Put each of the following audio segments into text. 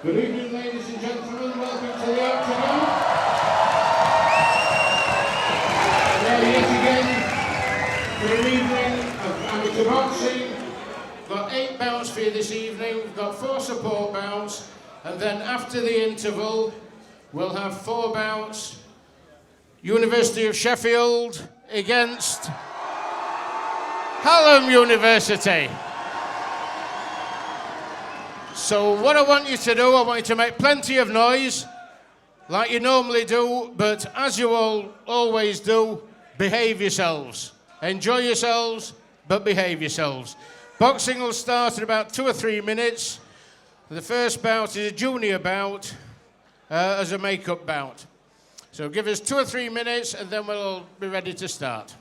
Good evening, ladies and gentlemen. Welcome to the Octagon. Well, yet again, for an evening of amateur boxing. We've got 8 bouts for you this evening. We've got 4 support bouts, and then after the interval, we'll have 4 bouts. University of Sheffield against Hallam University. So what I want you to do, I want you to make plenty of noise, like you normally do, but as you all always do, behave yourselves. Enjoy yourselves, but behave yourselves. Boxing will start in about 2 or 3 minutes. The first bout is a junior bout as a make-up bout. So give us 2 or 3 minutes and then we'll be ready to start.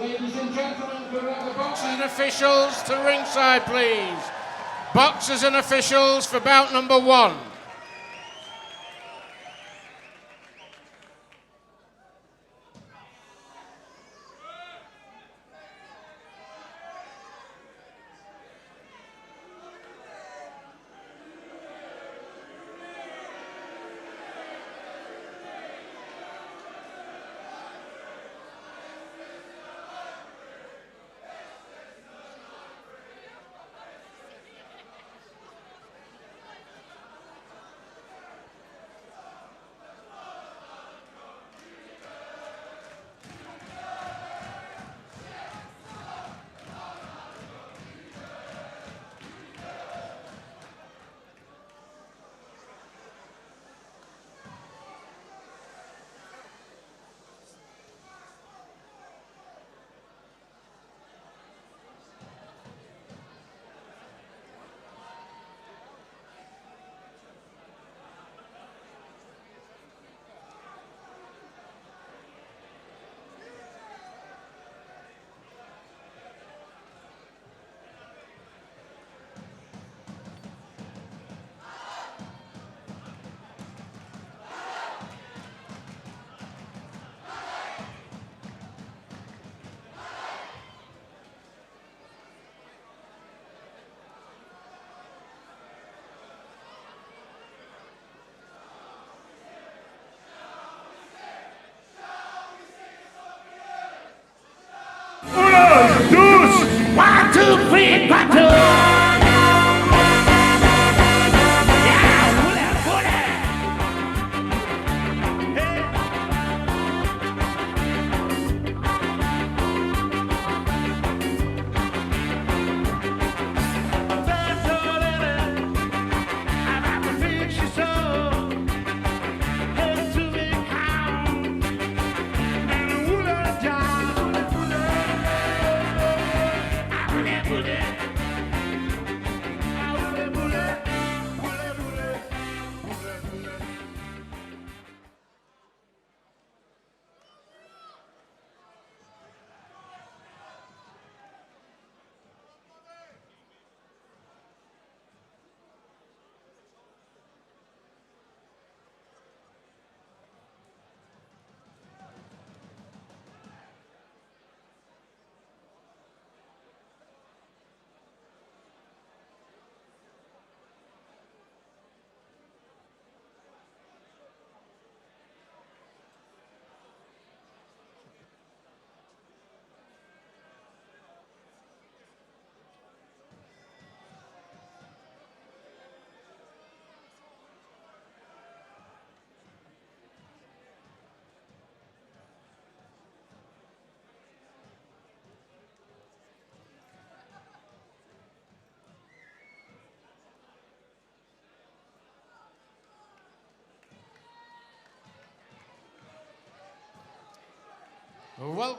Ladies and gentlemen, could we have the boxers and officials to ringside, please? Boxers and officials for bout number 1.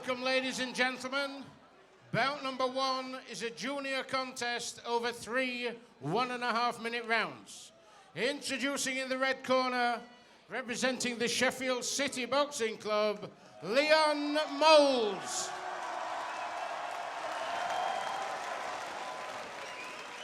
Welcome, ladies and gentlemen. Bout number 1 is a junior contest over 3 1.5-minute rounds. Introducing in the red corner, representing the Sheffield City Boxing Club, Leon Moulds.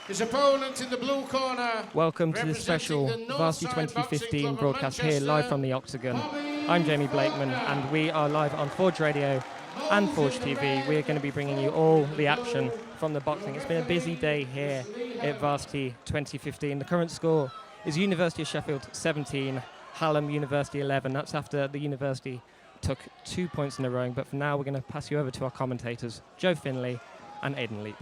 His opponent in the blue corner. Welcome to the special Varsity 2015 broadcast here live from the Octagon. I'm Jamie Blakeman and we are live on Forge Radio and Forge TV. We're going to be bringing you all the action from the boxing. It's been a busy day here at Varsity 2015. The current score is University of Sheffield 17, Hallam University 11. That's after the university took 2 points in a row. But for now, we're going to pass you over to our commentators, Joe Finley and Aidan Leap.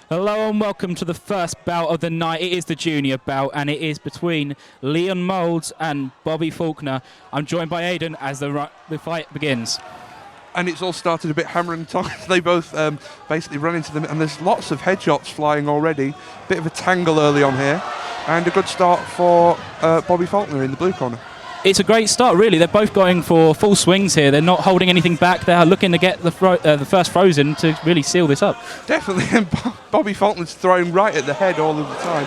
Hello and welcome to the first bout of the night. It is the junior bout and it is between Leon Moulds and Bobby Faulkner. I'm joined by Aidan as the fight begins. And it's all started a bit hammer and tongs. They both basically run into them, and there's lots of headshots flying already. Bit of a tangle early on here, and a good start for Bobby Faulkner in the blue corner. It's a great start, really. They're both going for full swings here. They're not holding anything back. They're looking to get the first throws in to really seal this up. Definitely, and Bobby Faulkner's throwing right at the head all of the time,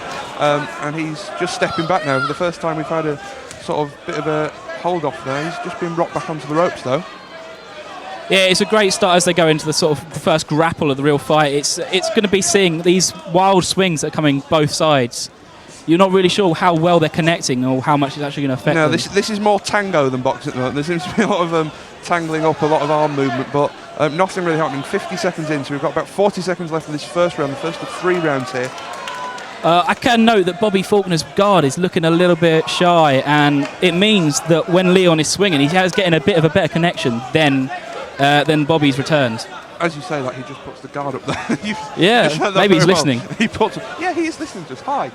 and he's just stepping back now. For the first time we've had a sort of bit of a hold off there. He's just been rocked back onto the ropes though. Yeah, it's a great start as they go into the sort of the first grapple of the real fight. It's going to be seeing these wild swings that are coming both sides. You're not really sure how well they're connecting or how much it's actually going to affect them. This is more tango than boxing at the moment. There seems to be a lot of tangling up, a lot of arm movement, but nothing really happening. 50 seconds in, so we've got about 40 seconds left of this first round, the first of 3 rounds here. I can note that Bobby Faulkner's guard is looking a little bit shy, and it means that when Leon is swinging, he has getting a bit of a better connection than Bobby's returns. As you say that, he just puts the guard up there. Yeah, maybe he's listening. He is listening just high.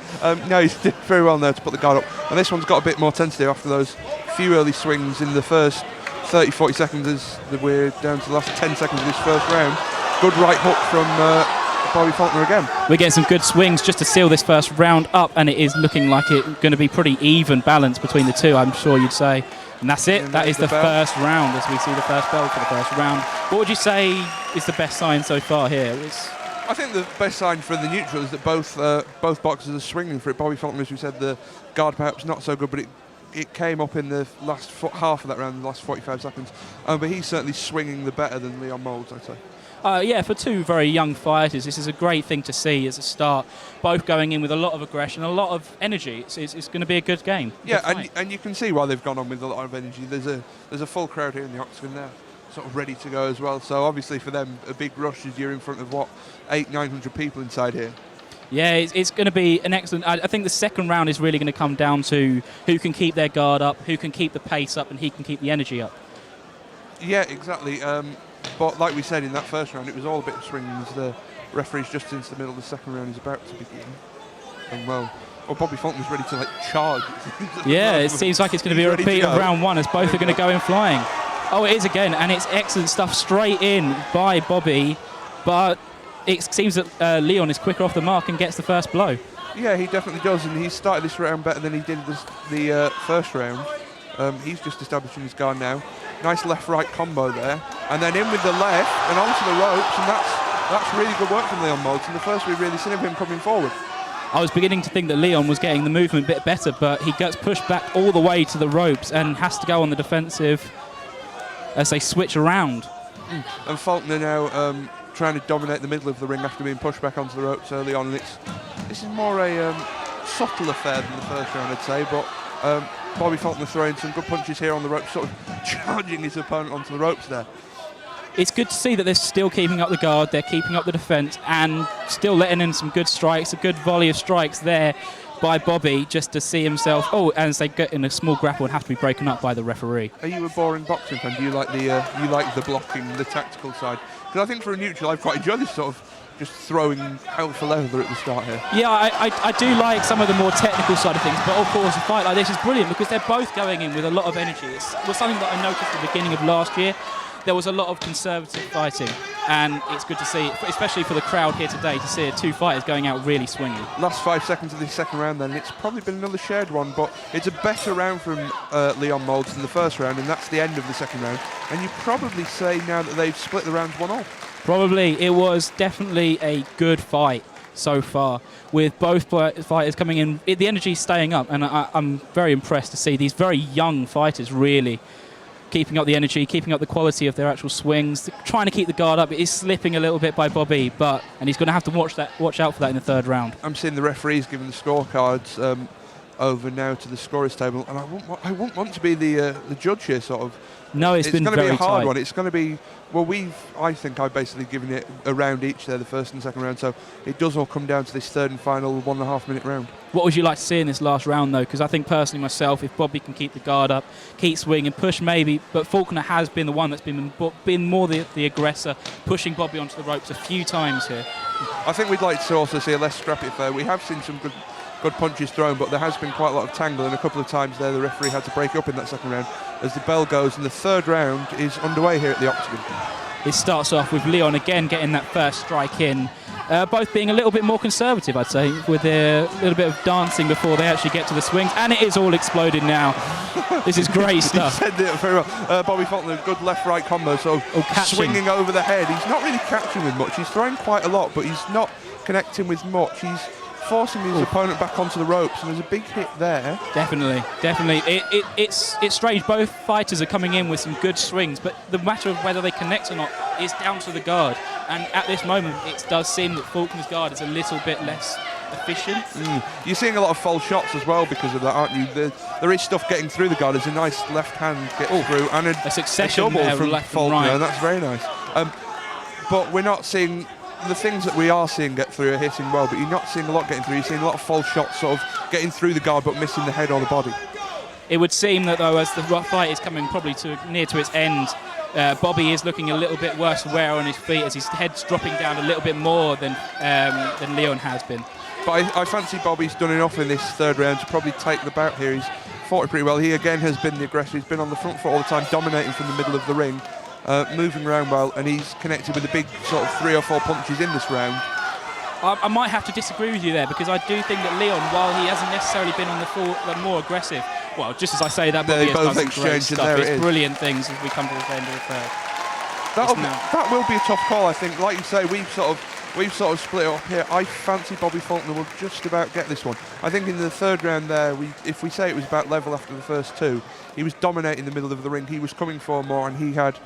No, he's did very well there to put the guard up. And this one's got a bit more tentative after those few early swings in the first 30-40 seconds as we're down to the last 10 seconds of this first round. Good right hook from Bobby Faulkner again. We're getting some good swings just to seal this first round up, and it is looking like it's going to be pretty even balance between the two, I'm sure you'd say. And that's it. That is the first round as we see the first bell for the first round. What would you say is the best sign so far here? I think the best sign for the neutral is that both boxers are swinging for it. Bobby Faulkner, as we said, the guard perhaps not so good, but it came up in the last half of that round, the last 45 seconds. But he's certainly swinging the better than Leon Moulds, I'd say. Yeah, for two very young fighters, this is a great thing to see as a start. Both going in with a lot of aggression, a lot of energy. It's going to be a good game. Yeah, and you can see why they've gone on with a lot of energy. There's a full crowd here in the Octagon there, sort of ready to go as well. So obviously for them, a big rush as you're in front of 800-900 people inside here. Yeah, it's going to be an excellent. I think the second round is really going to come down to who can keep their guard up, who can keep the pace up, and who can keep the energy up. Yeah, exactly. But like we said in that first round, it was all a bit of swings. The referee's just into the middle of the second round is about to begin. And Bobby Faulkner's ready to charge. Yeah, it seems like it's going to be a repeat of round one as both are going to go in flying. Oh, it is again, and it's excellent stuff straight in by Bobby. But it seems that Leon is quicker off the mark and gets the first blow. Yeah, he definitely does, and he started this round better than he did the first round. He's just establishing his guard now. Nice left-right combo there, and then in with the left and onto the ropes, and that's really good work from Leon Moulds. And the first we've really seen of him coming forward. I was beginning to think that Leon was getting the movement a bit better, but he gets pushed back all the way to the ropes and has to go on the defensive as they switch around. And Faulkner now trying to dominate the middle of the ring after being pushed back onto the ropes early on. And this is more a subtle affair than the first round, I'd say, but Bobby Faulkner throwing some good punches here on the ropes, sort of charging his opponent onto the ropes there. It's good to see that they're still keeping up the guard, they're keeping up the defence, and still letting in some good strikes, a good volley of strikes there by Bobby, just to see himself, as they get in a small grapple and have to be broken up by the referee. Are you a boring boxing fan? Do you like the blocking, the tactical side? Because I think for a neutral, I've quite enjoyed this sort of just throwing hell for leather at the start here. Yeah, I do like some of the more technical side of things, but of course a fight like this is brilliant because they're both going in with a lot of energy. It was something that I noticed at the beginning of last year. there was a lot of conservative fighting, and it's good to see, especially for the crowd here today, to see two fighters going out really swinging. Last 5 seconds of the second round then, it's probably been another shared one, but it's a better round from Leon Moulds than the first round, and that's the end of the second round. And you probably say now that they've split the rounds 1-1. Probably. It was definitely a good fight so far, with both fighters coming in, the energy staying up, and I'm very impressed to see these very young fighters really keeping up the energy, keeping up the quality of their actual swings, trying to keep the guard up. It is slipping a little bit by Bobby, and he's going to have to watch out for that in the third round. I'm seeing the referees giving the scorecards over now to the scorers table, and I wouldn't want to be the judge here, sort of. No, it's been very tight. It's going to be a hard one. It's going to be, well, I think I've basically given it a round each there, the first and second round, so it does all come down to this third and final 1.5 minute round. What would you like to see in this last round, though? Because I think personally myself, if Bobby can keep the guard up, keep swinging, push maybe, but Faulkner has been the one that's been more the aggressor, pushing Bobby onto the ropes a few times here. I think we'd like to also see a less scrappy affair. We have seen some good punches thrown, but there has been quite a lot of tangle, and a couple of times there the referee had to break up in that second round as the bell goes, and the third round is underway here at the Octagon. It starts off with Leon again getting that first strike in, both being a little bit more conservative, I'd say, with a little bit of dancing before they actually get to the swings, and it is all exploded now. This is great stuff. He said it very well. Bobby Faulkner, good left-right combo, so swinging over the head. He's not really catching with much. He's throwing quite a lot, but he's not connecting with much. He's forcing his opponent back onto the ropes, and there's a big hit there. Definitely. It's strange. Both fighters are coming in with some good swings, but the matter of whether they connect or not is down to the guard. And at this moment, it does seem that Faulkner's guard is a little bit less efficient. You're seeing a lot of false shots as well because of that, aren't you? There is stuff getting through the guard. There's a nice left hand gets through, and a succession double from left Faulkner. and right. That's very nice. But we're not seeing. The things that we are seeing get through are hitting well, but you're not seeing a lot getting through. You're seeing a lot of false shots sort of getting through the guard but missing the head or the body. It would seem that, though, as the fight is coming probably near to its end, Bobby is looking a little bit worse wear on his feet as his head's dropping down a little bit more than Leon has been. But I fancy Bobby's done enough in this third round to probably take the bout here. He's fought it pretty well. He again has been the aggressor. He's been on the front foot all the time, dominating from the middle of the ring. Moving around well, and he's connected with the big sort of 3 or 4 punches in this round. I might have to disagree with you there, because I do think that Leon, while he hasn't necessarily been on the more aggressive, well, just as I say that, Bobby has done some great stuff. It's brilliant things as we come to the end of the third. That will be a tough call, I think. Like you say, we've sort of split it up here. I fancy Bobby Faulkner will just about get this one. I think in the third round there, if we say it was about level after the first 2, he was dominating the middle of the ring. He was coming for more, and he had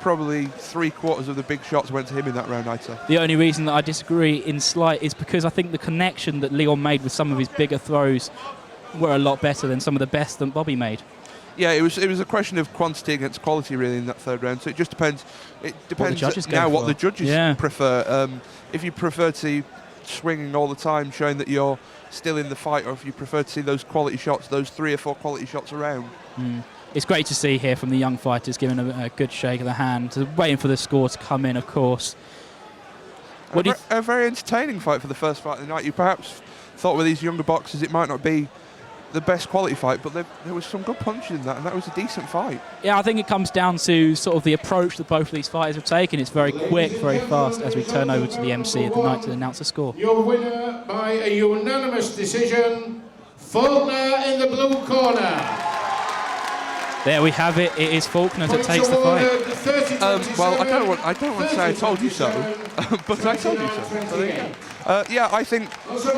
probably 3/4 of the big shots went to him in that round, I'd say. The only reason that I disagree in slight is because I think the connection that Leon made with some of his bigger throws were a lot better than some of the best that Bobby made. Yeah, it was a question of quantity against quality really in that third round. So it just depends. It depends what the judges prefer. If you prefer to see swinging all the time, showing that you're still in the fight, or if you prefer to see those quality shots, those 3 or 4 quality shots around. It's great to see here from the young fighters giving a good shake of the hand, waiting for the score to come in, of course. A very entertaining fight for the first fight of the night. You perhaps thought with these younger boxers it might not be the best quality fight, but there was some good punches in that, and that was a decent fight. Yeah, I think it comes down to sort of the approach that both of these fighters have taken. It's very quick, very fast, as we turn over to the MC of the night to announce the score. Your winner by a unanimous decision, Faulkner in the blue corner. There we have it. It is Faulkner that takes the fight. Well, I don't want to say I told you so, but I told you so. So there you go. Yeah, I think,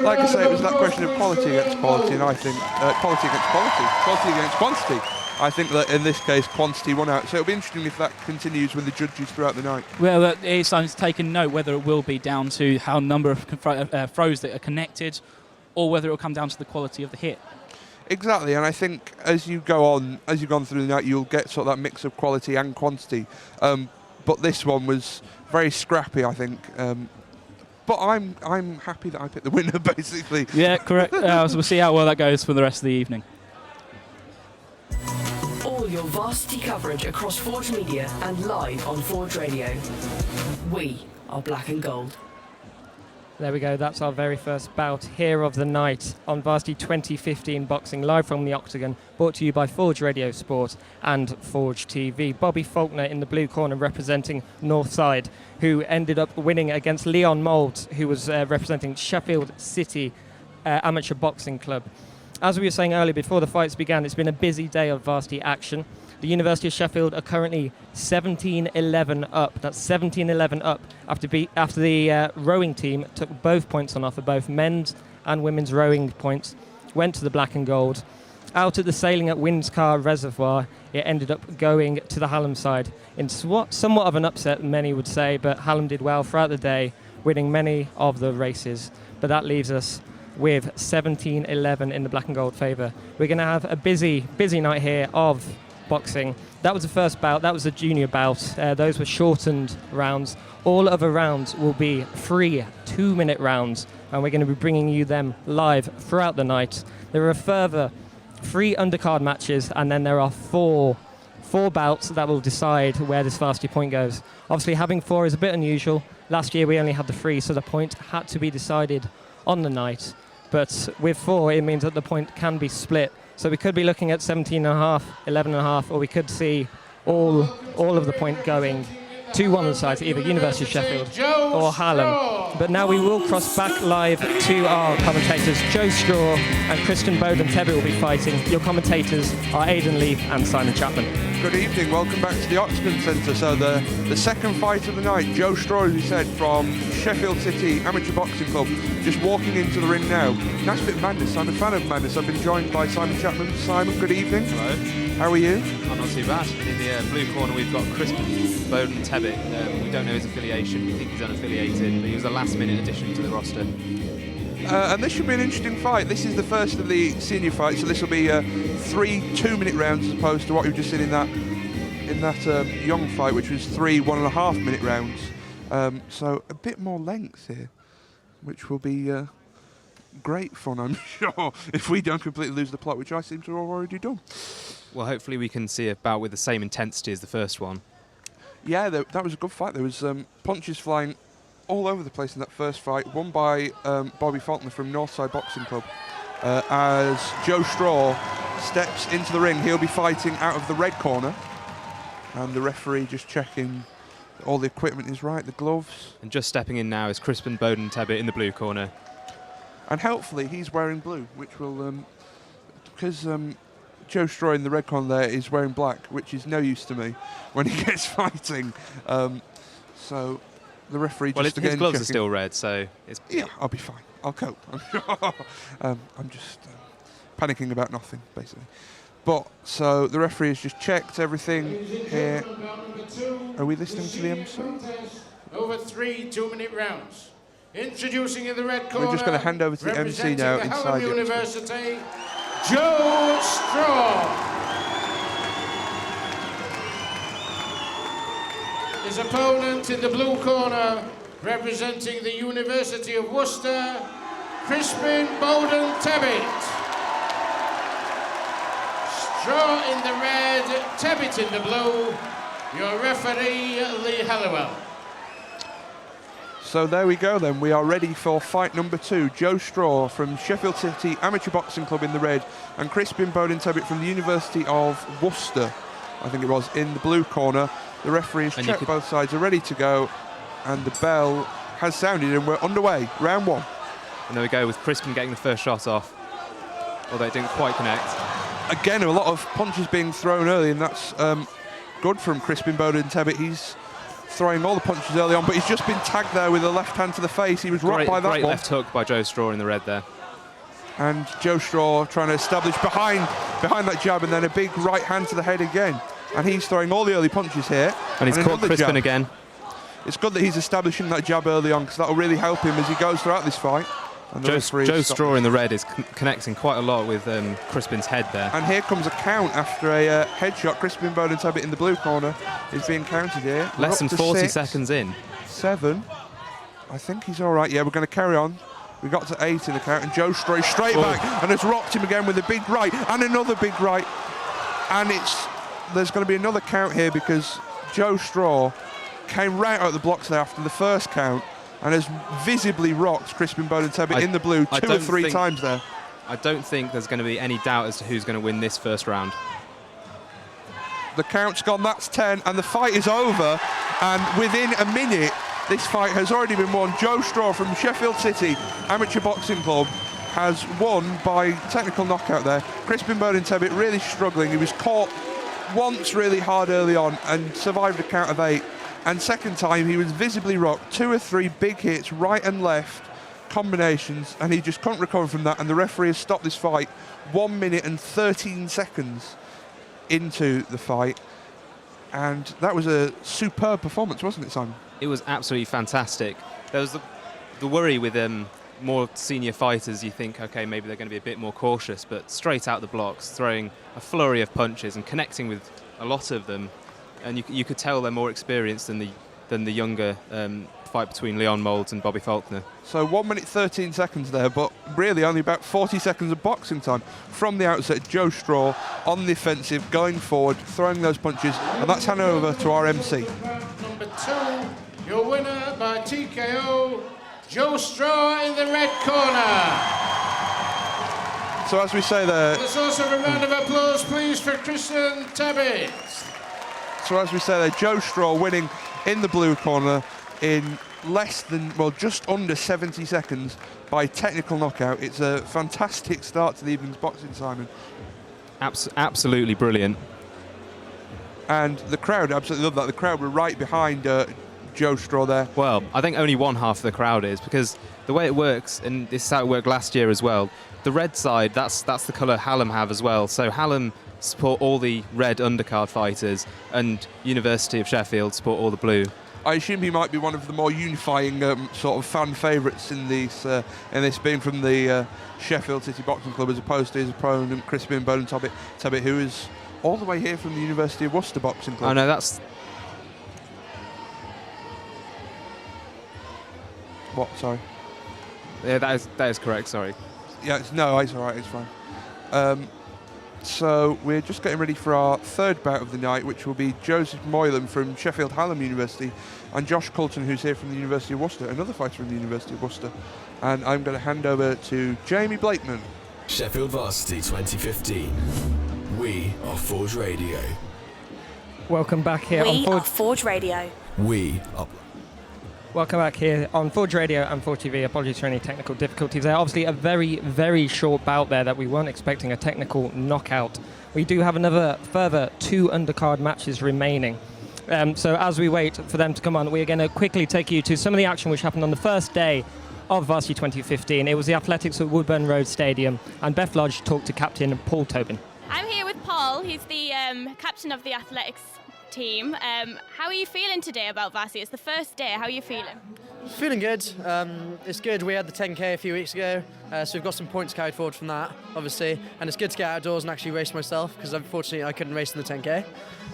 like I say, it was that question of quality against quality, and I think quality against quality against quantity. I think that in this case, quantity won out. So it'll be interesting if that continues with the judges throughout the night. Well, it's taken note whether it will be down to how number of throws that are connected, or whether it will come down to the quality of the hit. Exactly, and I think as you've gone through the night, you'll get sort of that mix of quality and quantity. But this one was very scrappy, I think. But I'm happy that I picked the winner, basically. Yeah, correct. So we'll see how well that goes for the rest of the evening. All your Varsity coverage across Forge Media and live on Forge Radio. We are Black and Gold. There we go, that's our very first bout here of the night on Varsity 2015 Boxing, live from the Octagon, brought to you by Forge Radio Sport and Forge TV. Bobby Faulkner in the blue corner representing Northside, who ended up winning against Leon Mould, who was representing Sheffield City Amateur Boxing Club. As we were saying earlier, before the fights began, it's been a busy day of Varsity action. The University of Sheffield are currently 17-11 up. That's 17-11 up after the rowing team took both points on offer, both men's and women's rowing points, went to the black and gold. Out at the sailing at Windscar Reservoir, it ended up going to the Hallam side in somewhat of an upset, many would say, but Hallam did well throughout the day, winning many of the races. But that leaves us with 17-11 in the black and gold favour. We're going to have a busy night here of boxing. That was the first bout, that was the junior bout. Those were shortened rounds. All other rounds will be 3 2-minute rounds, and we're going to be bringing you them live throughout the night. There are further 3 undercard matches, and then there are four bouts that will decide where this Varsity point goes. Obviously, having 4 is a bit unusual. Last year we only had the 3, so the point had to be decided on the night. But with 4, it means that the point can be split. So we could be looking at 17.5, 11.5, or we could see all of the point going to one of the sides, either University of Sheffield or Hallam. But now we will cross back live to our commentators. Joe Straw and Kristen Bowden-Tebbit will be fighting. Your commentators are Aidan Leaf and Simon Chapman. Good evening, welcome back to the Octagon Centre. So the second fight of the night, Joe Straw, as we said, from Sheffield City Amateur Boxing Club, just walking into the ring now. Nice bit of madness, I'm a fan of madness. I've been joined by Simon Chapman. Simon, good evening. Hello. How are you? I'm not too bad. In the blue corner we've got Crispin Bowden-Tebbit. We don't know his affiliation, we think he's unaffiliated, but he was a last minute addition to the roster. And this should be an interesting fight. This is the first of the senior fights, so this will be 3 2-minute rounds as opposed to what we've just seen in that young fight, which was 3 1.5-minute rounds. So a bit more length here, which will be great fun, I'm sure, if we don't completely lose the plot, which I seem to have already done. Well, hopefully we can see a bout with the same intensity as the first one. Yeah, that was a good fight. There was punches flying all over the place in that first fight, won by Bobby Faulkner from Northside Boxing Club. As Joe Straw steps into the ring, he'll be fighting out of the red corner, and the referee just checking all the equipment is right, the gloves. And just stepping in now is Crispin Bowden-Tebbit in the blue corner. And helpfully he's wearing blue, which will, because Joe Straw in the red corner there is wearing black, which is no use to me when he gets fighting. So the referee just again his gloves checking. are still red, so it's... Yeah, I'll be fine. I'll cope, I'm sure. I'm just panicking about nothing, basically. But, so the referee has just checked everything here. Are we listening to the MC? Over 3 2-minute rounds. Introducing in the red corner. We're just going to hand over to the MC now the inside the University, Joe Straw. His opponent in the blue corner, representing the University of Worcester, Crispin Bowden-Tebbit. Straw in the red, Tebbit in the blue. Your referee, Lee Halliwell. So there we go then, we are ready for fight number 2. Joe Straw from Sheffield City Amateur Boxing Club in the red, and Crispin Bowden-Tebbit from the University of Worcester, I think it was, in the blue corner. The referee has checked both sides are ready to go, and the bell has sounded, and we're underway, round 1. And there we go with Crispin getting the first shot off, although it didn't quite connect. Again, a lot of punches being thrown early, and that's good from Crispin Bowden-Tebbit. He's throwing all the punches early on, but he's just been tagged there with a left hand to the face. He was rocked by that one. Great left hook by Joe Straw in the red there. And Joe Straw trying to establish behind that jab, and then a big right hand to the head again. And he's throwing all the early punches here. And he's caught Crispin jab again. It's good that he's establishing that jab early on, because that will really help him as he goes throughout this fight. Joe Straw in the red is connecting quite a lot with Crispin's head there. And here comes a count after a headshot. Crispin Bowden-Tebbit in the blue corner is being counted here. Less than 40 seconds in. 7. I think he's all right. Yeah, we're going to carry on. We got to 8 in the count, and Joe Straw straight back and has rocked him again with a big right and another big right. And there's going to be another count here because Joe Straw came right out of the blocks there after the first count and has visibly rocked Crispin Bowden-Tebbit in the blue two or three times there. I don't think there's going to be any doubt as to who's going to win this first round. The count's gone, that's 10, and the fight is over. And within a minute, this fight has already been won. Joe Straw from Sheffield City Amateur Boxing Club has won by technical knockout there. Crispin Bowden-Tebbit really struggling. He was caught once really hard early on and survived a count of 8. And second time, he was visibly rocked. 2 or 3 big hits, right and left combinations, and he just couldn't recover from that. And the referee has stopped this fight 1 minute and 13 seconds into the fight. And that was a superb performance, wasn't it, Simon? It was absolutely fantastic. There was the worry with more senior fighters. You think, okay, maybe they're going to be a bit more cautious, but straight out the blocks, throwing a flurry of punches and connecting with a lot of them. And you could tell they're more experienced than the younger fight between Leon Moulds and Bobby Faulkner. So 1 minute 13 seconds there, but really only about 40 seconds of boxing time. From the outset, Joe Straw on the offensive, going forward, throwing those punches, and that's handed over to our MC. Number 2, your winner by TKO, Joe Straw in the red corner. So as we say there... Let's also have a round of applause, please, for Crispin Tebbit. So as we say there, Joe Straw winning in the blue corner in less than, well, just under 70 seconds by technical knockout. It's a fantastic start to the evening's boxing, Simon. Absolutely brilliant. And the crowd absolutely loved that. The crowd were right behind Joe Straw there. Well, I think only one half of the crowd is, because the way it works, and this is how it worked last year as well, the red side, that's the colour Hallam have as well. So Hallam support all the red undercard fighters, and University of Sheffield support all the blue. I assume he might be one of the more unifying sort of fan favourites in this being from the Sheffield City Boxing Club, as opposed to his opponent Crispin Bowden-Tebbit, who is all the way here from the University of Worcester Boxing Club. Oh no, that's... What? Sorry. Yeah, that is correct. Sorry. Yeah, it's all right. It's fine. So we're just getting ready for our third bout of the night, which will be Joseph Moylan from Sheffield Hallam University and Josh Coulton, who's here from the University of Worcester, another fighter from the University of Worcester. And I'm going to hand over to Jamie Blakeman. Sheffield Varsity 2015. We are Forge Radio. Welcome back here on We are Forge Radio. We are... Welcome back here on Forge Radio and Forge TV. Apologies for any technical difficulties there. Obviously, a very, very short bout there that we weren't expecting a technical knockout. We do have further 2 undercard matches remaining. So as we wait for them to come on, we're going to quickly take you to some of the action which happened on the first day of Varsity 2015. It was the athletics at Woodburn Road Stadium, and Beth Lodge talked to Captain Paul Tobin. I'm here with Paul. He's the captain of the athletics team. How are you feeling today about Varsity? It's the first day. How are you feeling? Feeling good. It's good. We had the 10K a few weeks ago, so we've got some points carried forward from that, obviously. And it's good to get outdoors and actually race myself, because unfortunately I couldn't race in the 10K.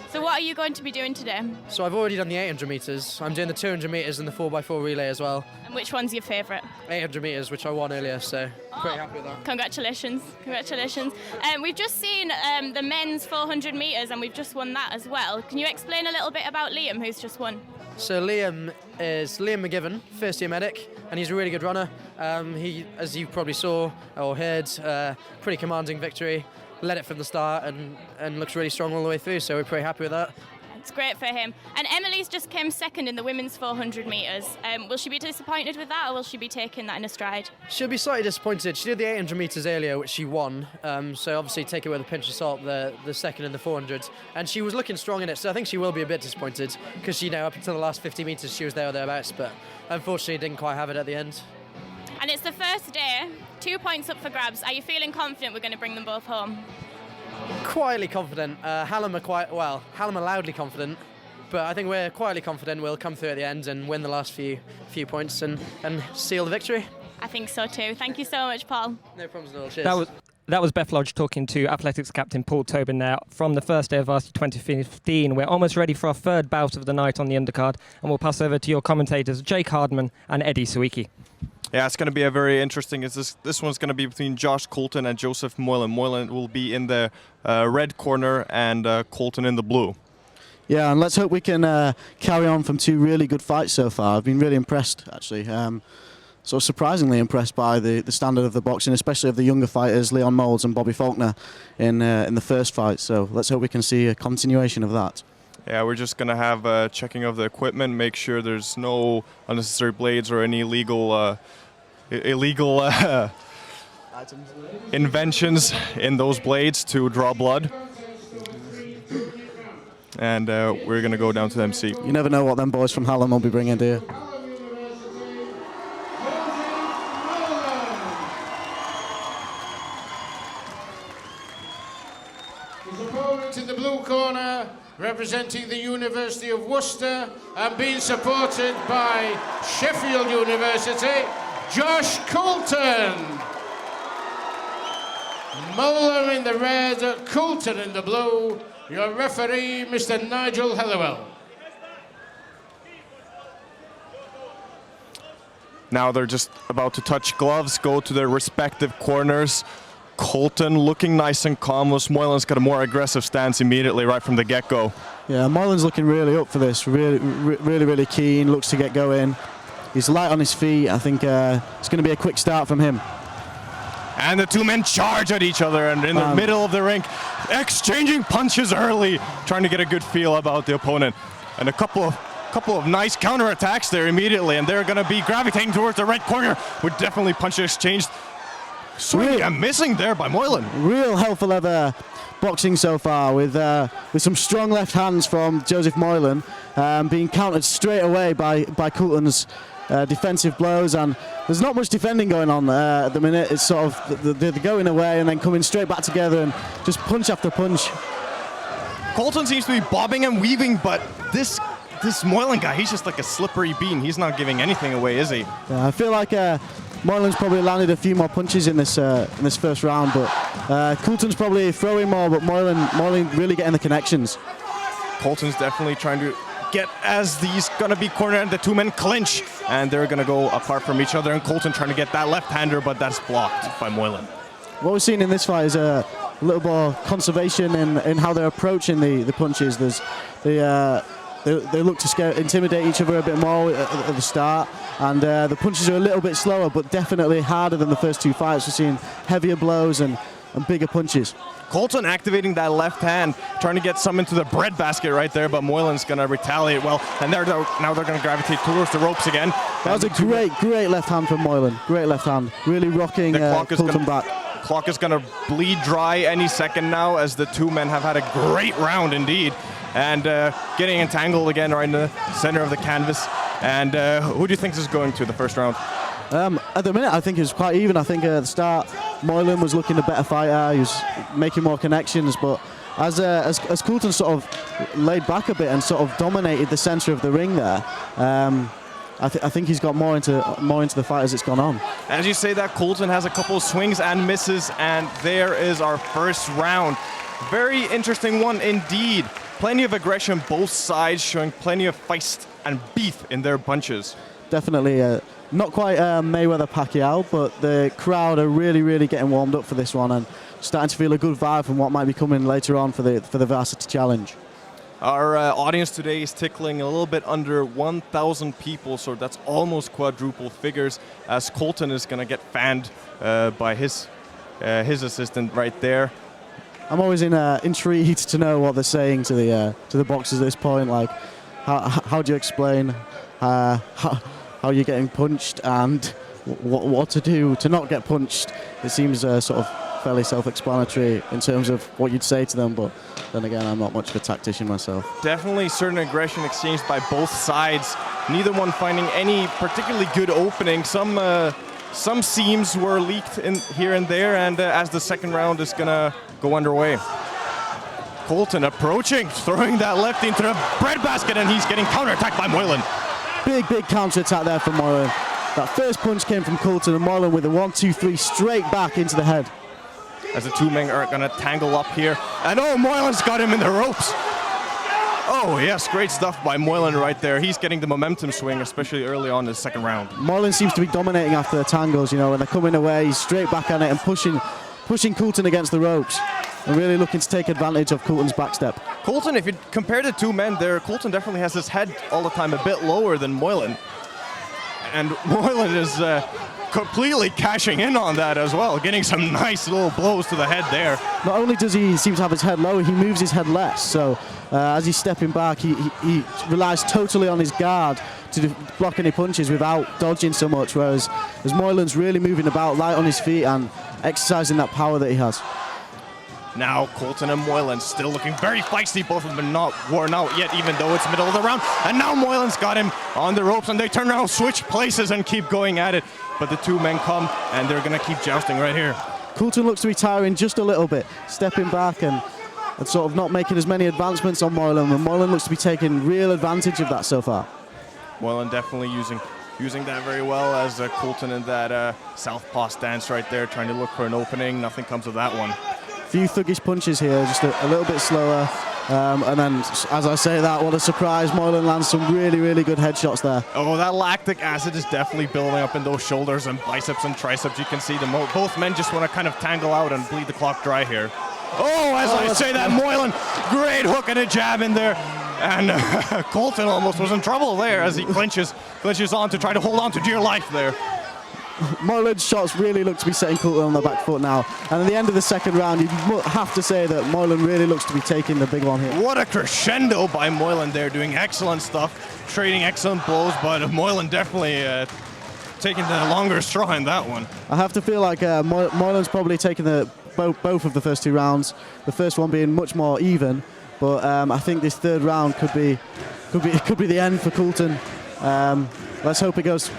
So what are you going to be doing today? So I've already done the 800 metres. I'm doing the 200 metres and the 4x4 relay as well. And which one's your favourite? 800 metres, which I won earlier, so pretty happy with that. Congratulations. We've just seen the men's 400 metres, and we've just won that as well. Can you explain a little bit about Liam, who's just won? So Liam is Liam McGivern, first year medic, and he's a really good runner. He, as you probably saw or heard, pretty commanding victory. Led it from the start and looks really strong all the way through, so we're pretty happy with that. It's great for him. And Emily's just came second in the women's 400 metres. Will she be disappointed with that, or will she be taking that in a stride? She'll be slightly disappointed. She did the 800 metres earlier, which she won, so obviously take it with a pinch of salt, the second in the 400. And she was looking strong in it, so I think she will be a bit disappointed, because, up until the last 50 metres she was there or thereabouts, but unfortunately didn't quite have it at the end. And it's the first day, 2 points up for grabs. Are you feeling confident we're going to bring them both home? Quietly confident. Hallam are loudly confident, but I think we're quietly confident we'll come through at the end and win the last few points and seal the victory. I think so too. Thank you so much, Paul. No problems at all. Cheers. That was Beth Lodge talking to athletics captain Paul Tobin there from the first day of Varsity 2015. We're almost ready for our third bout of the night on the undercard, and we'll pass over to your commentators, Jake Hardman and Eddie Sawicki. Yeah, it's going to be a very interesting. This one's going to be between Josh Coulton and Joseph Moylan. Moylan will be in the red corner and Coulton in the blue. Yeah, and let's hope we can carry on from 2 really good fights so far. I've been really impressed, actually. Sort of surprisingly impressed by the standard of the boxing, especially of the younger fighters, Leon Moulds and Bobby Faulkner, in the first fight. So let's hope we can see a continuation of that. Yeah, we're just going to have checking of the equipment, make sure there's no unnecessary blades or any illegal inventions in those blades to draw blood. And we're going to go down to the MC. You never know what them boys from Hallam will be bringing, do you? His opponent in the blue corner, representing the University of Worcester and being supported by Sheffield University, Josh Coulton. Muller in the red, Coulton in the blue. Your referee, Mr. Nigel Hellewell. Now they're just about to touch gloves, go to their respective corners. Coulton looking nice and calm. Moylan's got a more aggressive stance immediately right from the get-go. Yeah, Moylan's looking really up for this, really keen, looks to get going. He's light on his feet. I think it's going to be a quick start from him. And the 2 men charge at each other and in the middle of the ring, exchanging punches early, trying to get a good feel about the opponent. And a couple of nice counterattacks there immediately, and they're going to be gravitating towards the red corner with definitely punches exchanged. Swing and missing there by Moylan. Real hell for leather boxing so far with some strong left hands from Joseph Moylan, being countered straight away by Coulton's defensive blows, and there's not much defending going on at the minute. It's sort of they're going away and then coming straight back together and just punch after punch. Coulton seems to be bobbing and weaving, but this Moylan guy, he's just like a slippery bean. He's not giving anything away, is he? Yeah, I feel like Moylan's probably landed a few more punches in this first round, but Coulton's probably throwing more, but Moylan really getting the connections. Coulton's definitely trying to get as these gonna be cornered and the 2 men clinch, and they're gonna go apart from each other, and Coulton trying to get that left-hander, but that's blocked by Moylan. What we've seen in this fight is a little more conservation in how they're approaching the punches. They look to intimidate each other a bit more at the start, and the punches are a little bit slower, but definitely harder than the first 2 fights. We're seeing heavier blows and bigger punches. Colton activating that left hand, trying to get some into the breadbasket right there, but Moylan's going to retaliate well, and now they're going to gravitate towards the ropes again. That was a great left hand from Moylan. Great left hand, really rocking Coulton back. Clock is going to bleed dry any second now, as the 2 men have had a great round indeed, and getting entangled again right in the center of the canvas. And who do you think this is going to the first round? At the minute, I think it was quite even. I think at the start, Moylan was looking a better fighter. He was making more connections, but as Coulton sort of laid back a bit and sort of dominated the center of the ring there, I think he's got more into the fight as it's gone on. As you say that, Coulton has a couple of swings and misses, and there is our first round. Very interesting one indeed. Plenty of aggression, both sides showing plenty of feist and beef in their punches. Definitely not quite Mayweather-Pacquiao, but the crowd are really getting warmed up for this one and starting to feel a good vibe from what might be coming later on for the Varsity Challenge. Our audience today is tickling a little bit under 1,000 people, so that's almost quadruple figures, as Coulton is going to get fanned by his assistant right there. I'm always intrigued to know what they're saying to the boxers at this point. Like, how do you explain how you're getting punched and what to do to not get punched? It seems sort of fairly self-explanatory in terms of what you'd say to them, but then again, I'm not much of a tactician myself. Definitely certain aggression exchanged by both sides. Neither one finding any particularly good opening. Some seams were leaked in here and there, and as the second round is gonna go underway. Coulton approaching, throwing that left into the breadbasket, and he's getting counterattacked by Moylan. Big counter-attack there from Moylan. That first punch came from Coulton, and Moylan with a 1-2-3 straight back into the head. As the 2 men are going to tangle up here. And Moylan's got him in the ropes. Oh, yes, great stuff by Moylan right there. He's getting the momentum swing, especially early on in the second round. Moylan seems to be dominating after the tangles, when they're coming away, he's straight back on it and pushing Coulton against the ropes. and really looking to take advantage of Coulton's backstep. Coulton, if you compare the two men there, Coulton definitely has his head all the time a bit lower than Moylan. And Moylan is completely cashing in on that as well, getting some nice little blows to the head there. Not only does he seem to have his head low, he moves his head less. So as he's stepping back, he relies totally on his guard to block any punches without dodging so much, whereas as Moylan's really moving about light on his feet and exercising that power that he has. Now Coulton and Moylan still looking very feisty. Both of them are not worn out yet, even though it's middle of the round. And now Moylan's got him on the ropes, and they turn around, switch places, and keep going at it. But the two men come, and they're going to keep jousting right here. Coulton looks to be tiring just a little bit, stepping back and sort of not making as many advancements on Moylan. And Moylan looks to be taking real advantage of that so far. Moylan definitely using that very well, as Coulton in that southpaw stance right there, trying to look for an opening. Nothing comes of that one. Few thuggish punches here, just a little bit slower. And then, as I say that, what a surprise. Moylan lands some really, really good headshots there. Oh, that lactic acid is definitely building up in those shoulders and biceps and triceps. You can see them. Both men just want to kind of tangle out and bleed the clock dry here. Oh, as I say that, Moylan, great hook and a jab in there. And Coulton almost was in trouble there as he clinches on to try to hold on to dear life there. Moylan's shots really look to be setting Coulton on the back foot now. And at the end of the second round, you have to say that Moylan really looks to be taking the big one here. What a crescendo by Moylan there, doing excellent stuff, trading excellent blows, but Moylan definitely taking the longer straw in that one. I have to feel like Moylan's probably taken both of the first two rounds, the first one being much more even, but I think this third round could be the end for Coulton. Let's hope it goes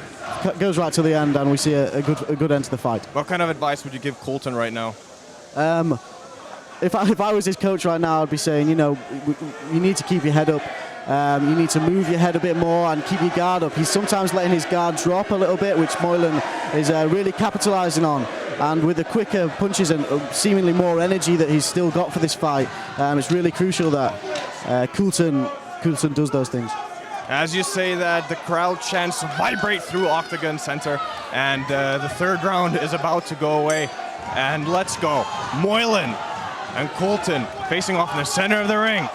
right to the end and we see a good end to the fight. What kind of advice would you give Coulton right now? If I was his coach right now, I'd be saying, you need to keep your head up. You need to move your head a bit more and keep your guard up. He's sometimes letting his guard drop a little bit, which Moylan is really capitalizing on. And with the quicker punches and seemingly more energy that he's still got for this fight, it's really crucial that Coulton does those things. As you say that, the crowd chants vibrate through Octagon Center, and the third round is about to go away. And let's go. Moylan and Coulton facing off in the center of the ring.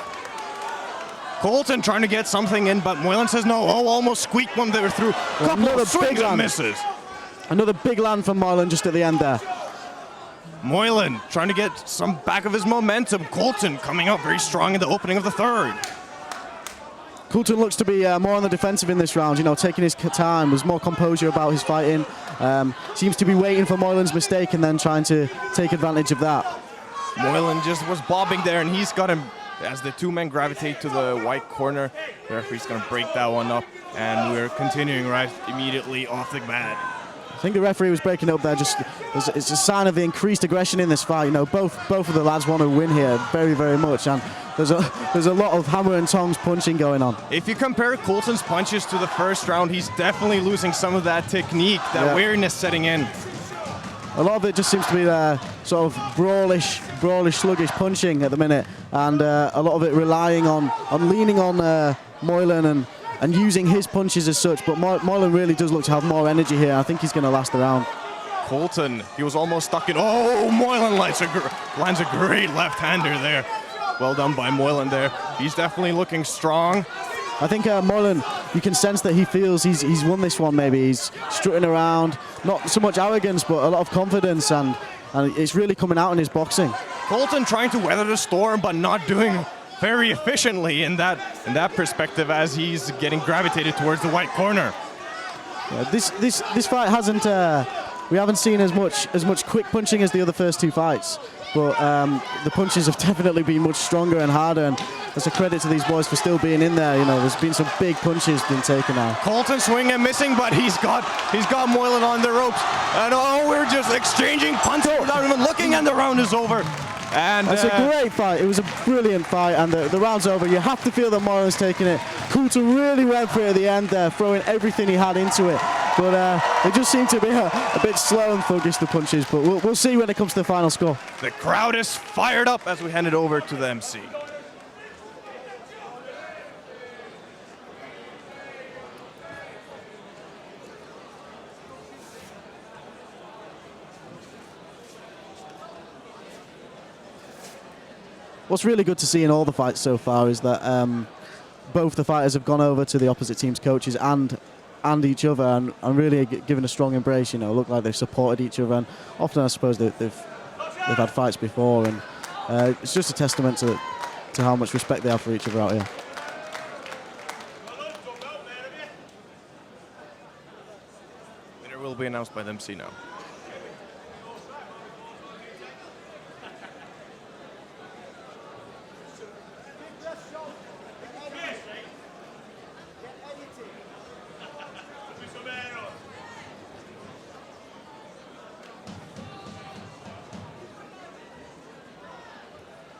Coulton trying to get something in, but Moylan says no. Oh, almost squeaked one there through. Couple of swings and misses. Another big land from Moylan just at the end there. Moylan trying to get some back of his momentum. Coulton coming out very strong in the opening of the third. Coulton looks to be more on the defensive in this round, taking his time, was more composure about his fighting. Seems to be waiting for Moylan's mistake and then trying to take advantage of that. Moylan just was bobbing there, and he's got him as the two men gravitate to the white corner. The referee's going to break that one up, and we're continuing right immediately off the mat. I think the referee was breaking it up there. Just it's a sign of the increased aggression in this fight. Both of the lads want to win here very, very much, and there's a lot of hammer and tongs punching going on. If you compare Coulton's punches to the first round, he's definitely losing some of that technique, that wariness setting in. A lot of it just seems to be sort of brawlish, sluggish punching at the minute, and a lot of it relying on leaning on Moylan and using his punches as such, but Moylan really does look to have more energy here. I think he's going to last the round. Coulton, he was almost stuck in. Oh, Moylan lands a great left-hander there. Well done by Moylan there. He's definitely looking strong. I think Moylan, you can sense that he feels he's won this one maybe. He's strutting around, not so much arrogance, but a lot of confidence, and it's really coming out in his boxing. Coulton trying to weather the storm, but not doing very efficiently in that perspective, as he's getting gravitated towards the white corner. Yeah, this fight hasn't we haven't seen as much quick punching as the other first two fights, but the punches have definitely been much stronger and harder, and that's a credit to these boys for still being in there. There's been some big punches being taken now. Coulton swinging and missing, but he's got Moylan on the ropes, and we're just exchanging punches without even looking, and the round is over. And it's a great fight. It was a brilliant fight, and the round's over. You have to feel that Moylan's taking it. Coulton really went for it at the end there, throwing everything he had into it. But it just seemed to be a bit slow and thuggish, the punches. But we'll see when it comes to the final score. The crowd is fired up as we hand it over to the MC. what's really good to see in all the fights so far is that both the fighters have gone over to the opposite team's coaches and each other and really given a strong embrace. You know, look like they've supported each other, and often I suppose they've had fights before, and it's just a testament to how much respect they have for each other out here. Winner will be announced by the MC now.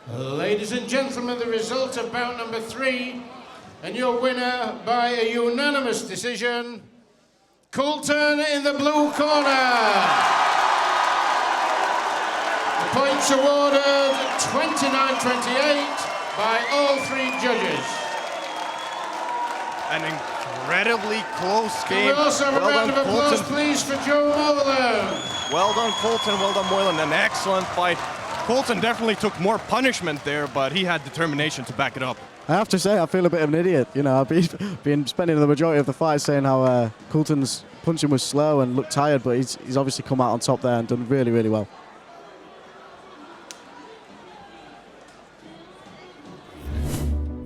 Ladies and gentlemen, the result of bout number 3, and your winner by a unanimous decision, Coulton in the blue corner. The points awarded 29-28 by all 3 judges. An incredibly close game. Can we also have a round of applause, please, for Joe Moreland. Well done, Coulton. Well done, Moreland. An excellent fight. Coulton definitely took more punishment there, but he had determination to back it up. I have to say, I feel a bit of an idiot. You know, I've been spending the majority of the fight saying how Coulton's punching was slow and looked tired, but he's obviously come out on top there and done really, really well.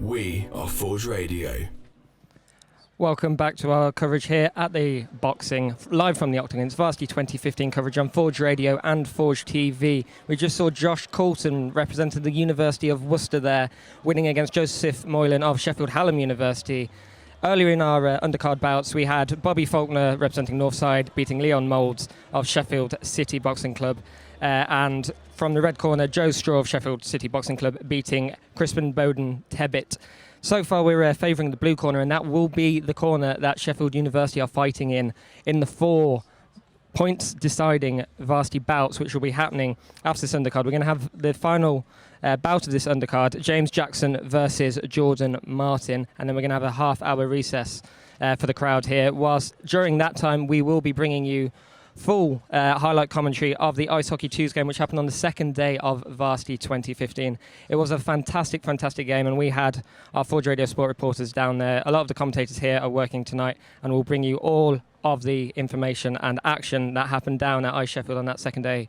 We are Forge Radio. Welcome back to our coverage here at the boxing, live from the Octagon. It's Varsity 2015 coverage on Forge Radio and Forge TV. We just saw Josh Coulton representing the University of Worcester there, winning against Joseph Moylan of Sheffield Hallam University. Earlier in our undercard bouts, we had Bobby Faulkner representing Northside, beating Leon Moulds of Sheffield City Boxing Club. And from the red corner, Joe Straw of Sheffield City Boxing Club beating Crispin Bowden Tebbit. So far, we're favouring the blue corner, and that will be the corner that Sheffield University are fighting in the 4 points deciding varsity bouts, which will be happening after this undercard. We're going to have the final bout of this undercard, James Jackson versus Jordan Martin, and then we're going to have a half-hour recess for the crowd here. Whilst during that time, we will be bringing you full highlight commentary of the Ice Hockey 2s game, which happened on the second day of Varsity 2015. It was a fantastic, fantastic game, and we had our Forge Radio Sport reporters down there. A lot of the commentators here are working tonight, and we'll bring you all of the information and action that happened down at Ice Sheffield on that second day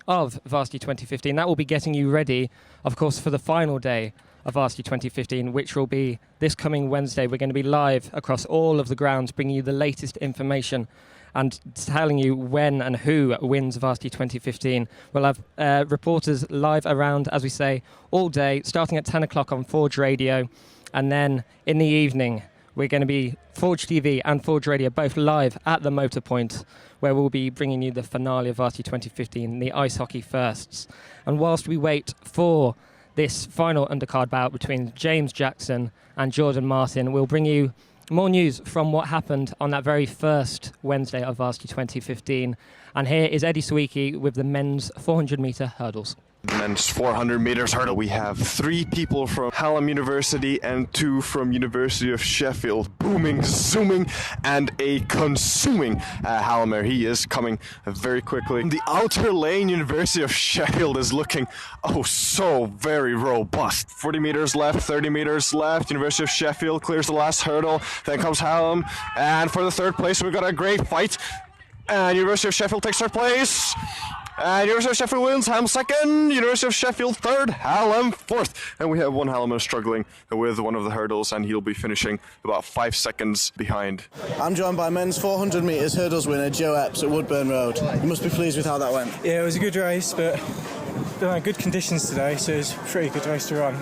of Varsity 2015. That will be getting you ready, of course, for the final day of Varsity 2015, which will be this coming Wednesday. We're going to be live across all of the grounds, bringing you the latest information and telling you when and who wins Varsity 2015. We'll have reporters live around, as we say, all day, starting at 10 o'clock on Forge Radio. And then in the evening, we're going to be Forge TV and Forge Radio both live at the Motor Point, where we'll be bringing you the finale of Varsity 2015, the ice hockey firsts. And whilst we wait for this final undercard bout between James Jackson and Jordan Martin, we'll bring you more news from what happened on that very first Wednesday of Varsity 2015. And here is Eddie Sawicki with the men's 400-metre hurdles. Men's 400 meters hurdle. We have 3 people from Hallam University and 2 from University of Sheffield. Booming, zooming, and a consuming Hallamer. He is coming very quickly. The outer lane, University of Sheffield is looking so very robust. 40 meters left, 30 meters left. University of Sheffield clears the last hurdle. Then comes Hallam. And for the 3rd place, we've got a great fight. And University of Sheffield takes 3rd place. University of Sheffield wins, Hallam 2nd, University of Sheffield 3rd, Hallam 4th. And we have one Hallamer struggling with one of the hurdles, and he'll be finishing about 5 seconds behind. I'm joined by men's 400 metres hurdles winner Joe Epps at Woodburn Road. You must be pleased with how that went. Yeah, it was a good race, but good conditions today, so it was a pretty good race to run.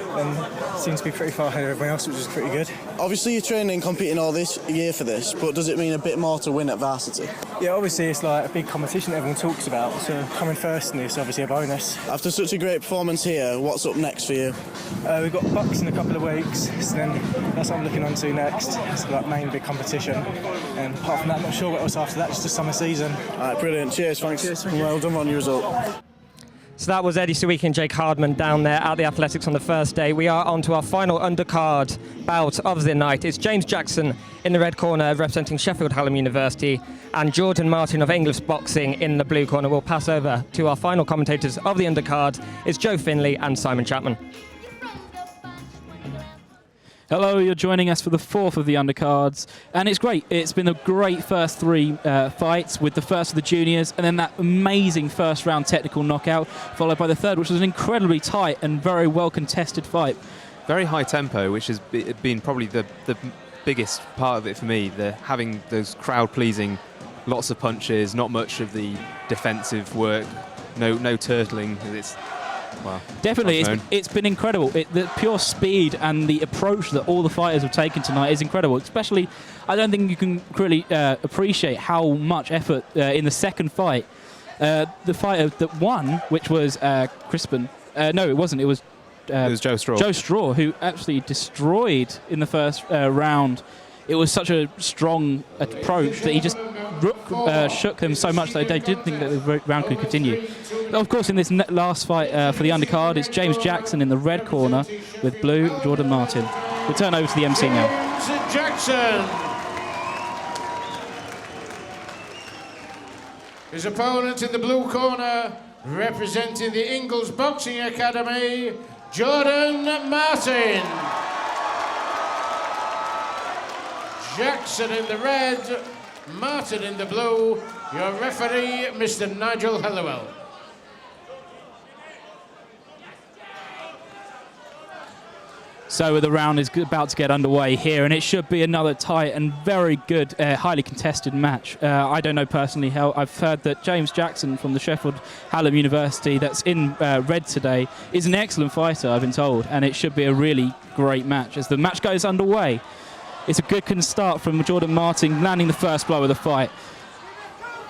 And seemed to be pretty far ahead of everyone else, which was pretty good. Obviously you're training and competing all this year for this, but does it mean a bit more to win at Varsity? Yeah, obviously it's like a big competition that everyone talks about, so coming first in this is obviously a bonus. After such a great performance here, what's up next for you? We've got Bucks in a couple of weeks, so then that's what I'm looking on to next. It's like main big competition, and apart from that, not sure what else after that, just the summer season. Alright, brilliant. Cheers, thanks. Cheers, well done on your result. So that was Eddie Sawicki and Jake Hardman down there at the Athletics on the first day. We are on to our final undercard bout of the night. It's James Jackson in the red corner representing Sheffield Hallam University and Jordan Martin of English Boxing in the blue corner. We'll pass over to our final commentators of the undercard. It's Joe Finley and Simon Chapman. Hello, you're joining us for the fourth of the undercards, and it's great. It's been a great first three fights, with the first of the juniors, and then that amazing first round technical knockout, followed by the third, which was an incredibly tight and very well contested fight. Very high tempo, which has been probably the biggest part of it for me. Having those crowd pleasing, lots of punches, not much of the defensive work, no turtling. Well, definitely, it's been incredible. The pure speed and the approach that all the fighters have taken tonight is incredible. Especially, I don't think you can really appreciate how much effort in the second fight. The fighter that won, which was Crispin. No, it wasn't. It was Joe Straw. Joe Straw, who actually destroyed in the first round. It was such a strong approach that he just shook them so much that they did think that the round could continue. Of course, in this last fight for the undercard, it's James Jackson in the red corner with blue, Jordan Martin. We'll turn over to the MC now. James Jackson. His opponent in the blue corner, representing the Ingles Boxing Academy, Jordan Martin. Jackson in the red, Martin in the blue. Your referee, Mr. Nigel Hallowell. So the round is about to get underway here, and it should be another tight and very good, highly contested match. I don't know personally how. I've heard that James Jackson from the Sheffield Hallam University, that's in red today, is an excellent fighter, I've been told, and it should be a really great match. As the match goes underway, it's a good start from Jordan Martin, landing the first blow of the fight.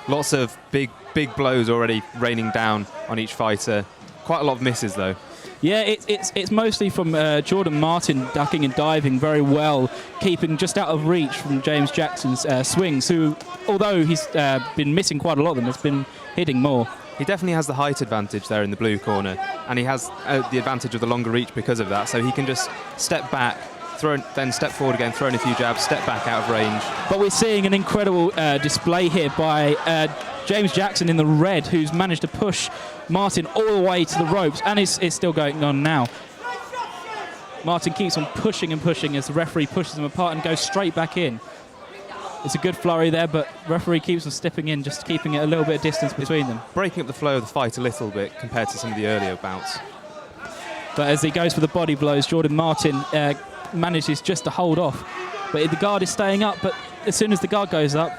Lots of big blows already raining down on each fighter. Quite a lot of misses, though. Yeah, it's mostly from Jordan Martin ducking and diving very well, keeping just out of reach from James Jackson's swings, who, although he's been missing quite a lot of them, has been hitting more. He definitely has the height advantage there in the blue corner, and he has the advantage of the longer reach because of that, so he can just step back, then step forward again, throw in a few jabs, step back out of range. But we're seeing an incredible display here by James Jackson in the red, who's managed to push Martin all the way to the ropes, and it's still going on now. Martin keeps on pushing and pushing as the referee pushes him apart and goes straight back in. It's a good flurry there, but referee keeps on stepping in, just keeping it a little bit of distance between them. Breaking up the flow of the fight a little bit compared to some of the earlier bouts. But as he goes for the body blows, Jordan Martin manages just to hold off. But the guard is staying up, but as soon as the guard goes up,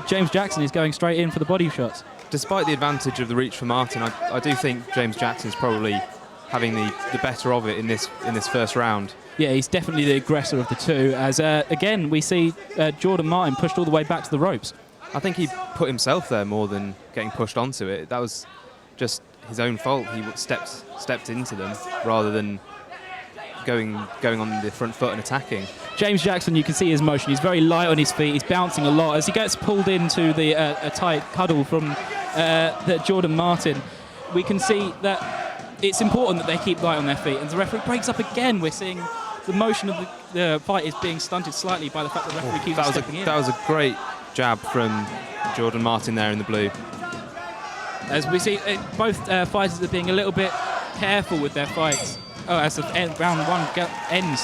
James Jackson is going straight in for the body shots. Despite the advantage of the reach for Martin, I do think James Jackson's probably having the better of it in this first round. Yeah, he's definitely the aggressor of the two, as again we see Jordan Martin pushed all the way back to the ropes. I think he put himself there more than getting pushed onto it. That was just his own fault. He stepped into them rather than going on the front foot and attacking. James Jackson, you can see his motion. He's very light on his feet. He's bouncing a lot as he gets pulled into the a tight cuddle from Jordan Martin. We can see that it's important that they keep light on their feet. And the referee breaks up again. We're seeing the motion of the fight is being stunted slightly by the fact that the referee keeps stepping in. That was a great jab from Jordan Martin there in the blue. As we see, both fighters are being a little bit careful with their fights. Oh, as the round one ends,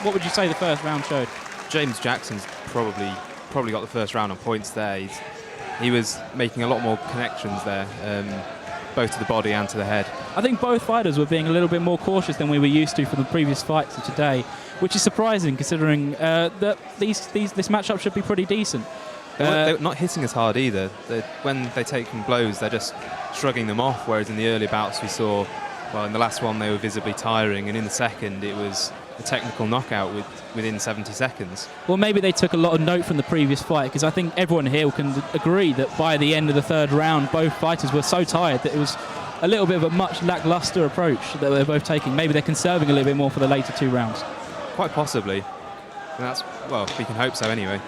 what would you say the first round showed? James Jackson's probably got the first round on points there. He was making a lot more connections there, both to the body and to the head. I think both fighters were being a little bit more cautious than we were used to from the previous fights of today, which is surprising considering that this matchup should be pretty decent. They're not hitting as hard either. When they take blows, they're just shrugging them off, whereas in the earlier bouts we saw, well, in the last one they were visibly tiring, and in the second it was a technical knockout within 70 seconds. Well, maybe they took a lot of note from the previous fight, because I think everyone here can agree that by the end of the third round, both fighters were so tired that it was a little bit of a much lackluster approach that they were both taking. Maybe they're conserving a little bit more for the later two rounds. Quite possibly. And we can hope so anyway.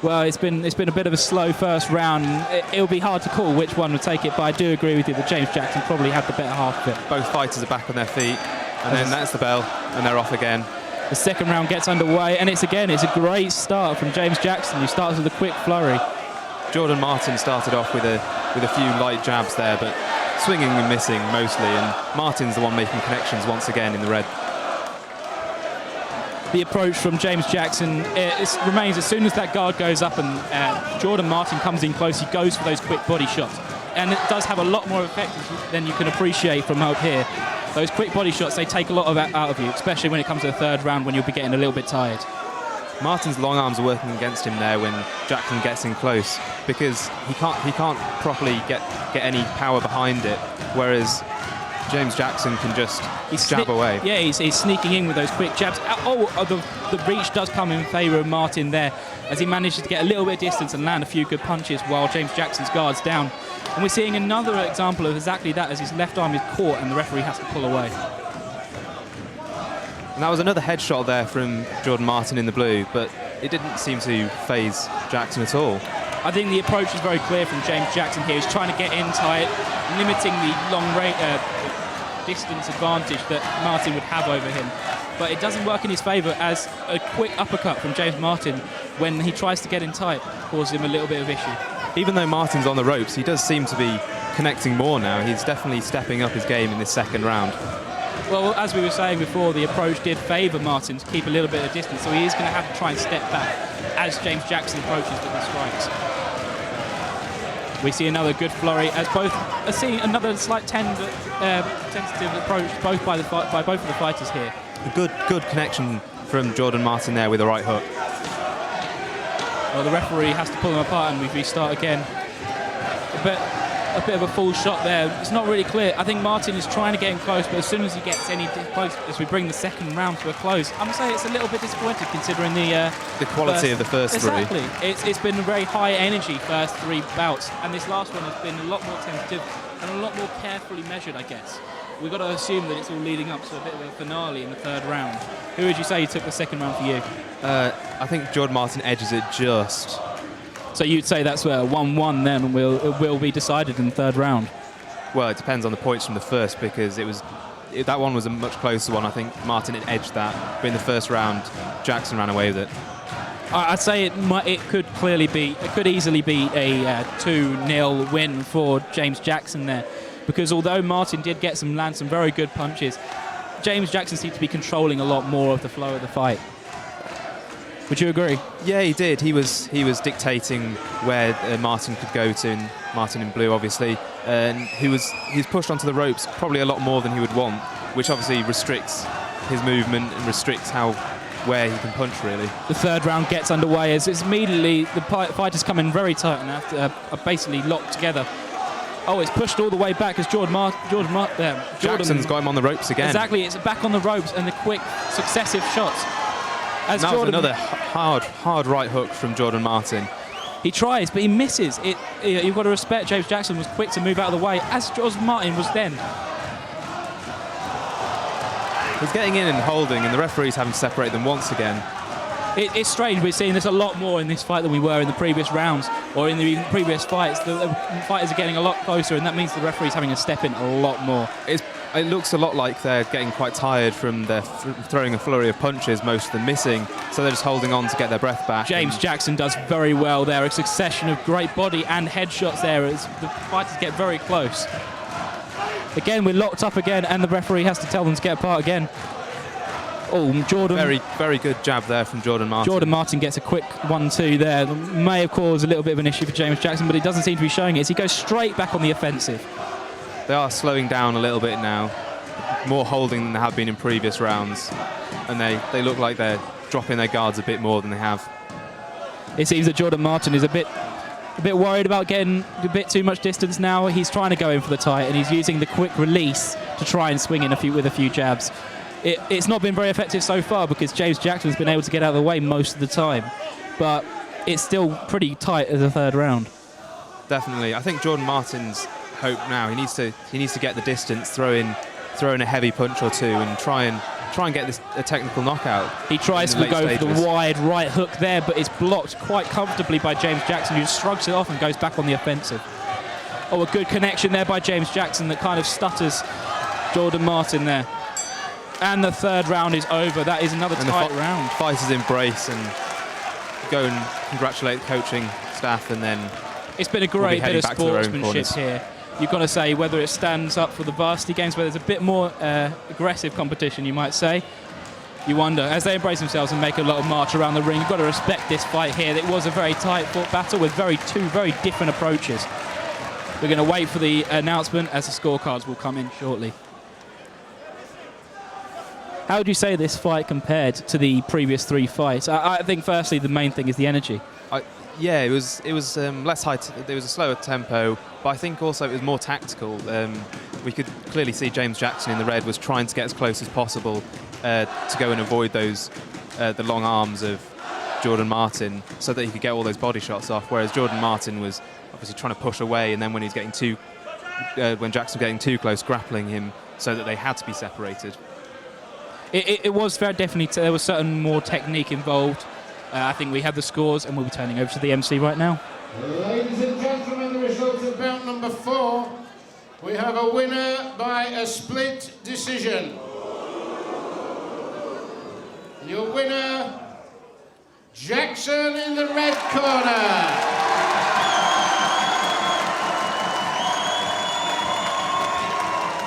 Well, it's been a bit of a slow first round. It'll be hard to call which one would take it, but I do agree with you that James Jackson probably had the better half of it. Both fighters are back on their feet, and then that's the bell, and they're off again. The second round gets underway, and it's a great start from James Jackson, who starts with a quick flurry. Jordan Martin started off with a few light jabs there, but swinging and missing mostly, and Martin's the one making connections once again in the red. The approach from James Jackson remains as soon as that guard goes up and Jordan Martin comes in close, he goes for those quick body shots. And it does have a lot more effect than you can appreciate from up here. Those quick body shots, they take a lot of out of you, especially when it comes to the third round when you'll be getting a little bit tired. Martin's long arms are working against him there when Jackson gets in close, because he can't properly get any power behind it, whereas James Jackson can just jab away. Yeah, he's sneaking in with those quick jabs. The reach does come in favour of Martin there, as he manages to get a little bit of distance and land a few good punches while James Jackson's guard's down. And we're seeing another example of exactly that, as his left arm is caught and the referee has to pull away. And that was another headshot there from Jordan Martin in the blue, but it didn't seem to faze Jackson at all. I think the approach is very clear from James Jackson here. He's trying to get in tight, limiting the long distance advantage that Martin would have over him. But it doesn't work in his favour, as a quick uppercut from James Martin when he tries to get in tight causes him a little bit of issue. Even though Martin's on the ropes, he does seem to be connecting more now. He's definitely stepping up his game in this second round. Well, as we were saying before, the approach did favour Martin to keep a little bit of distance, so he is going to have to try and step back as James Jackson approaches with the strikes. We see another good flurry, as both are seeing another slight tentative approach both by both of the fighters here. A good connection from Jordan Martin there with the right hook. Well, the referee has to pull them apart and we restart again. A bit of a full shot there. It's not really clear. I think Martin is trying to get him close, but as soon as he gets any close, as we bring the second round to a close, I'm going to say it's a little bit disappointed considering the quality of the first three. Exactly. It's been a very high energy first three bouts, and this last one has been a lot more tentative and a lot more carefully measured, I guess. We've got to assume that it's all leading up to a bit of a finale in the third round. Who would you say took the second round for you? I think Jordan Martin edges it just. So you'd say that's where 1-1 then it will be decided in the third round? Well, it depends on the points from the first, because that one was a much closer one. I think Martin had edged that, but in the first round, Jackson ran away with it. I'd say it could easily be a 2-0 win for James Jackson there, because although Martin did land some very good punches, James Jackson seemed to be controlling a lot more of the flow of the fight. Would you agree? Yeah, he did. He was dictating where Martin could go to, and Martin in blue, obviously. And he's pushed onto the ropes probably a lot more than he would want, which obviously restricts his movement and restricts where he can punch, really. The third round gets underway as it's immediately the fighters come in very tight and are basically locked together. Oh, it's pushed all the way back as Jackson's got him on the ropes again. Exactly, it's back on the ropes and the quick successive shots. That was another hard right hook from Jordan Martin. He tries, but he misses. You've got to respect James Jackson was quick to move out of the way, as Jordan Martin was then. He's getting in and holding, and the referee's having to separate them once again. It's strange. We're seeing this a lot more in this fight than we were in the previous rounds or in the previous fights. The fighters are getting a lot closer, and that means the referee's having to step in a lot more. It looks a lot like they're getting quite tired from their throwing a flurry of punches, most of them missing, so they're just holding on to get their breath back. James Jackson does very well there. A succession of great body and headshots there as the fighters get very close. Again, we're locked up again, and the referee has to tell them to get apart again. Oh, Jordan. Very, very good jab there from Jordan Martin. Jordan Martin gets a quick 1-2 there. May have caused a little bit of an issue for James Jackson, but he doesn't seem to be showing it as he goes straight back on the offensive. They are slowing down a little bit now, more holding than they have been in previous rounds, and they look like they're dropping their guards a bit more than they have. It seems that Jordan Martin is a bit worried about getting a bit too much distance now. He's trying to go in for the tight, and he's using the quick release to try and swing in with a few jabs. It's not been very effective so far because James Jackson's been able to get out of the way most of the time, but it's still pretty tight as a third round. Definitely. I think Jordan Martin's hope now, he needs to get the distance, throw in a heavy punch or two and try and try and get a technical knockout. He tries to go for the wide right hook there, but it's blocked quite comfortably by James Jackson, who just shrugs it off and goes back on the offensive. Oh, a good connection there by James Jackson that kind of stutters Jordan Martin there. And the third round is over. That is another tight round. Fighters embrace and go and congratulate the coaching staff, and then it's been a great bit of sportsmanship here. You've got to say, whether it stands up for the Varsity games, where there's a bit more aggressive competition, you might say. You wonder, as they embrace themselves and make a lot of march around the ring, you've got to respect this fight here. It was a very tight-fought battle with two very different approaches. We're going to wait for the announcement as the scorecards will come in shortly. How would you say this fight compared to the previous 3 fights? I think, firstly, the main thing is the energy. Yeah, it was less high. There was a slower tempo, but I think also it was more tactical. We could clearly see James Jackson in the red was trying to get as close as possible to go and avoid those the long arms of Jordan Martin, so that he could get all those body shots off. Whereas Jordan Martin was obviously trying to push away, and then when Jackson was getting too close, grappling him so that they had to be separated. It was very definitely, there was certain more technique involved. I think we have the scores, and we'll be turning over to the MC right now. Ladies and gentlemen, the results of bout number 4. We have a winner by a split decision. Your winner, Jackson in the red corner.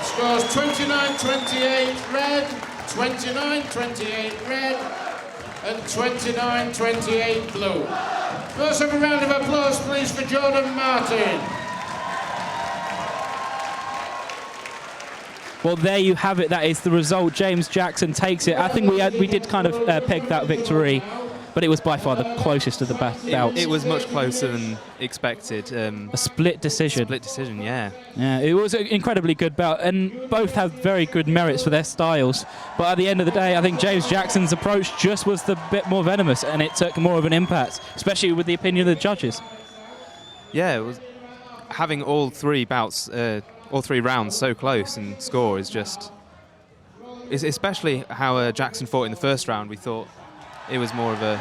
Scores 29-28 red, 29-28 red, and 29-28 blue. First, have a round of applause, please, for Jordan Martin. Well, there you have it. That is the result. James Jackson takes it. I think we did kind of peg that victory, but it was by far the closest of the bouts. It was much closer than expected. A split decision. Split decision, yeah. Yeah, it was an incredibly good bout, and both have very good merits for their styles. But at the end of the day, I think James Jackson's approach just was the bit more venomous, and it took more of an impact, especially with the opinion of the judges. Yeah, it was having all 3 bouts, all 3 rounds so close and score is just... Especially how Jackson fought in the first round, we thought it was more of a...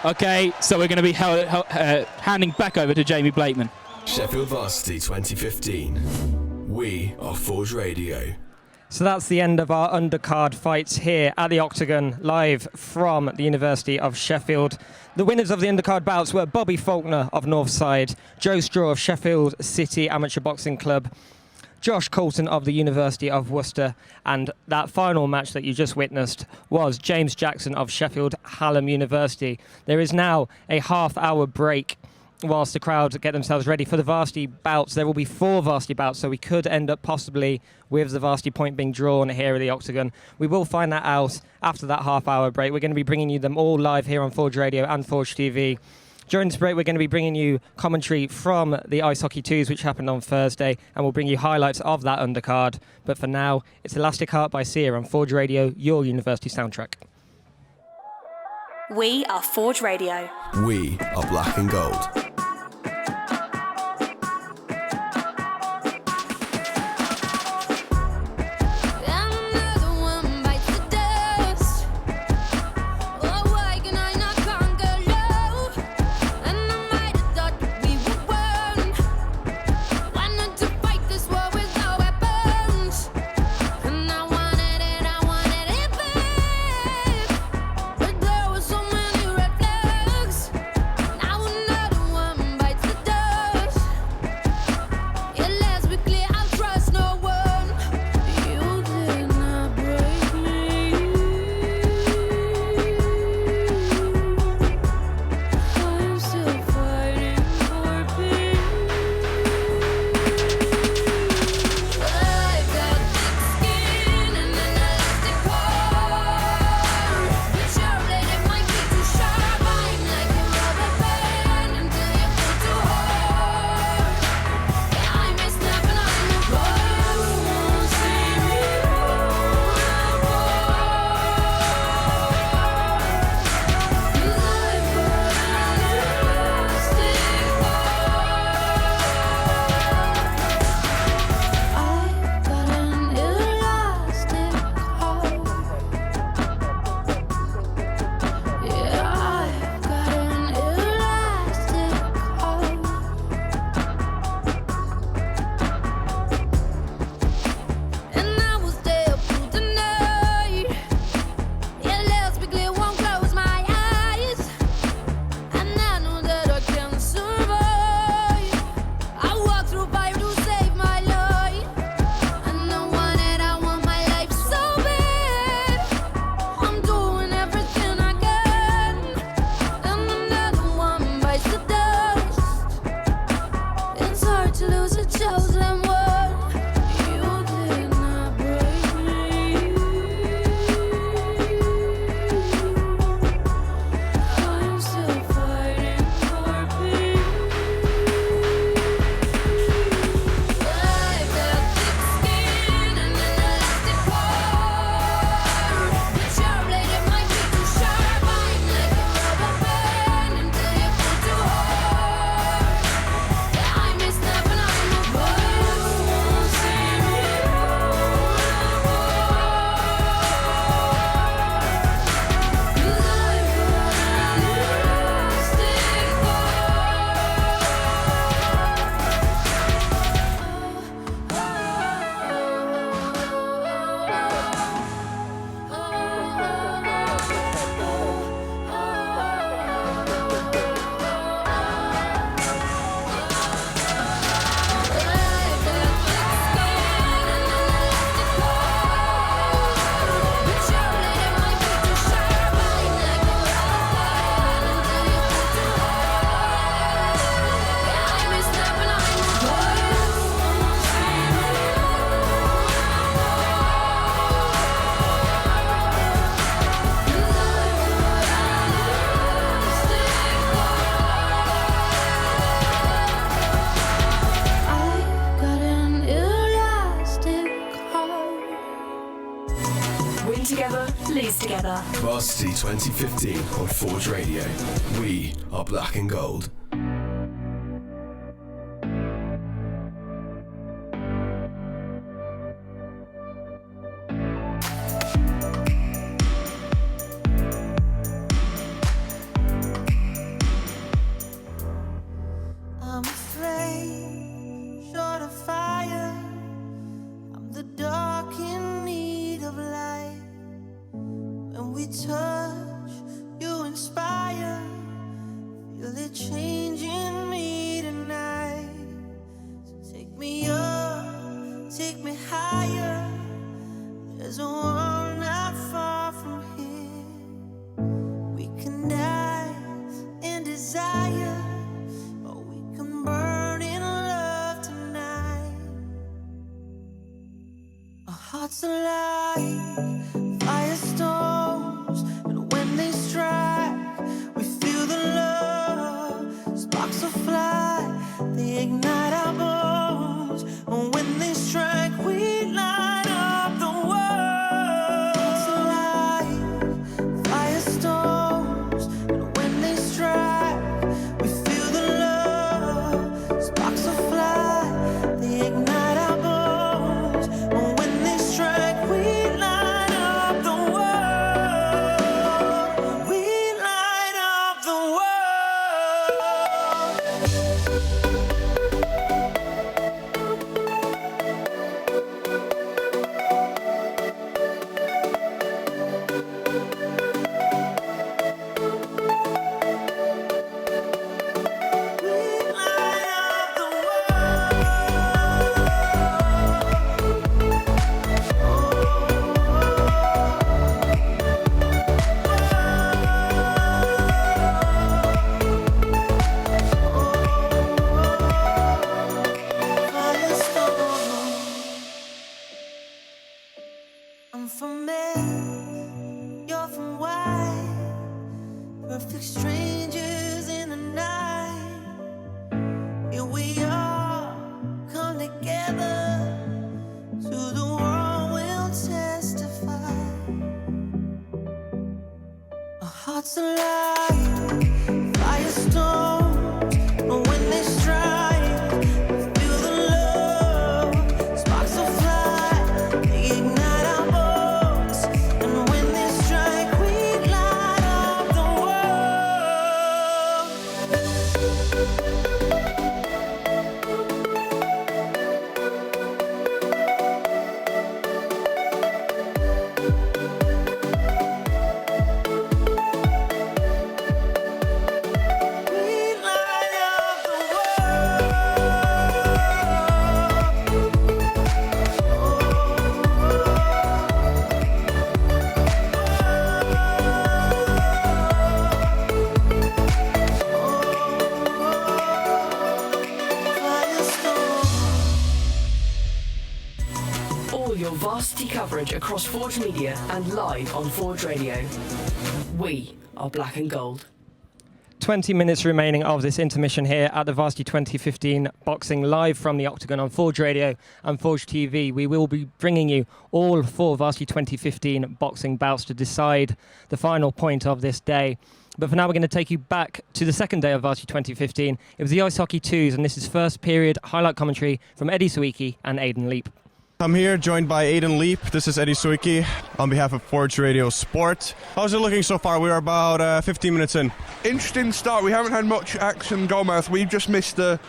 Okay, so we're going to be handing back over to Jamie Blakeman. Sheffield Varsity 2015. We are Forge Radio. So that's the end of our undercard fights here at the Octagon, live from the University of Sheffield. The winners of the undercard bouts were Bobby Faulkner of Northside, Joe Straw of Sheffield City Amateur Boxing Club, Josh Colton of the University of Worcester, and that final match that you just witnessed was James Jackson of Sheffield Hallam University. There is now a half-hour break whilst the crowd get themselves ready for the varsity bouts. There will be 4 varsity bouts, so we could end up possibly with the varsity point being drawn here at the Octagon. We will find that out after that half-hour break. We're going to be bringing you them all live here on Forge Radio and Forge TV. During this break, we're going to be bringing you commentary from the Ice Hockey 2s, which happened on Thursday, and we'll bring you highlights of that undercard. But for now, it's Elastic Heart by Sia on Forge Radio, your university soundtrack. We are Forge Radio. We are Black and Gold. Now another one. this together. Varsity 2015 on Forge Radio. We are black and gold. I'm afraid, short of fire. I'm the dark in need of light. When we touch, you inspire. Feel it changing me tonight. So take me up, take me higher. There's a world not far from here. We can die in desire. Burn in love tonight. Our hearts alive, firestorms, and when they strike, we feel the love. Sparks will fly, they ignite our bones, and when they strike, we light up the world. Hearts alive, firestorms, and when they strike, we feel the love. Sparks will fly, they ignite our bones, and when they strike, we light up the world. We light up the world. I'm from Earth, you're from Y. Perfect strangers in the night. Here we are, come together. To the world we'll testify. Our hearts alive, firestorms, and when they strike, we feel the love. Sparks will fly, they ignite our bones, and when they strike, we light up the All your Varsity coverage across Forge Media and live on Forge Radio. We are black and gold. 20 minutes remaining of this intermission here at the Varsity 2015 boxing live from the Octagon on Forge Radio and Forge TV. We will be bringing you all 4 Varsity 2015 boxing bouts to decide the final point of this day. But for now, we're going to take you back to the second day of Varsity 2015. It was the Ice Hockey 2s, and this is first period highlight commentary from Eddie Suiki and Aidan Leap. I'm here joined by Aidan Leap. This is Eddie Suiki on behalf of Forge Radio Sport. How's it looking so far? We're about 15 minutes in. Interesting start. We haven't had much action goalmouth. We've just missed a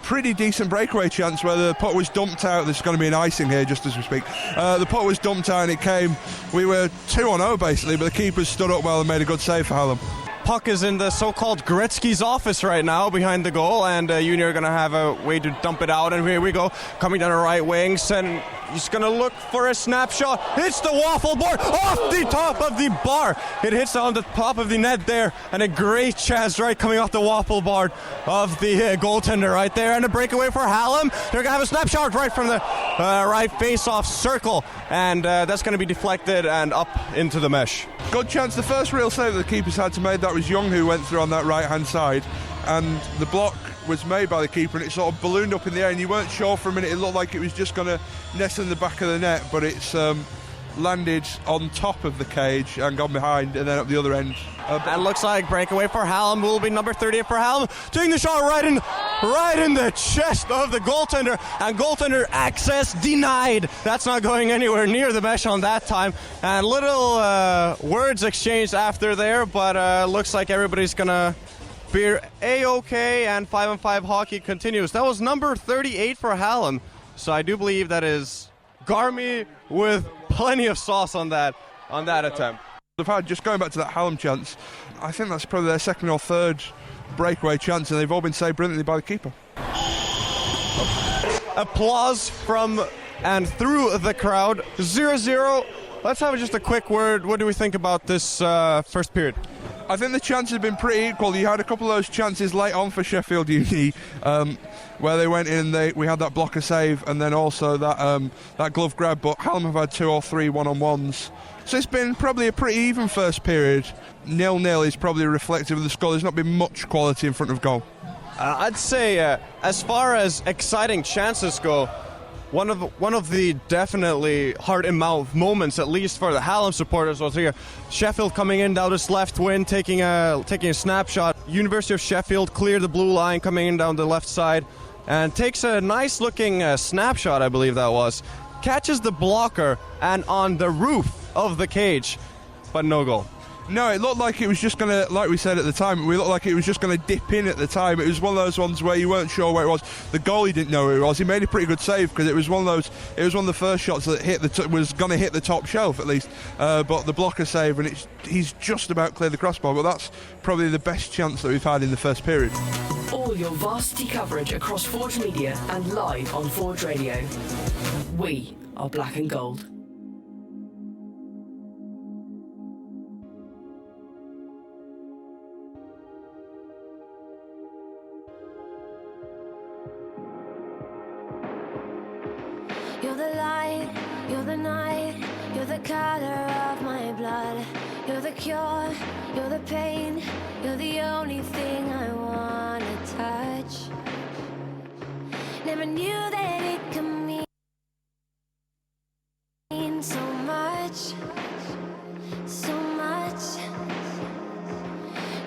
pretty decent breakaway chance where the puck was dumped out. There's going to be an icing here just as we speak. The puck was dumped out and it came. We were 2-0 basically, but the keepers stood up well and made a good save for Hallam. Puck is in the so-called Gretzky's office right now behind the goal, and Junior are going to have a way to dump it out, and here we go, coming down the right wing, and he's going to look for a snapshot. Hits the waffle board off the top of the bar. It hits on the top of the net there, and a great chance right coming off the waffle board of the goaltender right there, and a breakaway for Hallam. They're going to have a snapshot right from the right face-off circle, and that's going to be deflected and up into the mesh. Good chance. The first real save that the keepers had to make, that was Young who went through on that right-hand side, and the block was made by the keeper, and it sort of ballooned up in the air, and you weren't sure for a minute. It looked like it was just going to nest in the back of the net, but it's landed on top of the cage and gone behind, and then at the other end. And looks like breakaway for Hallam will be number 38 for Hallam, taking the shot right in the chest of the goaltender, and goaltender access denied. That's not going anywhere near the mesh on that time. And little words exchanged after there, but looks like everybody's gonna be A-okay, and 5-on-5 hockey continues. That was number 38 for Hallam, so I do believe that is Garmy with plenty of sauce on that attempt. They've had, just going back to that Hallam chance, I think that's probably their second or third breakaway chance, and they've all been saved brilliantly by the keeper. Applause from and through the crowd. 0-0. Let's have just a quick word. What do we think about this first period? I think the chances have been pretty equal. You had a couple of those chances late on for Sheffield Uni, where they went in and we had that blocker save, and then also that glove grab, but Hallam have had 2 or 3 one-on-ones. So it's been probably a pretty even first period. 0-0 is probably reflective of the score. There's not been much quality in front of goal. I'd say as far as exciting chances go, one of the definitely heart-in-mouth moments, at least for the Hallam supporters, was here. Sheffield coming in down this left wing, taking a snapshot. University of Sheffield cleared the blue line, coming in down the left side, and takes a nice-looking snapshot, I believe that was. Catches the blocker and on the roof of the cage, but no goal. No, it looked like it was just going to, like we said at the time, we looked like it was just going to dip in at the time. It was one of those ones where you weren't sure where it was. The goalie didn't know where it was. He made a pretty good save because it was one of the first shots that was going to hit the top shelf at least. But the blocker save, and he's just about cleared the crossbar. But that's probably the best chance that we've had in the first period. All your Varsity coverage across Forge Media and live on Forge Radio. We are black and gold. You're the light, you're the night, you're the color of my blood. You're the cure, you're the pain, you're the only thing I wanna touch. Never knew that it could mean so much, so much.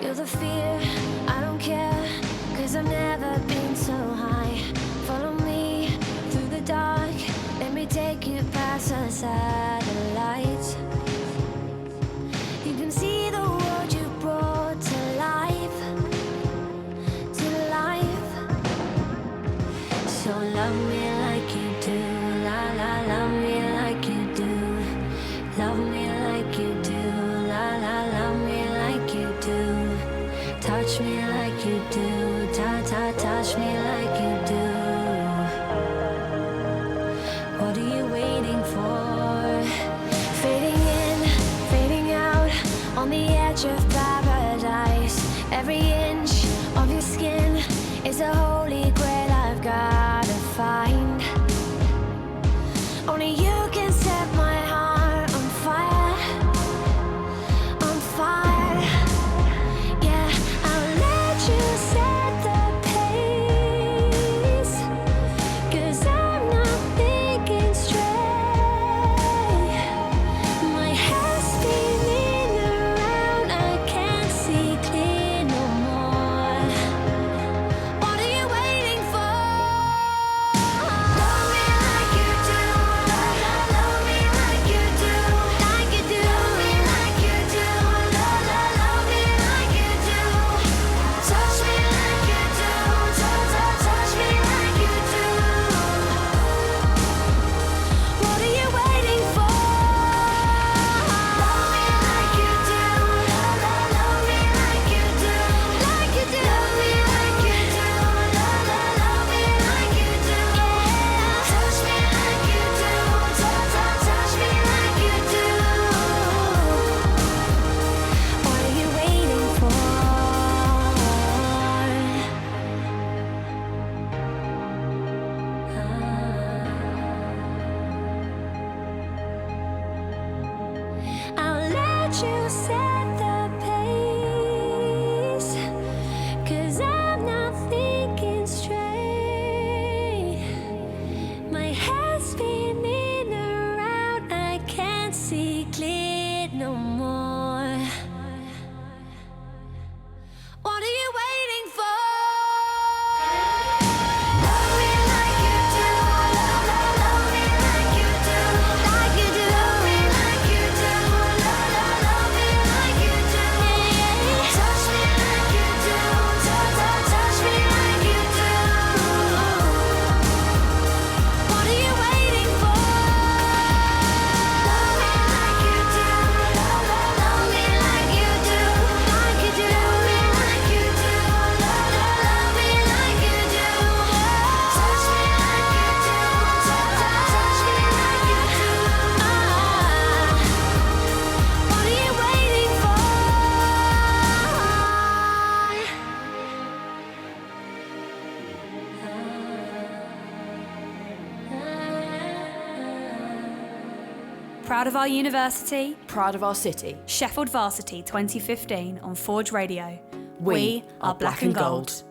You're the fear, I don't care, 'cause I've never been so high. Follow me through the dark, let me take you past the satellites. You can see the world you brought to life, to life. So love me like you do, la la, love me like you do. Love me like you do, la la, love me like you do. Touch me like you do, touch me like you do. What are you waiting for? Fading in, fading out, on the edge of paradise. Every inch of your skin is a holy grail I've gotta find. Only you can set my heart on fire, on fire. Yeah, I'll let you set the pace, 'cause I'm not thinking straight. My head's spinning around, I can't see clear no more. What are you waiting for? Love me like you do, love me like you do, like you do. Love me like you do, love me like you do. Touch me like you do, touch me like you do. What are you waiting for? Love me like you do, love me like you do, like you do. Love me like you do, love me like you do. Touch me like you do, touch me like you do. What are you waiting for? I'll let you set the pace, 'cause I'm not thinking straight. My head's spinning around, I can't Proud of our university. Proud of our city. Sheffield Varsity 2015 on Forge Radio. We are black and gold.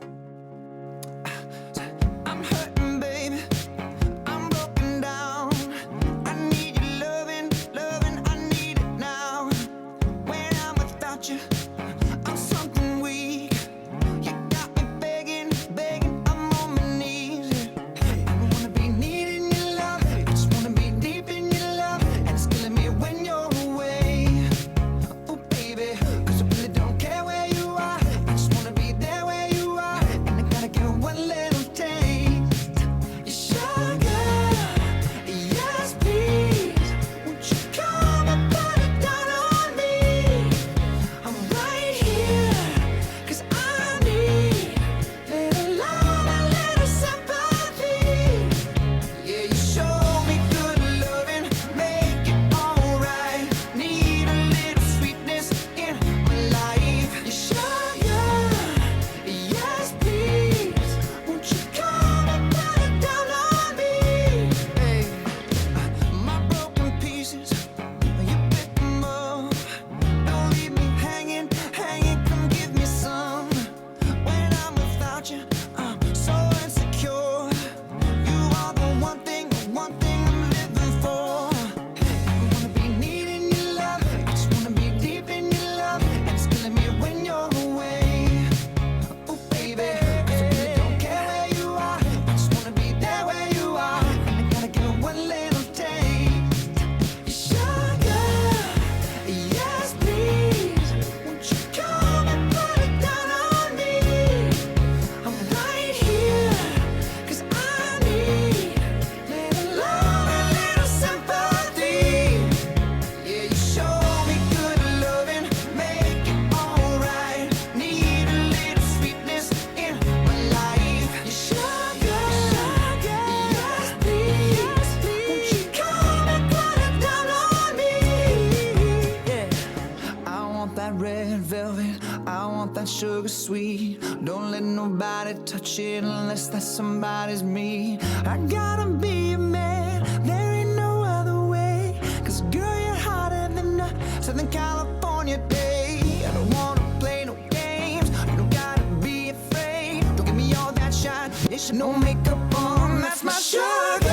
Sugar sweet, don't let nobody touch it unless that somebody's me. I gotta be a man, there ain't no other way. Cause girl, you're hotter than a Southern California day. I don't wanna play no games, you don't gotta be afraid. Don't give me all that shot, it should no makeup on, that's my sugar.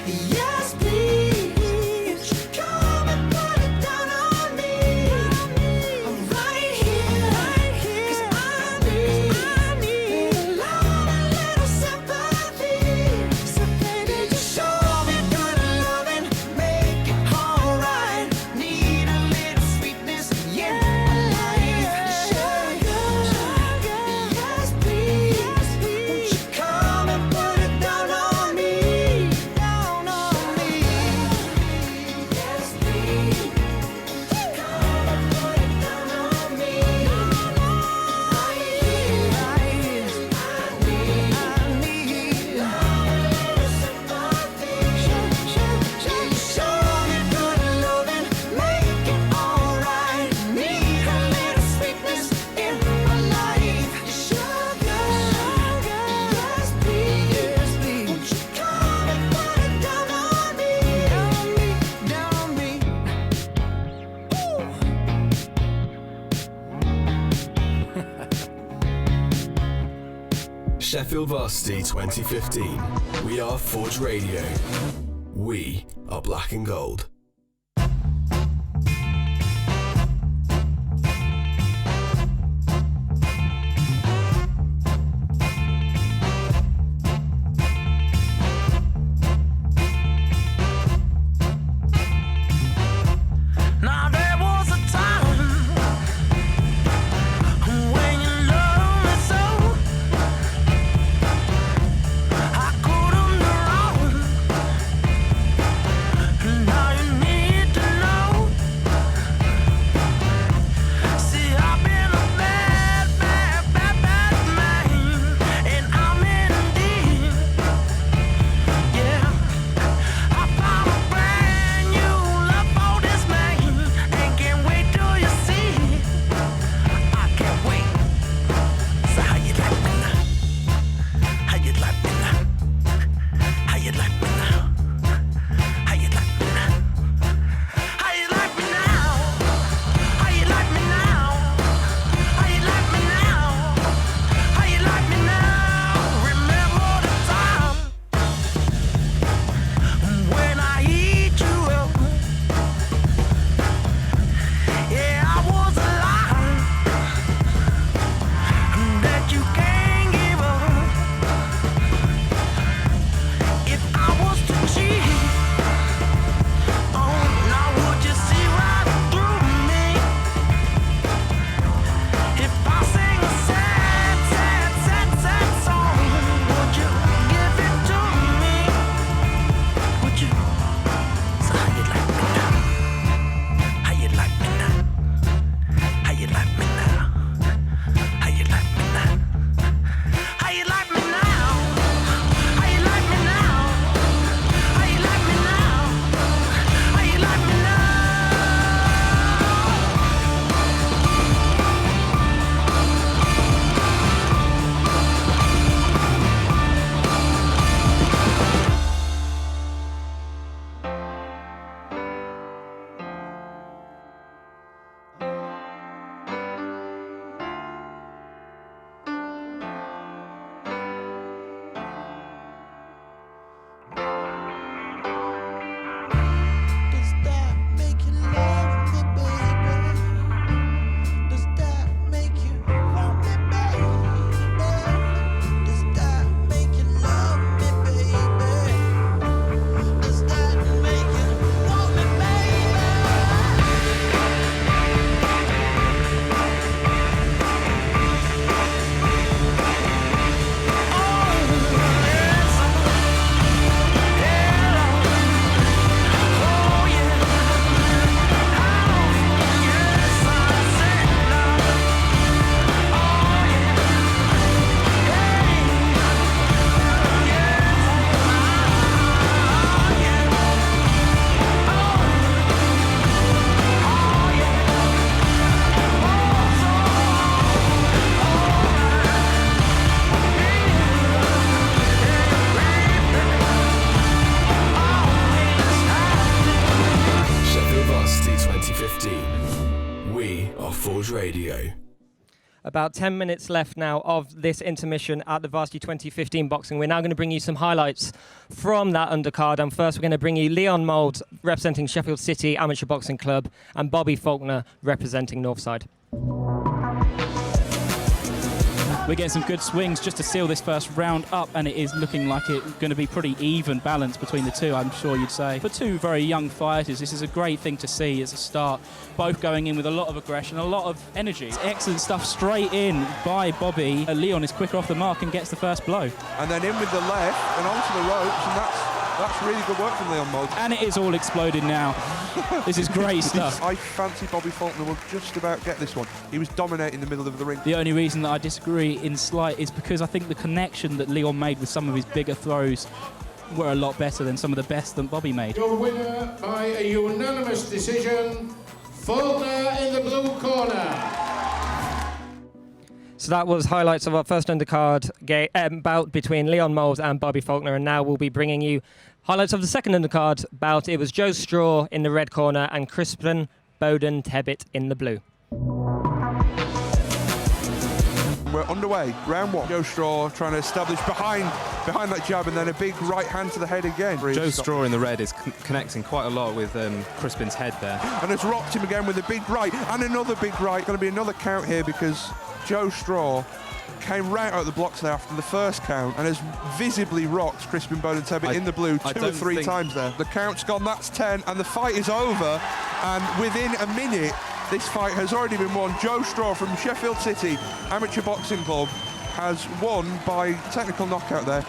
Yes, please. Sheffield Varsity 2015. We are Forge Radio. We are black and gold. Now you About 10 minutes left now of this intermission at the Varsity 2015 boxing. We're now going to bring you some highlights from that undercard. And first, we're going to bring you Leon Mould representing Sheffield City Amateur Boxing Club and Bobby Faulkner representing Northside. We're getting some good swings just to seal this first round up, and it is looking like it's going to be pretty even balance between the two, I'm sure you'd say. For two very young fighters, this is a great thing to see as a start. Both going in with a lot of aggression, a lot of energy. It's excellent stuff straight in by Bobby. Leon is quicker off the mark and gets the first blow. And then in with the left and onto the ropes, and that's really good work from Leon Mould. And it is all exploded now. This is great stuff. I fancy Bobby Faulkner will just about get this one. He was dominating the middle of the ring. The only reason that I disagree in slight is because I think the connection that Leon made with some of his bigger throws were a lot better than some of the best that Bobby made. Your winner by a unanimous decision, Faulkner in the blue corner. So that was highlights of our first undercard bout between Leon Mould and Bobby Faulkner, and now we'll be bringing you highlights of the second undercard bout. It was Joe Straw in the red corner and Crispin Bowden Tebbit in the blue. We're underway, round one. Joe Straw trying to establish behind that jab, and then a big right hand to the head again. Joe Straw in the red is connecting quite a lot with Crispin's head there. And it's rocked him again with a big right and another big right. Going to be another count here because Joe Straw came right out of the blocks there after the first count and has visibly rocked Crispin Bowden Tebbit in the blue two or three times there. The count's gone, that's 10, and the fight is over. And within a minute, this fight has already been won. Joe Straw from Sheffield City Amateur Boxing Club has won by technical knockout there.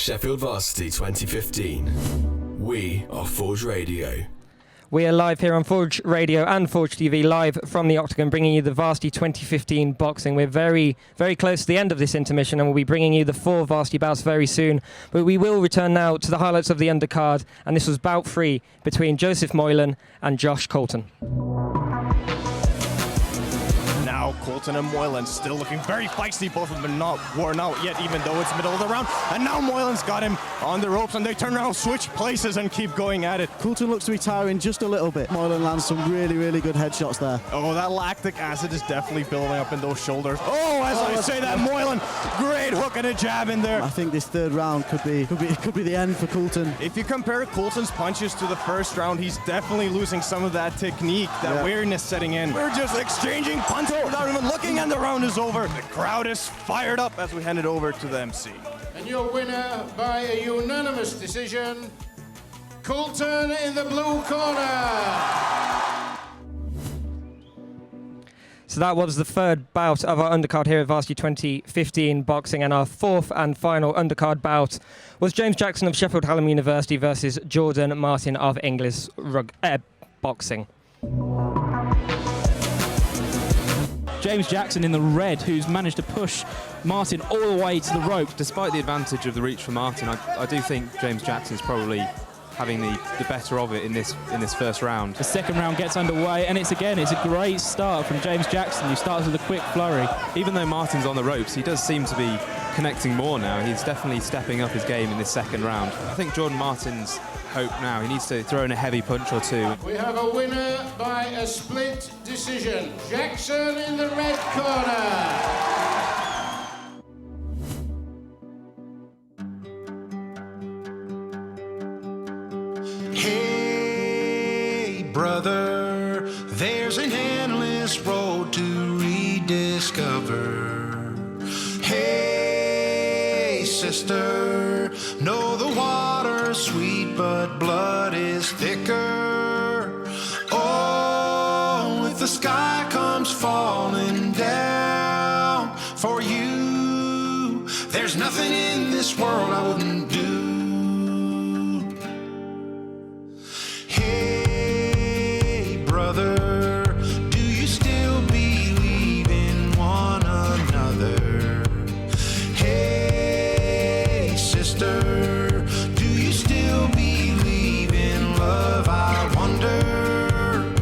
Sheffield Varsity 2015. We are Forge Radio. We are live here on Forge Radio and Forge TV, live from the Octagon, bringing you the Varsity 2015 boxing. We're very, very close to the end of this intermission, and we'll be bringing you the 4 Varsity bouts very soon. But we will return now to the highlights of the undercard, and this was bout 3 between Joseph Moylan and Josh Colton. Now Colton and Moylan still looking very feisty. Both of them not worn out yet, even though it's middle of the round. And now Moylan's got him on the ropes, and they turn around, switch places, and keep going at it. Colton looks to be tiring just a little bit. Moylan lands some really, really good headshots there. Oh, that lactic acid is definitely building up in those shoulders. Oh, as I say that, Moylan, great hook and a jab in there. I think this third round could be the end for Colton. If you compare Colton's punches to the first round, he's definitely losing some of that technique, that awareness setting in. We're just exchanging punches without even looking, and the round is over. The crowd is fired up as we hand it over to the MC. And your winner by a unanimous decision, Colton in the blue corner. So that was the third bout of our undercard here at Varsity 2015 boxing, and our fourth and final undercard bout was James Jackson of Sheffield Hallam University versus Jordan Martin of English boxing. James Jackson in the red, who's managed to push Martin all the way to the rope. Despite the advantage of the reach for Martin, I do think James Jackson's probably having the better of it in this first round. The second round gets underway, and it's a great start from James Jackson, who starts with a quick flurry. Even though Martin's on the ropes, he does seem to be connecting more now. He's definitely stepping up his game in this second round. I think Jordan Martin's hope now, he needs to throw in a heavy punch or two. We have a winner by a split decision. Jackson in the red corner. Hey, brother, there's an endless road to rediscover. Hey, sister, know the water's sweet, but blood is thicker. Oh, if the sky comes falling down for you, there's nothing in this world I wouldn't do. Hey, brother, do you still believe in one another? Hey, sister, do you still believe in love? I wonder.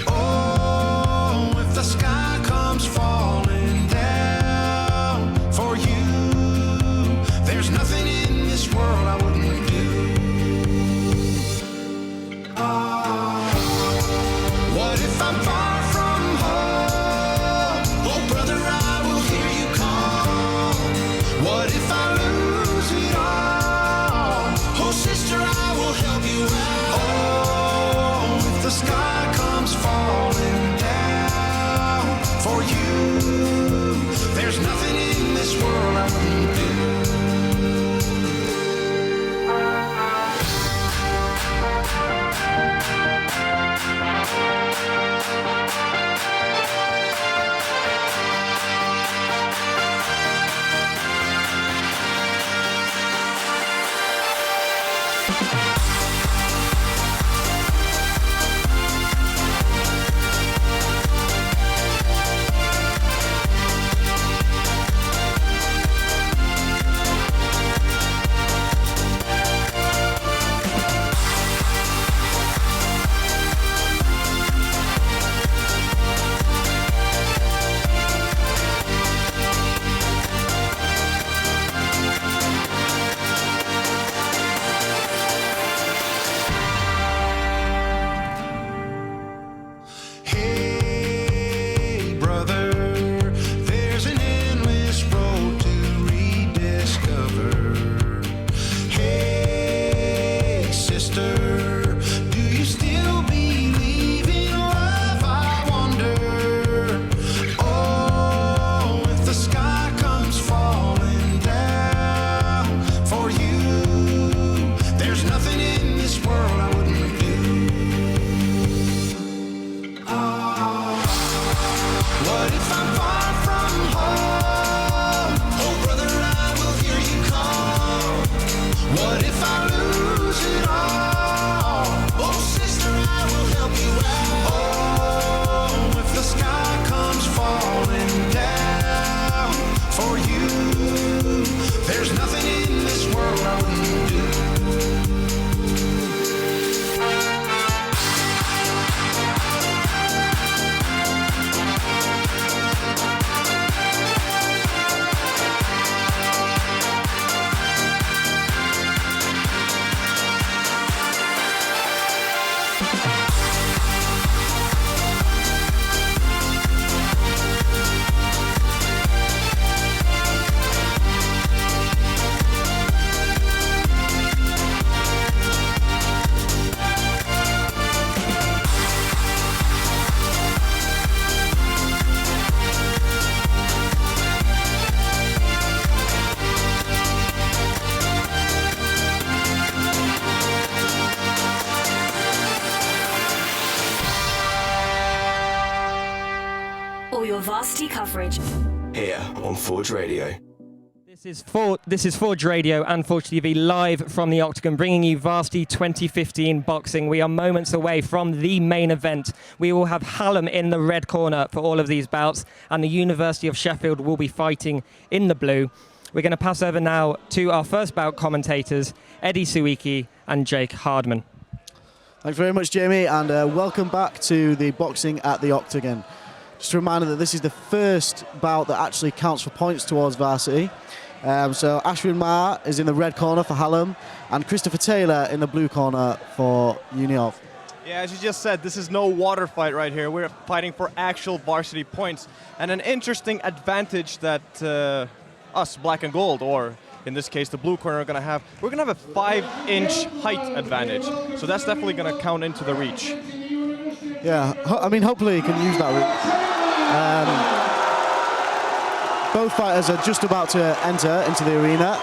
Oh, if the sky comes falling down for you, there's nothing in this world I wouldn't do. What if I'm far from home? Oh, brother, I will hear you call. What if I lose it all? Oh, sister, I will help you out. Oh, if the sky comes falling down for you, there's nothing in this world I wouldn't do. Varsity coverage. Here on Forge Radio. This is Forge Radio and Forge TV live from the Octagon, bringing you Varsity 2015 boxing. We are moments away from the main event. We will have Hallam in the red corner for all of these bouts, and the University of Sheffield will be fighting in the blue. We're going to pass over now to our first bout commentators, Eddie Suiki and Jake Hardman. Thanks very much, Jamie, and welcome back to the boxing at the Octagon. Just a reminder that this is the first bout that actually counts for points towards Varsity. So Ashwin Ma is in the red corner for Hallam, and Christopher Taylor in the blue corner for Uniov. Yeah, as you just said, this is no water fight right here. We're fighting for actual varsity points. And an interesting advantage that us, black and gold, or in this case the blue corner, are going to have. We're going to have a 5-inch height advantage. So that's definitely going to count into the reach. Yeah, I mean, hopefully he can use that reach. Both fighters are just about to enter into the arena.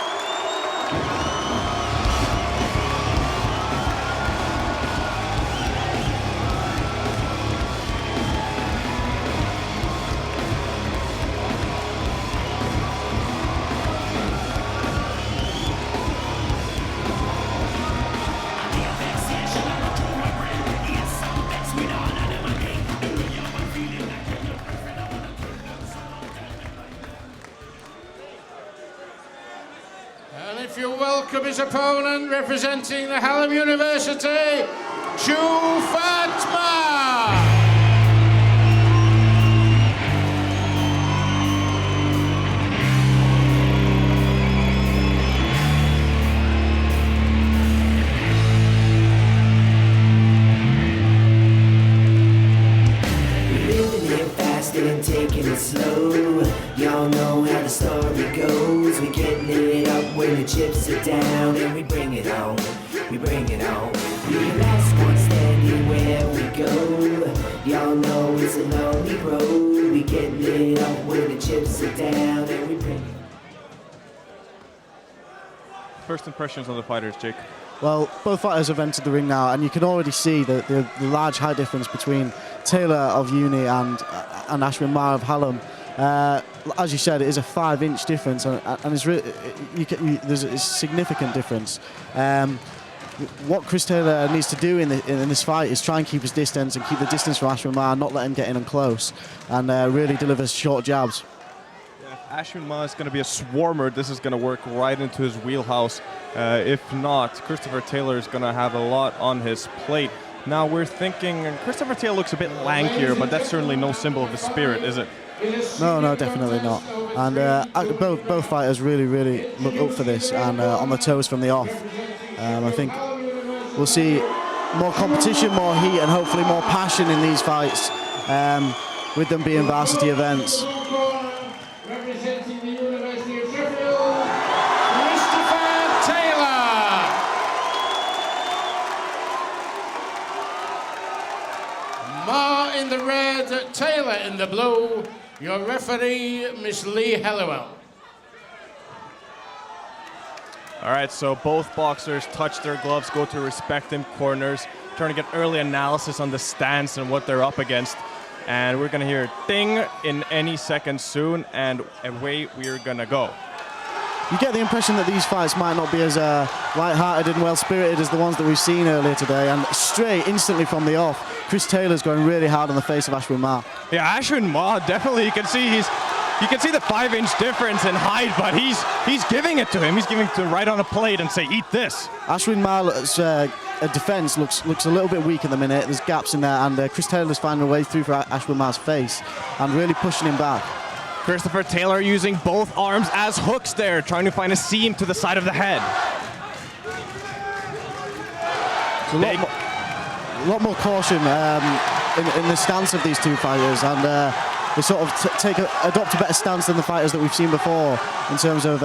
Welcome his opponent, representing the Hallam University, Fatma. And taking it slow. Y'all know how the story goes. We getting it up when the chips are down, and we bring it on. We bring it on. We the last one standing where we go. Y'all know it's a lonely road. We getting it up when the chips are down, and we bring it. First impressions on the fighters, Jake. Well, both fighters have entered the ring now, and you can already see the large height difference between Taylor of Uni and Ashwin Ma of Hallam. As you said, it is a 5-inch difference, and it's there's a significant difference. What Chris Taylor needs to do in this fight is try and keep his distance and keep the distance from Ashwin Ma, not let him get in and close, and really deliver short jabs. Ashwin Ma is going to be a swarmer. This is going to work right into his wheelhouse. If not, Christopher Taylor is going to have a lot on his plate. Now we're thinking Christopher Taylor looks a bit lankier, but that's certainly no symbol of his spirit, is it? No, definitely not. And both fighters really look up for this and on the toes from the off. I think we'll see more competition, more heat, and hopefully more passion in these fights, with them being varsity events. Representing the University of Sheffield, Christopher Taylor. Ma in the red, Taylor in the blue. Your referee, Miss Lee Hallowell. All right, so both boxers touch their gloves, go to respective corners, trying to get early analysis on the stance and what they're up against. And we're going to hear ding in any second soon, and away we're going to go. You get the impression that these fights might not be as light-hearted and well-spirited as the ones that we've seen earlier today, and straight, instantly from the off, Chris Taylor's going really hard on the face of Ashwin Ma. Yeah, Ashwin Ma, definitely, you can see the 5-inch difference in height, but he's giving it to him. He's giving it to him right on a plate and say, eat this. Ashwin Ma's defense looks a little bit weak in the minute. There's gaps in there, and Chris Taylor's finding a way through for Ashwin Ma's face and really pushing him back. Christopher Taylor using both arms as hooks there, trying to find a seam to the side of the head. A lot more caution in the stance of these two fighters, and they sort of adopt a better stance than the fighters that we've seen before in terms of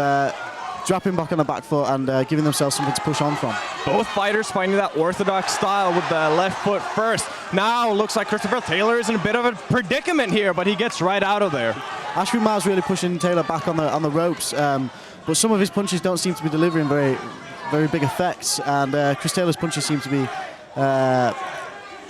dropping back on the back foot and giving themselves something to push on from. Both fighters finding that orthodox style with the left foot first. Now looks like Christopher Taylor is in a bit of a predicament here, but he gets right out of there. Ashwin Ma's really pushing Taylor back on the ropes, but some of his punches don't seem to be delivering very big effects, and Chris Taylor's punches seem to be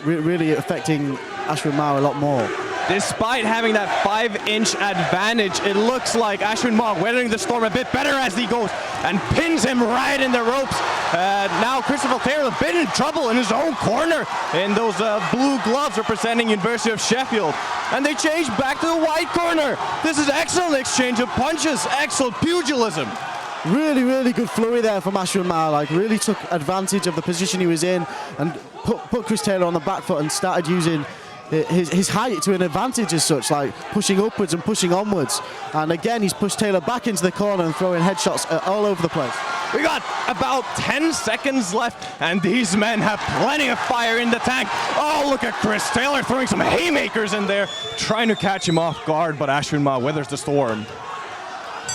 really affecting Ashwin Ma a lot more. Despite having that 5-inch advantage, it looks like Ashwin Ma weathering the storm a bit better as he goes and pins him right in the ropes. Now Christopher Taylor a bit in trouble in his own corner in those blue gloves representing University of Sheffield. And they change back to the white corner. This is excellent exchange of punches, excellent pugilism. Really, really good flurry there from Ashwin Ma. Like, really took advantage of the position he was in and put Chris Taylor on the back foot and started using his height to an advantage as such, like pushing upwards and pushing onwards. And again, he's pushed Taylor back into the corner and throwing headshots all over the place. We got about 10 seconds left, and these men have plenty of fire in the tank. Oh, look at Chris Taylor throwing some haymakers in there, trying to catch him off guard, but Ashwin Ma weathers the storm.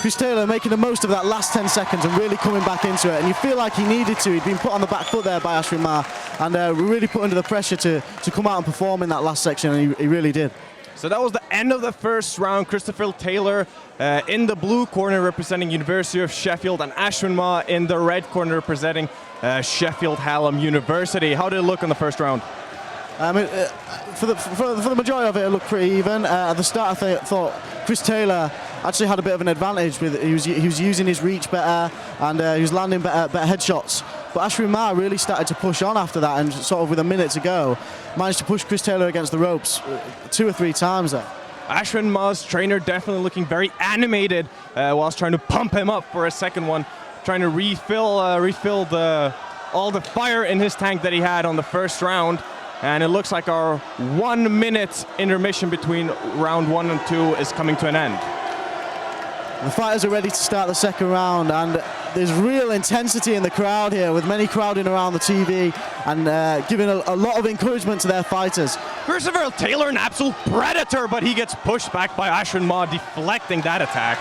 Chris Taylor making the most of that last 10 seconds and really coming back into it, and you feel like he needed to. He'd been put on the back foot there by Ashwin Ma, and really put under the pressure to come out and perform in that last section, and he really did. So that was the end of the first round. Christopher Taylor in the blue corner representing University of Sheffield, and Ashwin Ma in the red corner representing Sheffield Hallam University. How did it look in the first round? For the majority of it, it looked pretty even. At the start, I thought Chris Taylor actually had a bit of an advantage. He was using his reach better, and he was landing better headshots. But Ashwin Ma really started to push on after that, and sort of with a minute to go, managed to push Chris Taylor against the ropes 2 or 3 times there. Ashwin Ma's trainer definitely looking very animated whilst trying to pump him up for a second one, trying to refill all the fire in his tank that he had on the first round. And it looks like our 1 minute intermission between round 1 and 2 is coming to an end. The fighters are ready to start the second round, and there's real intensity in the crowd here, with many crowding around the TV and giving a lot of encouragement to their fighters. Christopher Taylor, an absolute predator, but he gets pushed back by Ashwin Ma, deflecting that attack.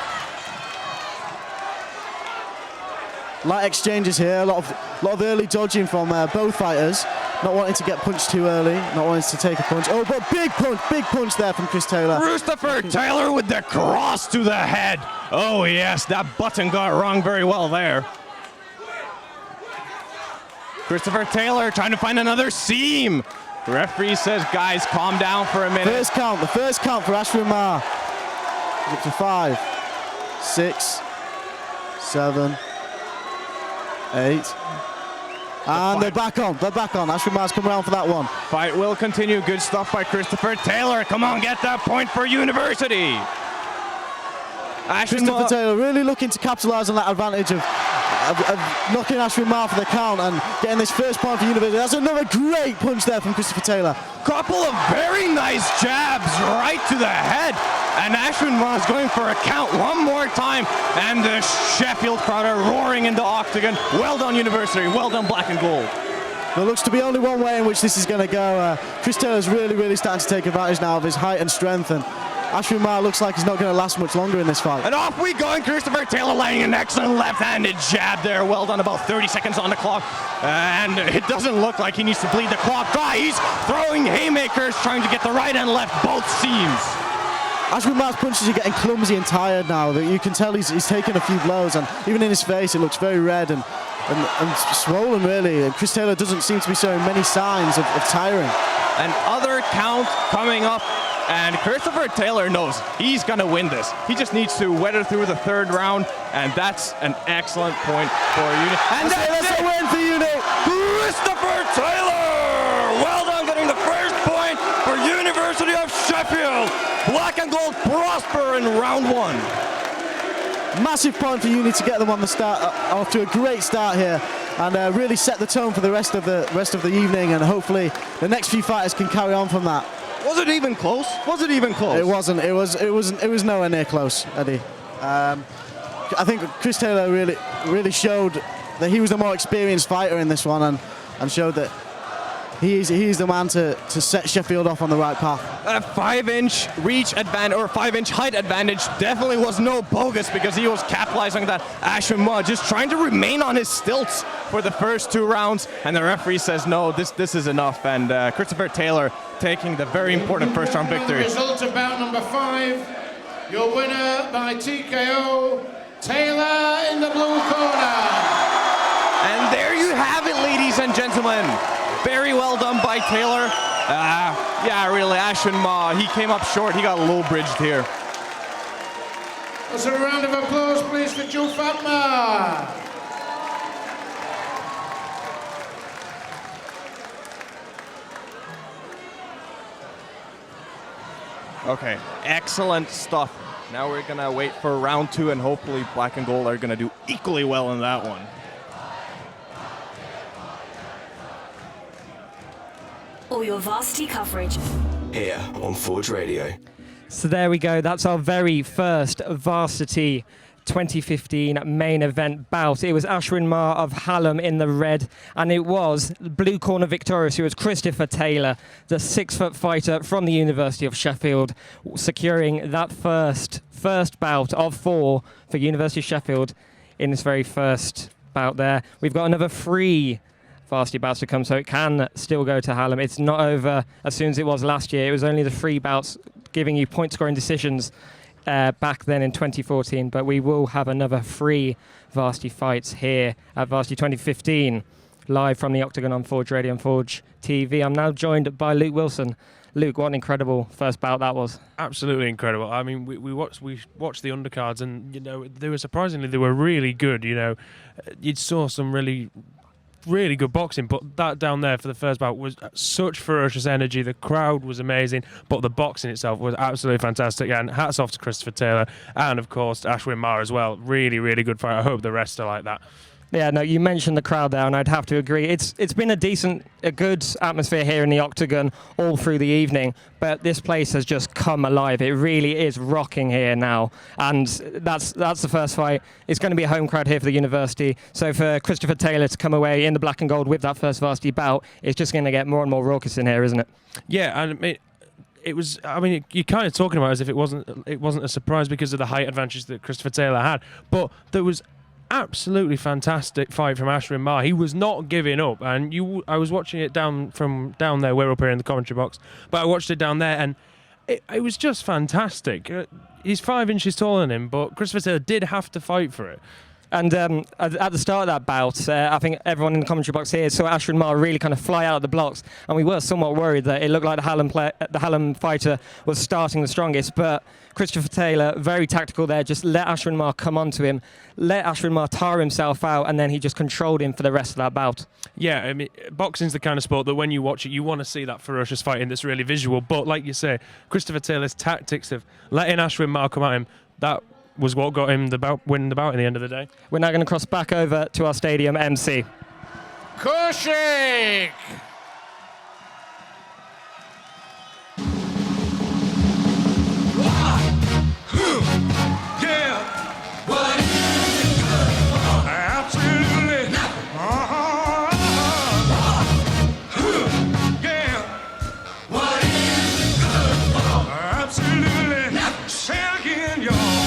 Light exchanges here, a lot of early dodging from both fighters, not wanting to get punched too early, not wanting to take a punch. Oh, but big punch there from Chris Taylor. Christopher Taylor with the cross to the head. Oh yes, that button got rung very well there. Christopher Taylor trying to find another seam. The referee says, guys, calm down for a minute. The first count for Ashwin Ma. Up to 5, 6, 7, 8. And they're back on. Ashwin Ma's come around for that one. Fight will continue. Good stuff by Christopher Taylor. Come on, get that point for University. Christopher Taylor really looking to capitalise on that advantage of knocking Ashwin Ma for the count and getting this first point for University. That's another great punch there from Christopher Taylor. Couple of very nice jabs right to the head. And Ashwin Ma is going for a count one more time. And the Sheffield crowd are roaring in the Octagon. Well done, University. Well done, Black and Gold. There looks to be only one way in which this is going to go. Chris Taylor's really starting to take advantage now of his height and strength, and Ashwin Ma looks like he's not going to last much longer in this fight. And off we go, and Christopher Taylor laying an excellent left-handed jab there. Well done, about 30 seconds on the clock. And it doesn't look like he needs to bleed the clock dry. He's throwing haymakers, trying to get the right and left, both seams. Ashwin Ma's punches are getting clumsy and tired now. You can tell he's taken a few blows, and even in his face it looks very red and swollen, really. And Chris Taylor doesn't seem to be showing many signs of tiring. Another count coming up, and Christopher Taylor knows he's going to win this. He just needs to weather through the third round, and that's an excellent point for Unit. And that's a win for Unit. Christopher Taylor! Well done, getting the first point for University of Sheffield. Black and Gold prosper in round 1. Massive point for Uni to get them on the start, off to a great start here, and really set the tone for the rest of the evening, and hopefully the next few fighters can carry on from that. Was it even close? It wasn't. It was nowhere near close, Eddie. I think Chris Taylor really showed that he was the more experienced fighter in this one, and showed that he's the man to set Sheffield off on the right path. A 5-inch reach advantage, or 5-inch height advantage, definitely was no bogus, because he was capitalizing on that. Ashwin Ma just trying to remain on his stilts for the first 2 rounds, and the referee says no, this is enough, and Christopher Taylor taking the very important first round victory. The result of bout number 5, your winner by TKO, Taylor in the blue corner. And there you have it, ladies and gentlemen. Very well done by Taylor. Yeah, really, Ashwin Ma, he came up short. He got low-bridged here. Let's have a round of applause, please, for Joe Fatma. Okay, excellent stuff. Now we're gonna wait for round 2, and hopefully black and gold are gonna do equally well in that one. All your Varsity coverage Here on Forge Radio. So there we go. That's our very first Varsity 2015 main event bout. It was Ashwin Ma of Hallam in the red, and it was blue corner victorious, who was Christopher Taylor, the 6-foot fighter from the University of Sheffield, securing that first bout of 4 for University of Sheffield in this very first bout there. We've got another 3 Varsity bouts to come, so it can still go to Hallam. It's not over as soon as it was last year. It was only the 3 bouts giving you point-scoring decisions back then in 2014, but we will have another 3 Varsity fights here at Varsity 2015, live from the Octagon on Forge Radio and Forge TV. I'm now joined by Luke Wilson. Luke, what an incredible first bout that was. Absolutely incredible. I mean, we watched the undercards, and they were really good. You saw some really good boxing, but that down there for the first bout was such ferocious energy. The crowd was amazing, but the boxing itself was absolutely fantastic, and hats off to Christopher Taylor and of course Ashwin Ma as well. Really good fight. I hope the rest are like that. Yeah, no, you mentioned the crowd there, and I'd have to agree. It's been a good atmosphere here in the Octagon all through the evening, but this place has just come alive. It really is rocking here now, and that's the first fight. It's going to be a home crowd here for the University, so for Christopher Taylor to come away in the black and gold with that first Varsity bout, it's just going to get more and more raucous in here, isn't it? Yeah, and it was. I mean, you're kind of talking about it as if it wasn't a surprise because of the height advantage that Christopher Taylor had, but there was absolutely fantastic fight from Ashwin Ma. He was not giving up, and I was watching it down there. We're up here in the commentary box, but I watched it down there, and it was just fantastic. He's 5 inches taller than him, but Christopher Taylor did have to fight for it. And at the start of that bout, I think everyone in the commentary box here saw Ashwin Ma really kind of fly out of the blocks, and we were somewhat worried that it looked like the Hallam fighter was starting the strongest, but Christopher Taylor, very tactical there, just let Ashwin Ma come onto him, let Ashwin Ma tire himself out, and then he just controlled him for the rest of that bout. Yeah, I mean, boxing's the kind of sport that when you watch it, you want to see that ferocious fighting that's really visual, but like you say, Christopher Taylor's tactics of letting Ashwin Ma come at him, that was what got him winning the bout at the end of the day. We're now going to cross back over to our stadium MC. Kaushik! Yeah! What is good? Absolutely! Yeah! What is good? Absolutely! Say again, y'all!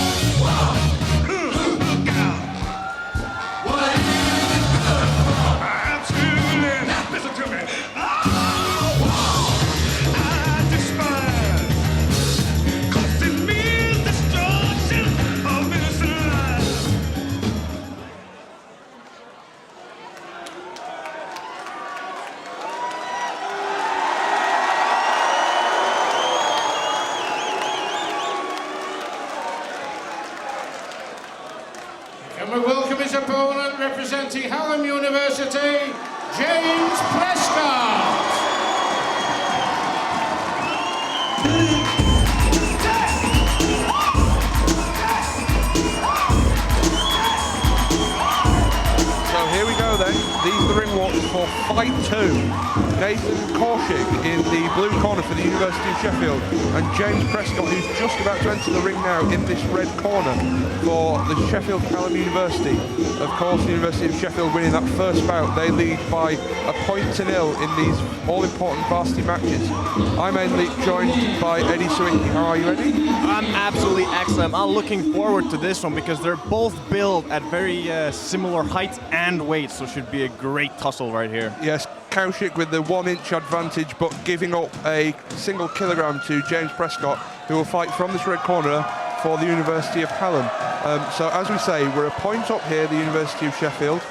And we welcome his opponent representing Hallam University, James Prescott. So here we go then. These are the ring walks for fight 2. Nathan Kaushik in the blue corner for the University of Sheffield, and James Prescott, who's just about to enter the ring now in this red corner for the Sheffield Hallam University. Of course, the University of Sheffield winning that first bout. They lead by 1-0 in these all-important varsity matches. I'm mainly joined by Eddie Sawicki. How are you, Eddie? I'm absolutely excellent. I'm looking forward to this one because they're both built at very similar heights and weights, so it should be a great tussle right here. Yes, Kaushik with the 1-inch advantage, but giving up a single kilogram to James Prescott, who will fight from this red corner for the University of Hallam. So as we say, we're a point up here, the University of Sheffield,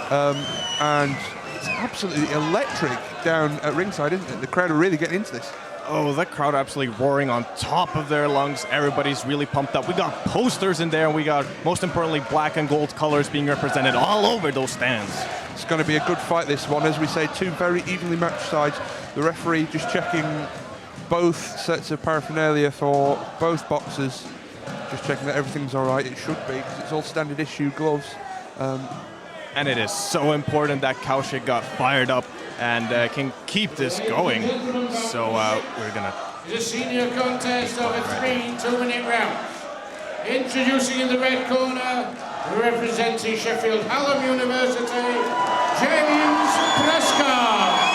and It's absolutely electric down at ringside, isn't it? The crowd are really getting into this. Oh, the crowd absolutely roaring on top of their lungs. Everybody's really pumped up. We got posters in there, and we got, most importantly, black and gold colors being represented all over those stands. It's going to be a good fight, this one. As we say, two very evenly matched sides. The referee just checking both sets of paraphernalia for both boxers. Just checking that everything's all right. It should be, because it's all standard issue gloves. And it is so important that Kaushik got fired up and can keep this going. So we're going to... The senior contest of a 3 2-minute rounds. Introducing in the red corner, representing Sheffield Hallam University, James Prescott.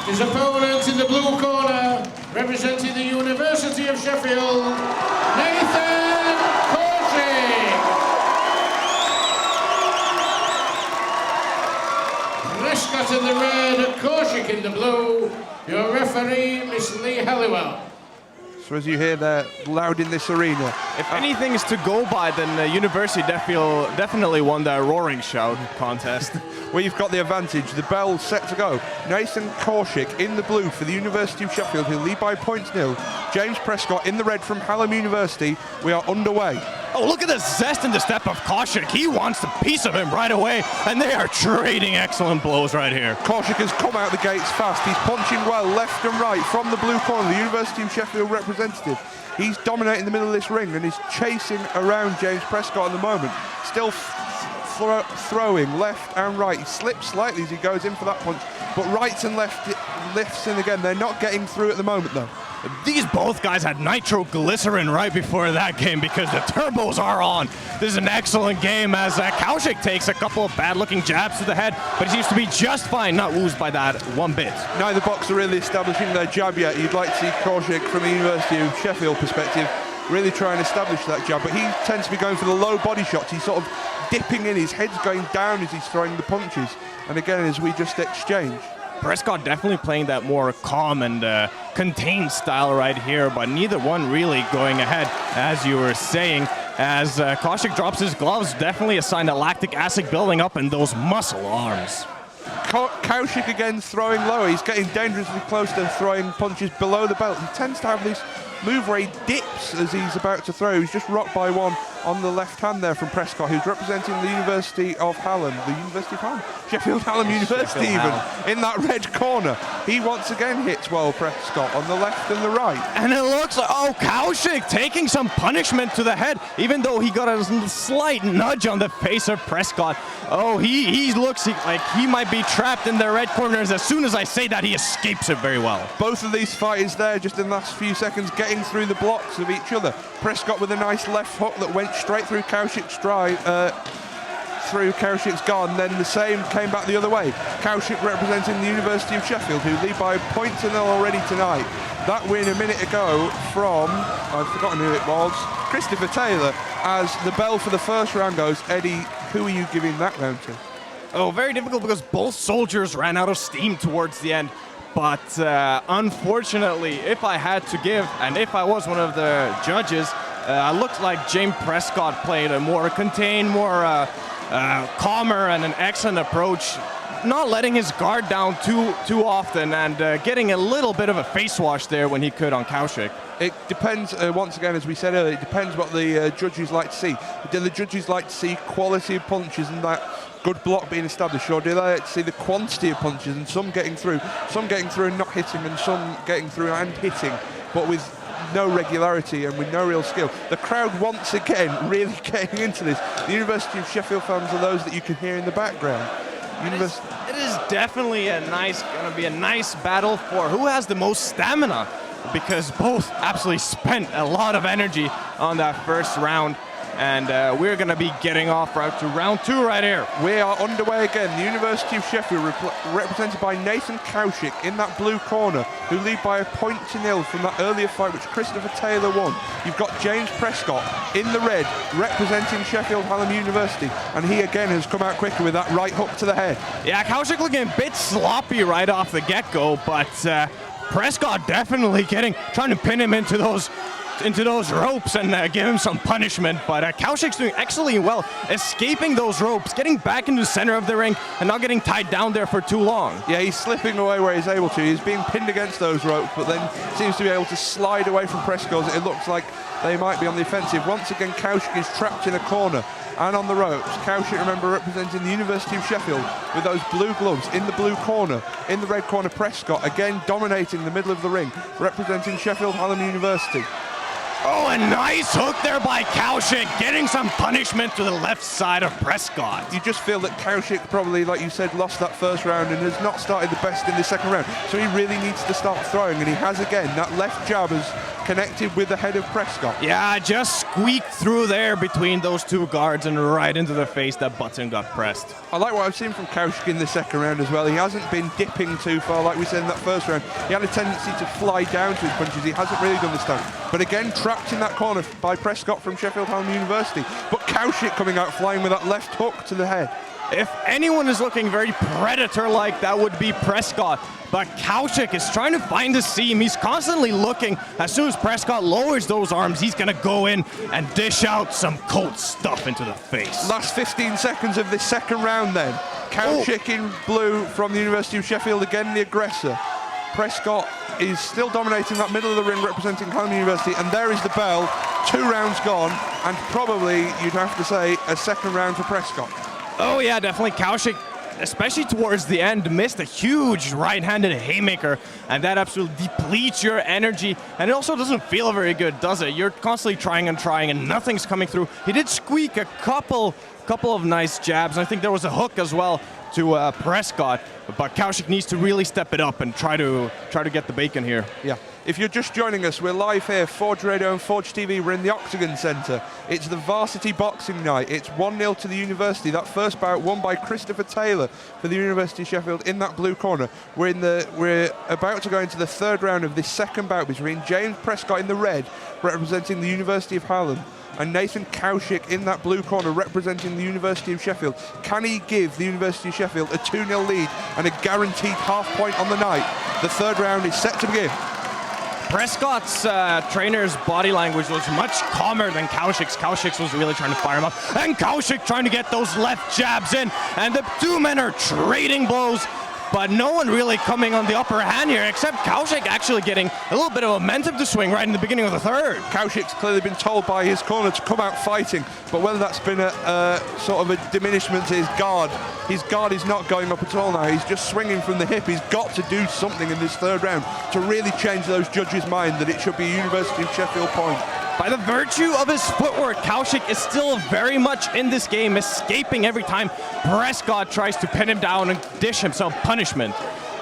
His opponent in the blue corner, representing the University of Sheffield, Nathan Kaushik. Prescott in the red, Kaushik in the blue. Your referee, Miss Lee Halliwell. So as you hear, they're loud in this arena. If anything is to go by, then University definitely won that roaring shout contest. Well, you've got the advantage. The bell set to go. Nathan Kaushik in the blue for the University of Sheffield, who lead by 0.0. James Prescott in the red from Hallam University. We are underway. Oh, look at the zest in the step of Kaushik. He wants a piece of him right away, and they are trading excellent blows right here. Kaushik has come out the gates fast. He's punching well left and right from the blue corner, the University of Sheffield representative. He's dominating the middle of this ring and is chasing around James Prescott at the moment. Still throwing left and right. He slips slightly as he goes in for that punch, but right and left lifts in again. They're not getting through at the moment, though. These both guys had nitroglycerin right before that game because the turbos are on. This is an excellent game as Kaushik takes a couple of bad-looking jabs to the head, but he seems to be just fine, not woozed by that one bit. Neither boxer really establishing their jab yet. You'd like to see Kaushik from the University of Sheffield perspective really try and establish that jab, but he tends to be going for the low body shots. He's sort of dipping in, his head's going down as he's throwing the punches. And again, as we just exchange. Prescott definitely playing that more calm and contained style right here, but neither one really going ahead, as you were saying. As Kaushik drops his gloves, definitely a sign of lactic acid building up in those muscle arms. Kaushik again throwing low. He's getting dangerously close to throwing punches below the belt. He tends to have this move where he dips as he's about to throw. He's just rocked by one on the left hand there from Prescott, who's representing the University of Hallam. The University of Hallam? Sheffield Hallam University even. In that red corner. He once again hits well Prescott on the left and the right. And it looks like, oh, Kaushik taking some punishment to the head, even though he got a slight nudge on the face of Prescott. Oh, he looks like he might be trapped in the red corners. As soon as I say that, he escapes it very well. Both of these fighters there just in the last few seconds getting through the blocks of each other. Prescott with a nice left hook that went straight through Kaushik's guard, and then the same came back the other way. Kaushik representing the University of Sheffield, who lead by 0.0 already tonight. That win a minute ago from, I've forgotten who it was, Christopher Taylor. As the bell for the first round goes, Eddie, who are you giving that round to? Oh, very difficult because both soldiers ran out of steam towards the end. But unfortunately, if I had to give, and if I was one of the judges, looked like James Prescott played a more contained, more calmer and an excellent approach, not letting his guard down too often and getting a little bit of a face wash there when he could on Kaushik. It depends, once again, as we said earlier, it depends what the judges like to see. Do the judges like to see quality of punches and that good block being established, or do they like to see the quantity of punches and some getting through and not hitting, and some getting through and hitting, but with no regularity and with no real skill? The crowd once again really getting into this. The University of Sheffield fans are those that you can hear in the background. It is definitely going to be a nice battle for who has the most stamina, because both absolutely spent a lot of energy on that first round. And we're going to be getting off route to round 2 right here. We are underway again. The University of Sheffield represented by Nathan Kaushik in that blue corner, who lead by 0.0 from that earlier fight which Christopher Taylor won. You've got James Prescott in the red representing Sheffield Hallam University, and he again has come out quicker with that right hook to the head. Yeah, Kaushik looking a bit sloppy right off the get-go, but Prescott definitely trying to pin him into those into those ropes and give him some punishment. But Kaushik's doing excellently well, escaping those ropes, getting back into the center of the ring, and not getting tied down there for too long. Yeah, he's slipping away where he's able to. He's being pinned against those ropes, but then seems to be able to slide away from Prescott. It looks like they might be on the offensive. Once again, Kaushik is trapped in a corner and on the ropes. Kaushik, remember, representing the University of Sheffield with those blue gloves in the blue corner. In the red corner, Prescott, again dominating the middle of the ring, representing Sheffield Hallam University. Oh, a nice hook there by Kaushik, getting some punishment to the left side of Prescott. You just feel that Kaushik probably, like you said, lost that first round and has not started the best in the second round. So he really needs to start throwing, and he has again. That left jab has connected with the head of Prescott. Yeah, just squeaked through there between those two guards and right into the face. That button got pressed. I like what I've seen from Kaushik in the second round as well. He hasn't been dipping too far like we said in that first round. He had a tendency to fly down to his punches. He hasn't really done this time. But again, trapped in that corner by Prescott from Sheffield Hallam University. But Kaushik coming out flying with that left hook to the head. If anyone is looking very predator-like, that would be Prescott. But Kaushik is trying to find the seam. He's constantly looking. As soon as Prescott lowers those arms, he's going to go in and dish out some cold stuff into the face. Last 15 seconds of this second round then. Kaushik in blue from the University of Sheffield, again the aggressor. Prescott is still dominating that middle of the ring, representing Hallam University, and there is the bell. 2 rounds gone, and probably, you'd have to say, a second round for Prescott. Oh yeah, definitely. Kaushik, especially towards the end, missed a huge right-handed haymaker, and that absolutely depletes your energy, and it also doesn't feel very good, does it? You're constantly trying, and nothing's coming through. He did squeak a couple of nice jabs, and I think there was a hook as well to Prescott, but Kaushik needs to really step it up and try to get the bacon here. Yeah. If you're just joining us, we're live here, Forge Radio and Forge TV. We're in the Octagon Centre. It's the Varsity boxing night. It's 1-0 to the University. That first bout won by Christopher Taylor for the University of Sheffield in that blue corner. We're about to go into the third round of this second bout between James Prescott in the red, representing the University of Hallam, and Nathan Kaushik in that blue corner representing the University of Sheffield. Can he give the University of Sheffield a 2-0 lead and a guaranteed half point on the night? The third round is set to begin. Prescott's trainer's body language was much calmer than Kaushik's. Kaushik's was really trying to fire him up, and Kaushik trying to get those left jabs in, and the two men are trading blows, but no one really coming on the upper hand here, except Kaushik actually getting a little bit of momentum to swing right in the beginning of the third. Kaushik's clearly been told by his corner to come out fighting, but whether that's been a sort of a diminishment to his guard is not going up at all now. He's just swinging from the hip. He's got to do something in this third round to really change those judges' mind that it should be a University of Sheffield point. By the virtue of his footwork, Kaushik is still very much in this game, escaping every time Prescott tries to pin him down and dish himself punishment.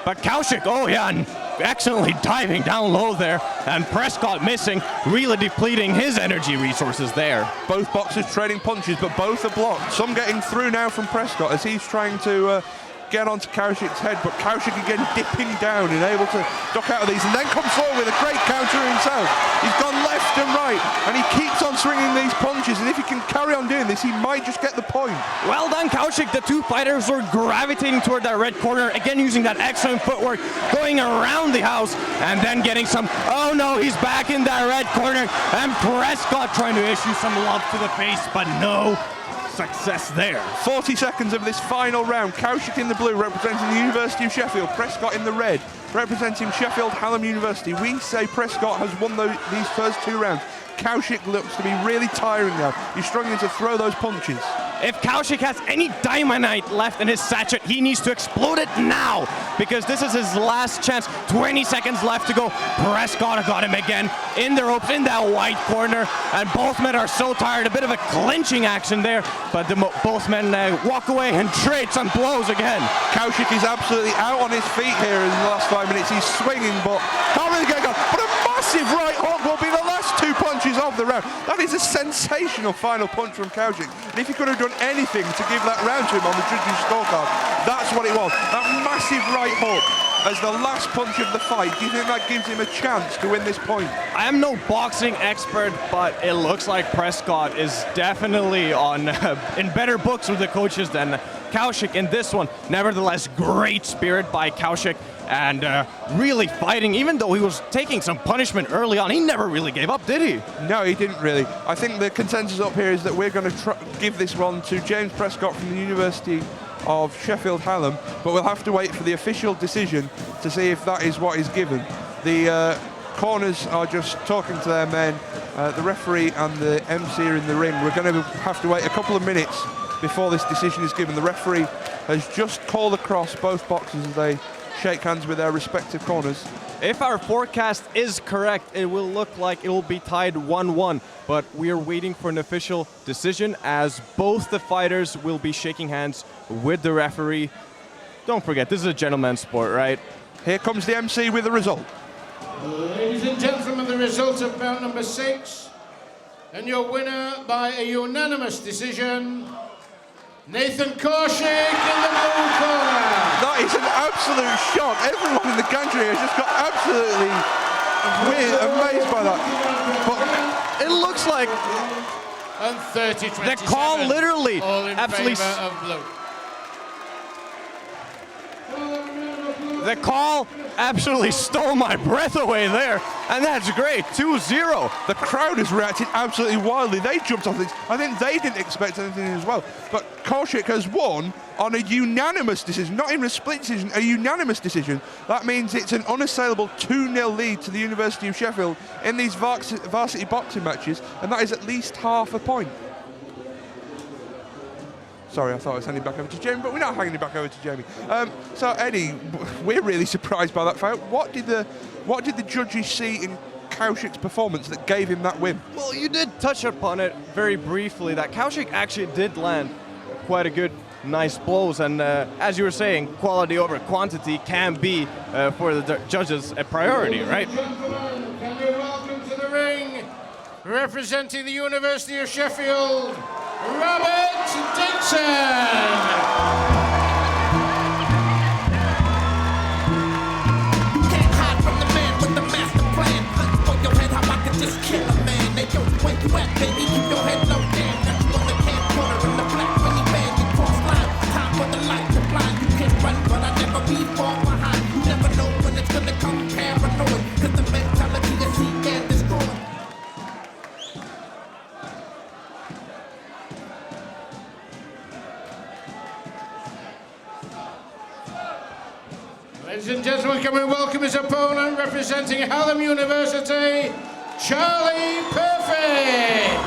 But Kaushik, oh yeah, and excellently diving down low there, and Prescott missing, really depleting his energy resources there. Both boxers trading punches, but both are blocked. Some getting through now from Prescott as he's trying to get onto Kaushik's head, but Kaushik again dipping down and able to duck out of these, and then comes forward with a great counter himself. He's gone left and right, and he keeps on swinging these punches, and if he can carry on doing this, he might just get the point. Well done, Kaushik. The two fighters were gravitating toward that red corner, again using that excellent footwork, going around the house, and then getting some, oh no, he's back in that red corner, and Prescott trying to issue some love to the face, but no success there. 40 seconds of this final round. Kaushik in the blue representing the University of Sheffield. Prescott in the red representing Sheffield Hallam University. We say Prescott has won these first 2 rounds. Kaushik looks to be really tiring now. He's struggling to throw those punches. If Kaushik has any dynamite left in his sachet, he needs to explode it now, because this is his last chance. 20 seconds left to go. Prescott got him again in the ropes, in that white corner, and both men are so tired. A bit of a clinching action there, but both men walk away and trade some blows again. Kaushik is absolutely out on his feet here in the last 5 minutes. He's swinging, but can't really get going. But a massive right hook will be the last 2 punches of the round. That is a sensational final punch from Kaushik. And if he could have done anything to give that round to him on the judges' scorecard, that's what it was. That massive right hook as the last punch of the fight, do you think that gives him a chance to win this point? I am no boxing expert, but it looks like Prescott is definitely on in better books with the coaches than Kaushik in this one. Nevertheless, great spirit by Kaushik and really fighting. Even though he was taking some punishment early on, he never really gave up, did he? No, he didn't really. I think the consensus up here is that we're going to give this one to James Prescott from the University of Sheffield Hallam, but we'll have to wait for the official decision to see if that is what is given. The corners are just talking to their men. The referee and the MC are in the ring. We're going to have to wait a couple of minutes before this decision is given. The referee has just called across both boxers as they shake hands with their respective corners. If our forecast is correct, it will look like it will be tied 1-1, but we are waiting for an official decision as both the fighters will be shaking hands with the referee. Don't forget, this is a gentleman's sport, right? Here comes the MC with the result. Ladies and gentlemen, the result of bout number 6, and your winner by a unanimous decision, Nathan Kaushik in the blue corner. That is an absolute shock. Everyone in the country has just got absolutely amazed by that. But it looks like and 30-27. The call literally all in absolutely favor of blue. The call absolutely stole my breath away there, and that's great, 2-0. The crowd has reacted absolutely wildly. They jumped off this. I think they didn't expect anything as well. But Kaushik has won on a unanimous decision, not even a split decision, a unanimous decision. That means it's an unassailable 2-0 lead to the University of Sheffield in these varsity boxing matches, and that is at least half a point. Sorry, I thought I was handing back over to Jamie, but we're not handing it back over to Jamie. So, Eddie, we're really surprised by that fight. What did the judges see in Kaushik's performance that gave him that win? Well, you did touch upon it very briefly, that Kaushik actually did land quite a good, nice blows, and as you were saying, quality over quantity can be, for the judges, a priority, right? Gentlemen, can we welcome to the ring, representing the University of Sheffield, Robert Dixon. Can't hide from the man with the master plan. Look for your head, how I can just kill a man. They yo, where you at, baby? Keep your head low down. Got you on the camp corner in the black mini van. You cross line, time for the light to blind. You can run, but I never be far behind. You never know when it's gonna come paranoid. Cause the mentality is seek and destroy. Ladies and gentlemen, can we welcome his opponent, representing Hallam University, Charlie Perfect.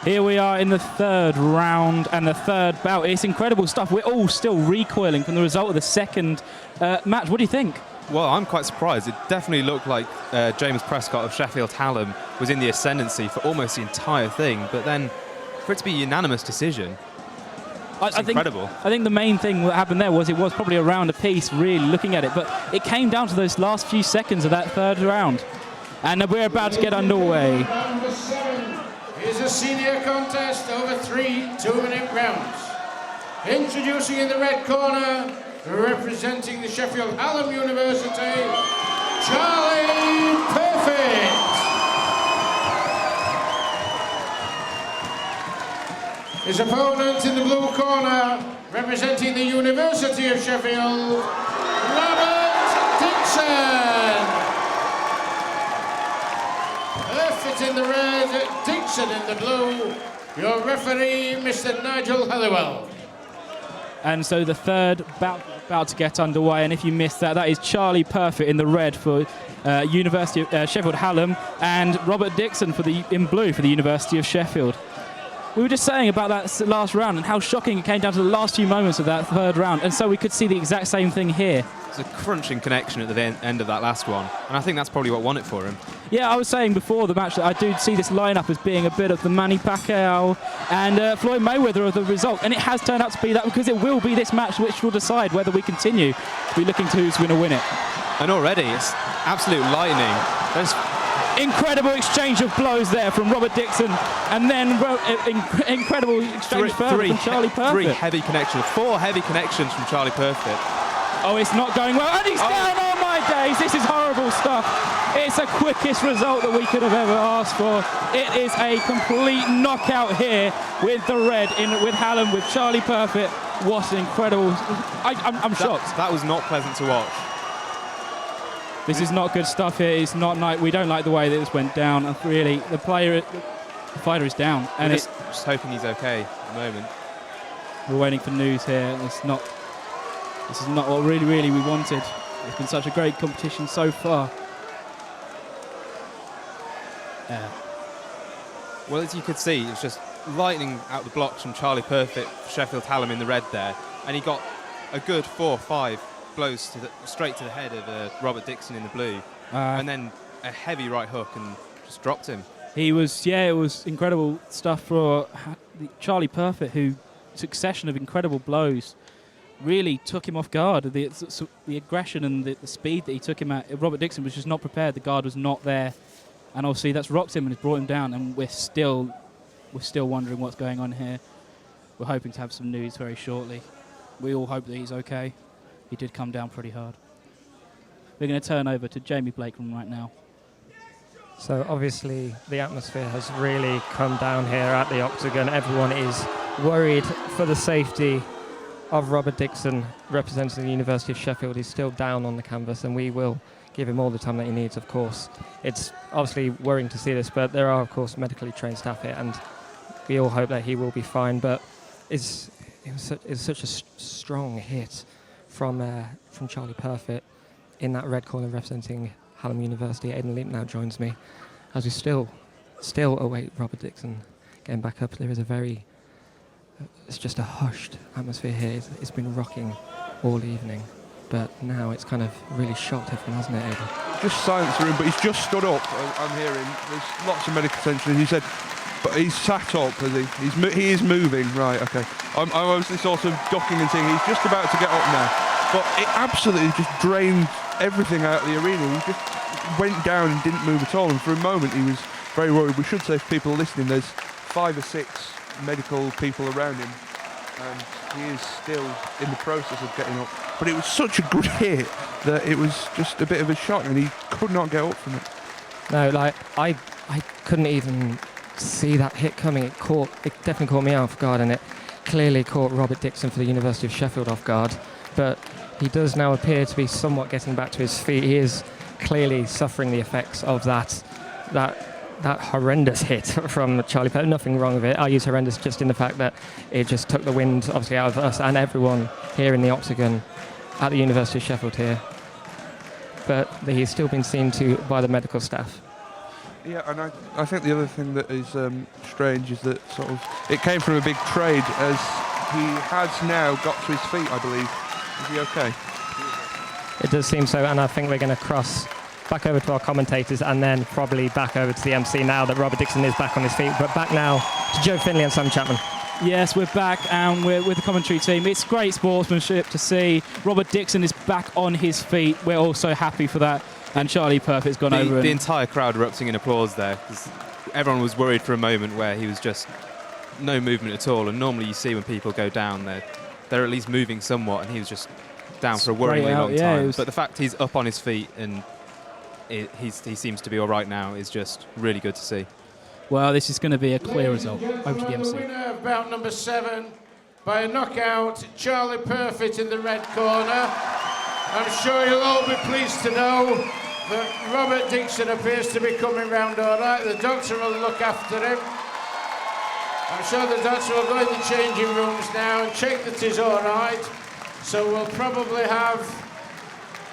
Here we are in the third round and the third bout. It's incredible stuff. We're all still recoiling from the result of the second match. What do you think? Well, I'm quite surprised. It definitely looked like James Prescott of Sheffield Hallam was in the ascendancy for almost the entire thing, but then for it to be a unanimous decision, it's incredible. I think the main thing that happened there was it was probably a round apiece, really looking at it, but it came down to those last few seconds of that third round. And we're about to get underway. Number 7 is a senior contest over 3 2-minute rounds. Introducing in the red corner, representing the Sheffield Hallam University, Charlie Perfect. His opponent in the blue corner, representing the University of Sheffield, Robert Dixon. Perfect in the red, Dixon in the blue. Your referee, Mr. Nigel Halliwell. And so the third bout about to get underway. And if you missed that, that is Charlie Perfect in the red for University of Sheffield Hallam, and Robert Dixon in blue for the University of Sheffield. We were just saying about that last round and how shocking it came down to the last few moments of that third round, and so we could see the exact same thing here. It's a crunching connection at the end of that last one, and I think that's probably what won it for him. Yeah, I was saying before the match that I do see this lineup as being a bit of the Manny Pacquiao and Floyd Mayweather of the result, and it has turned out to be that, because it will be this match which will decide whether we continue to be looking to who's going to win it. And already it's absolute lightning. There's incredible exchange of blows there from Robert Dixon, and then incredible exchange from Charlie Perfect. Four heavy connections from Charlie Perfect. Oh, it's not going well, and he's down. Oh my days, this is horrible stuff. It's the quickest result that we could have ever asked for. It is a complete knockout here with the red with Hallam, with Charlie Perfect. What an incredible! I'm shocked. That was not pleasant to watch. This is not good stuff here. It's not nice. We don't like the way that this went down. And really, the fighter is down. And just hoping he's okay at the moment. We're waiting for news here. This is not what really we wanted. It's been such a great competition so far. Well, as you could see, it was just lightning out the blocks from Charlie Perfect, Sheffield Hallam in the red there, and he got a good 4 or 5 blows straight to the head of Robert Dixon in the blue, and then a heavy right hook and just dropped him. It was incredible stuff for Charlie Perfect, who succession of incredible blows really took him off guard. The aggression and the speed that he took him at, Robert Dixon was just not prepared. The guard was not there, and obviously that's rocked him and has brought him down. And we're still wondering what's going on here. We're hoping to have some news very shortly. We all hope that he's okay. He did come down pretty hard. We're going to turn over to Jamie Blakeman right now. So obviously the atmosphere has really come down here at the Octagon. Everyone is worried for the safety of Robert Dixon, representing the University of Sheffield. He's still down on the canvas, and we will give him all the time that he needs, of course. It's obviously worrying to see this, but there are, of course, medically trained staff here, and we all hope that he will be fine. But it was such a strong hit from Charlie Perfect in that red corner representing Hallam University. Aidan Leap now joins me as we still await Robert Dixon getting back up. There is it's just a hushed atmosphere here. It's been rocking all evening, but now it's kind of really shocked everyone, hasn't it, Aidan? Just silence the room, but he's just stood up. I'm hearing there's lots of medical attention, as you said, but he's sat up, has he? He is moving, right? Okay. I'm obviously sort of ducking and seeing. He's just about to get up now, but it absolutely just drained everything out of the arena. He just went down and didn't move at all, and for a moment he was very worried. We should say, if people are listening, there's 5 or 6 medical people around him, and he is still in the process of getting up. But it was such a good hit that it was just a bit of a shock, and he could not get up from it. No, like I couldn't even see that hit coming. It definitely caught me off guard, and it clearly caught Robert Dixon for the University of Sheffield off guard. But he does now appear to be somewhat getting back to his feet. He is clearly suffering the effects of that horrendous hit from Charlie Perfect. Nothing wrong with it. I use horrendous just in the fact that it just took the wind, obviously, out of us and everyone here in the Octagon at the University of Sheffield here. But he's still been seen to by the medical staff. Yeah, and I think the other thing that is strange is that sort of it came from a big trade, as he has now got to his feet, I believe. Is he okay? It does seem so, and I think we're going to cross back over to our commentators and then probably back over to the MC now that Robert Dixon is back on his feet. But back now to Joe Finley and Sam Chapman. Yes, we're back, and we're with the commentary team. It's great sportsmanship to see. Robert Dixon is back on his feet. We're all so happy for that. And Charlie Perfect's gone over. The entire crowd erupting in applause there, because everyone was worried for a moment where he was just no movement at all. And normally you see when people go down, they're at least moving somewhat, and he was just down for a worryingly long time. But the fact he's up on his feet and he seems to be all right now is just really good to see. Well, this is going to be a clear result. Over to the MC. Winner of bout number 7 by a knockout, Charlie Perfect in the red corner. I'm sure you'll all be pleased to know that Robert Dixon appears to be coming round all right. The doctor will look after him. I'm sure the doctor will go in the changing rooms now and check that he's all right. So we'll probably have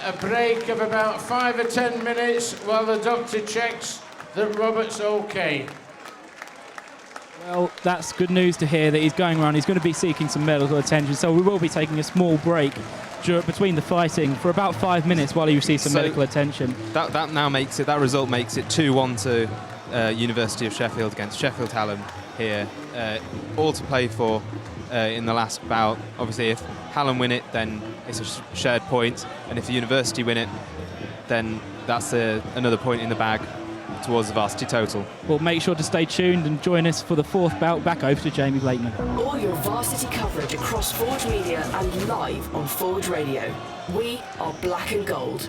a break of about 5 or 10 minutes while the doctor checks that Robert's okay. Well, that's good news to hear that he's going around. He's going to be seeking some medical attention, so we will be taking a small break between the fighting for about 5 minutes while he receives some medical attention. That result makes it 2-1 to University of Sheffield against Sheffield Hallam here. All to play for in the last bout. Obviously, if Hallam win it, then it's a shared point, and if the University win it, then that's another point in the bag towards the varsity total. Well, make sure to stay tuned and join us for the fourth bout. Back over to Jamie Blakeman. All your varsity coverage across Forge Media and live on Forge Radio. We are black and gold.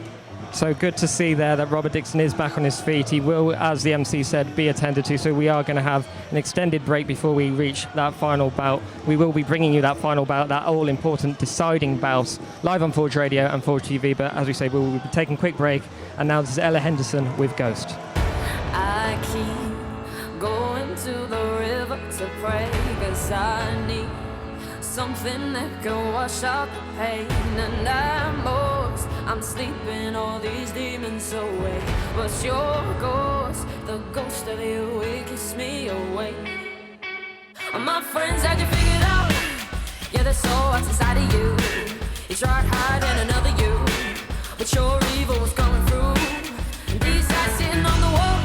So good to see there that Robert Dixon is back on his feet. He will, as the MC said, be attended to. So we are going to have an extended break before we reach that final bout. We will be bringing you that final bout, that all-important deciding bout, live on Forge Radio and Forge TV. But as we say, we will be taking a quick break. And now this is Ella Henderson with Ghost. I keep going to the river to pray, 'cause I need something that can wash out the pain. And I'm sleeping all these demons away, but your ghost, the ghost of you, it keeps me awake. My friends had you figured out, yeah, there's so much inside of you. You tried hiding another you, but your evil was coming through. And these eyes sitting on the wall,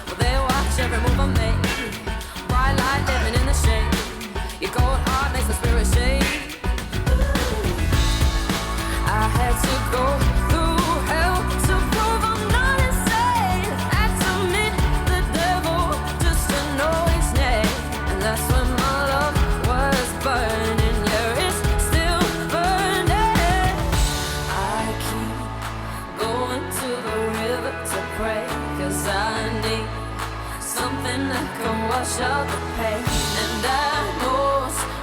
well, they watch every move I make. Bright light living in the shade, your cold heart makes the spirit shake. I had to go through hell to prove I'm not insane. Had to meet the devil just to know his name. And that's when my love was burning. Yeah, it's still burning. I keep going to the river to pray, 'cause I need something that can wash out the pain. And I know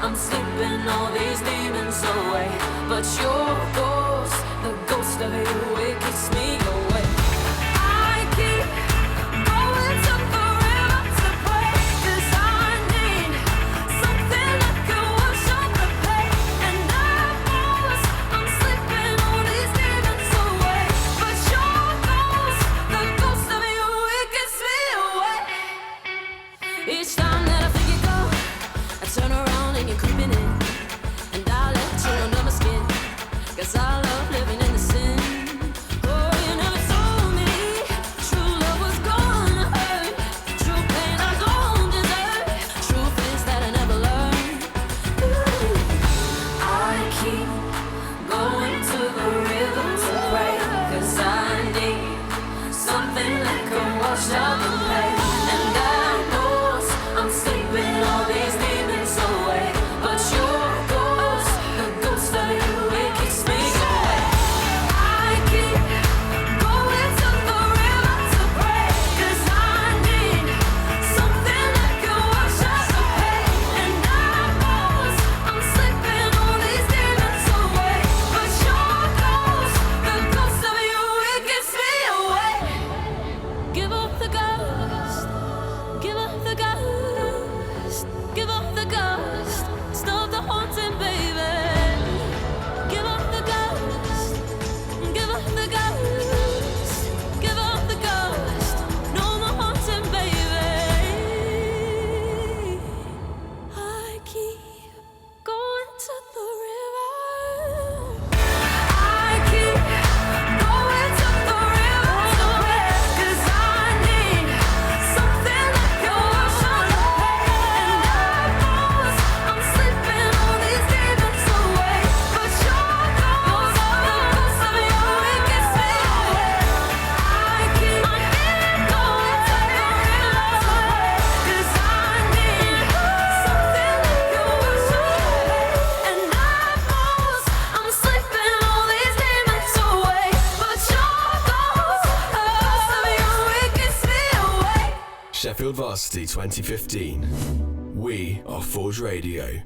I'm sleeping all these demons away, but your ghost, the ghost of you, it keeps me away. I keep going to the river to pray, 'cause I need something that can wash out the pain. And I know I'm sleeping all these demons away, but your ghost, the ghost of you, it keeps me away. Each time that I think you go, I turn around and you're creeping in, and I let you under my skin, 'cause I love living in the sin. Oh, you never told me true love was gonna hurt, true pain I don't deserve, truth is that I never learned. Ooh, I keep going to the river to pray, 'cause I need something that can wash out the pain. And I know I'm sleeping all these demons away, but your ghost, the ghost of you, it keeps me away. I keep going to the river to pray, 'cause I need something that can wash out the pain. And I know I'm sleeping all these demons away, but your ghost, the ghost of you, it keeps me away. Give up the ghost, give up the ghost, give up the ghost, stop the haunting, baby. Give up the ghost, give up the ghost, give up the ghost, no more haunting, baby. I keep going to the river. I keep going to the river to pray, 'cause I need something that can wash out the pain. And I know I'm sleeping all these demons away, but your ghost, the ghost of you, it gets me away. I keep going to the river to pray, 'cause I need something that can wash out the pain. And I know I'm sleeping all these demons away, but your ghost, the ghost of you, it gets me away. Sheffield Varsity 2015. We are Forge Radio.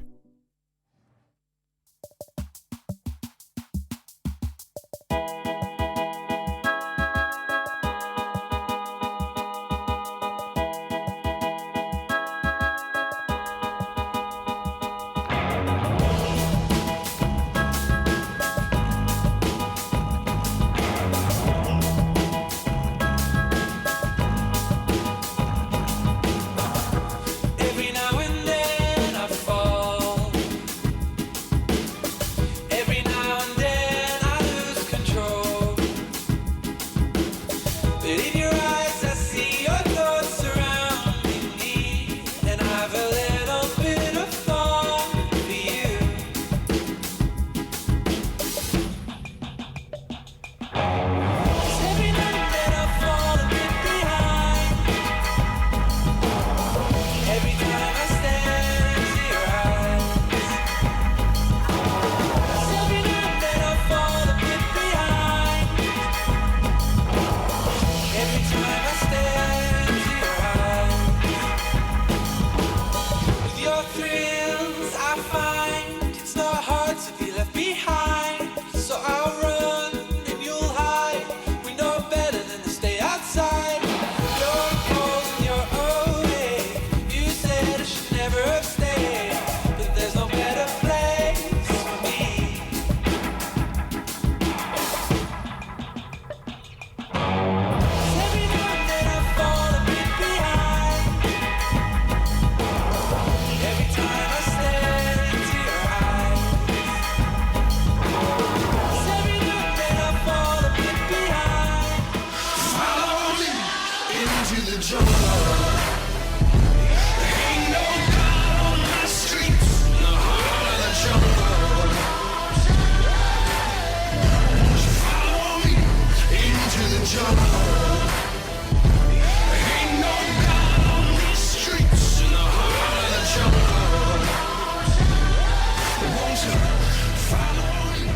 That in your eyes I see your thoughts surrounding me, and I've a little bit of thought for you. Every now and then I fall a bit behind. Every time I stare into your eyes. Every now and then I fall a bit behind. Every time I stare into your eyes. With your thrills I find it's not hard to be left behind. So I'll run and you'll hide. We know better than to stay outside. Your calls and your away. You said I should never have stayed, but there's no better place for me. Every now and then I fall a bit behind. Every time I stare into your eyes. Every now and then I fall a bit behind. Follow me into the jungle. Ain't no God on my streets in the heart of the jungle. Follow me into the jungle. Ain't no God on these streets in the heart of the jungle. Won't you follow me?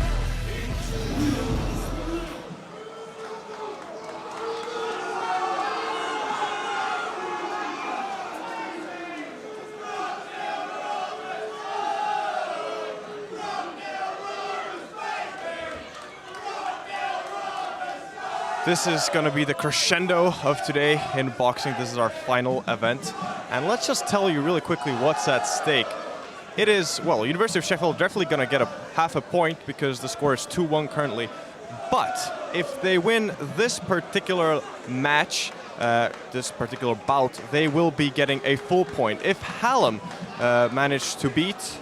This is going to be the crescendo of today in boxing. This is our final event. And let's just tell you really quickly what's at stake. It is, well, University of Sheffield definitely going to get a half a point because the score is 2-1 currently. But if they win this particular match, this particular bout, they will be getting a full point. If Hallam managed to beat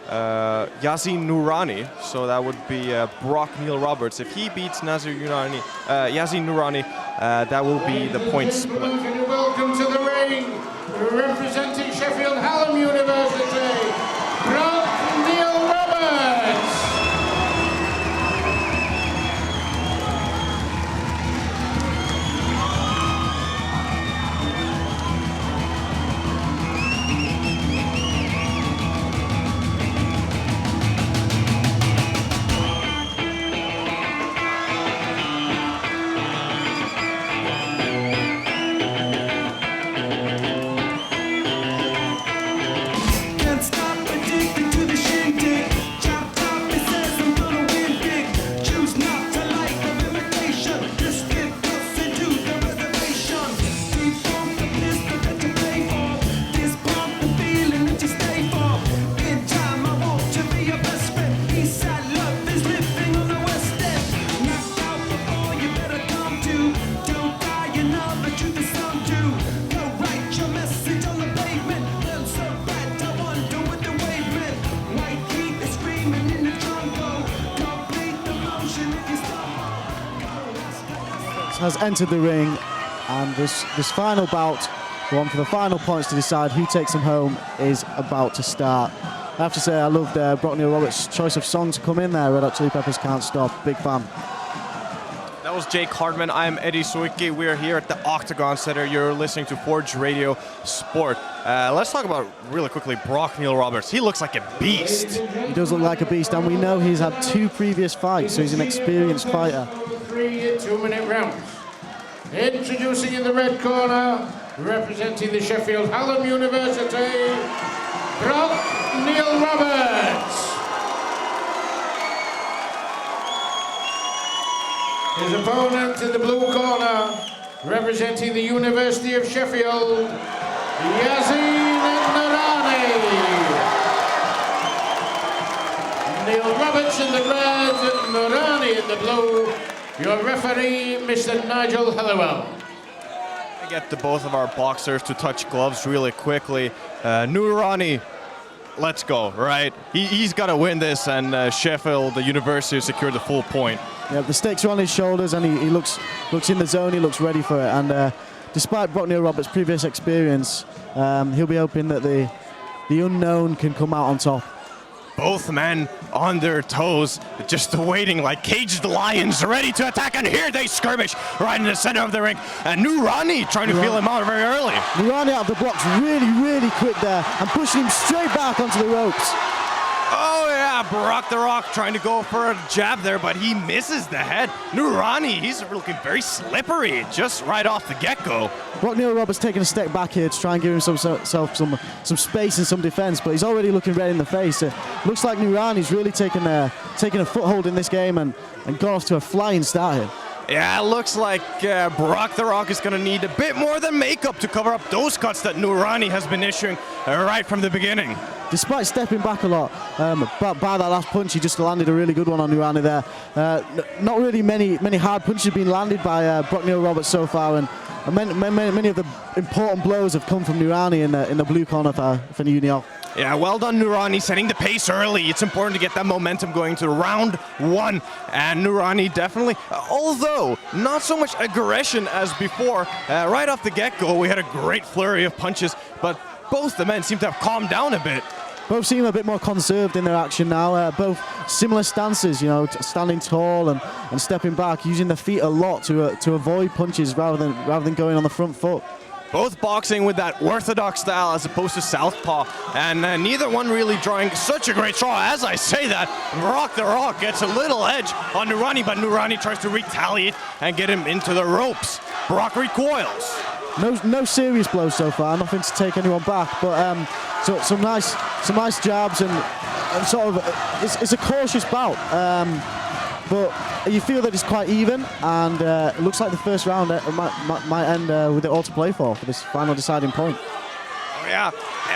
Yazin Nourani, so that would be Brock Neil Roberts. If he beats Yazin Nourani, that will be the point split. Welcome to the ring, representing Sheffield Hallam University, Brock Neil Roberts. Can't stop addicted to the shindig. Chop top, it says I'm gonna win big. Choose not to like the invitation. Just get close into the reservation. Deep from the pistol that you play for. This pumping feeling that you stay for. In time, I want to be your best friend. Eastside love is living on the west end. Knocked out before you better come to. Don't die, you know the truth is some do. Go write your message on the pavement. Feel so bad, I wonder what the wave meant. White heat is screaming in the jungle. Complete the motion if you stop. Has entered the ring, and this final bout, the one for the final points to decide who takes them home, is about to start. I have to say I loved Brock Neil Roberts' choice of song to come in there. Red Hot Chili Peppers, Can't Stop. Big fan. That was Jake Hardman. I'm Eddie Suicki. We are here at the Octagon Center. You're listening to Forge Radio Sport. Let's talk about, really quickly, Brock Neil Roberts. He looks like a beast. He does look like a beast, and we know he's had 2 previous fights, so he's an experienced fighter. 3 2-minute rounds. Introducing in the red corner, representing the Sheffield Hallam University, Brock Neil Roberts. His opponent in the blue corner, representing the University of Sheffield, Yazin Nourani. Neil Roberts in the red, Nourani in the blue. Your referee, Mr. Nigel Halliwell. I get the both of our boxers to touch gloves really quickly. Nourani let's go, right? He's got to win this, and Sheffield, the University, secured the full point. Yeah, the stakes are on his shoulders, and he looks in the zone. He looks ready for it. And despite Brock Neal-Roberts' previous experience, he'll be hoping that the unknown can come out on top. Both men on their toes, just waiting like caged lions, ready to attack, and here they skirmish right in the center of the ring. And Nurani trying to feel him out very early. Nurani out of the blocks really quick there, and pushing him straight back onto the ropes. Oh yeah, Brock the Rock trying to go for a jab there, but he misses the head. Nurani, he's looking very slippery just right off the get-go. Brock Neal-Roberts taking a step back here to try and give himself some space and some defense, but he's already looking red in the face. Looks like Nurani's really taken a foothold in this game and got off to a flying start here. Yeah, it looks like Brock the Rock is going to need a bit more than makeup to cover up those cuts that Nurani has been issuing right from the beginning. Despite stepping back a lot, by that last punch, he just landed a really good one on Nurani there. Not really many hard punches have been landed by Brock Neal-Roberts so far, and many of the important blows have come from Nurani in the blue corner for New York. Yeah, well done, Nurani, setting the pace early. It's important to get that momentum going to round one. And Nurani definitely, although not so much aggression as before, right off the get-go, we had a great flurry of punches, but both the men seem to have calmed down a bit. Both seem a bit more conserved in their action now. Both similar stances, standing tall and stepping back, using their feet a lot to avoid punches rather than going on the front foot. Both boxing with that orthodox style as opposed to southpaw, and neither one really drawing such a great straw. As I say that, Brock the Rock gets a little edge on Nurani, but Nurani tries to retaliate and get him into the ropes. Brock recoils. No serious blows so far, nothing to take anyone back, but so some nice jabs and sort of it's a cautious bout. But you feel that it's quite even, and it looks like the first round might end with it all to play for this final deciding point. Oh, yeah.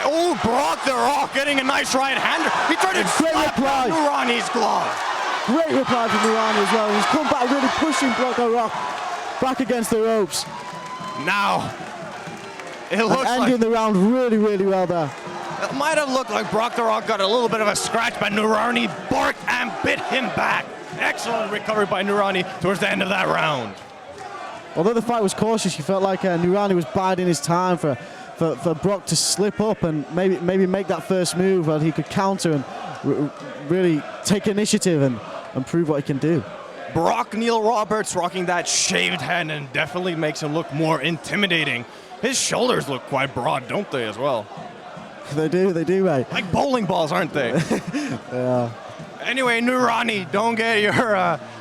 Oh, Brock the Rock getting a nice right-hander. He tried to slap Nurani's glove. Great reply from Nurani as well. He's come back really pushing Brock the Rock back against the ropes. Now, it looks like ending the round really well there. It might have looked like Brock the Rock got a little bit of a scratch, but Nurani barked and bit him back. Excellent recovery by Nurani towards the end of that round. Although the fight was cautious, you felt like Nurani was biding his time for Brock to slip up and maybe make that first move where he could counter and really take initiative and prove what he can do. Brock Neal-Roberts rocking that shaved head and definitely makes him look more intimidating. His shoulders look quite broad, don't they, as well? They do, mate. Like bowling balls, aren't they? Yeah. Anyway, Nurani, don't get your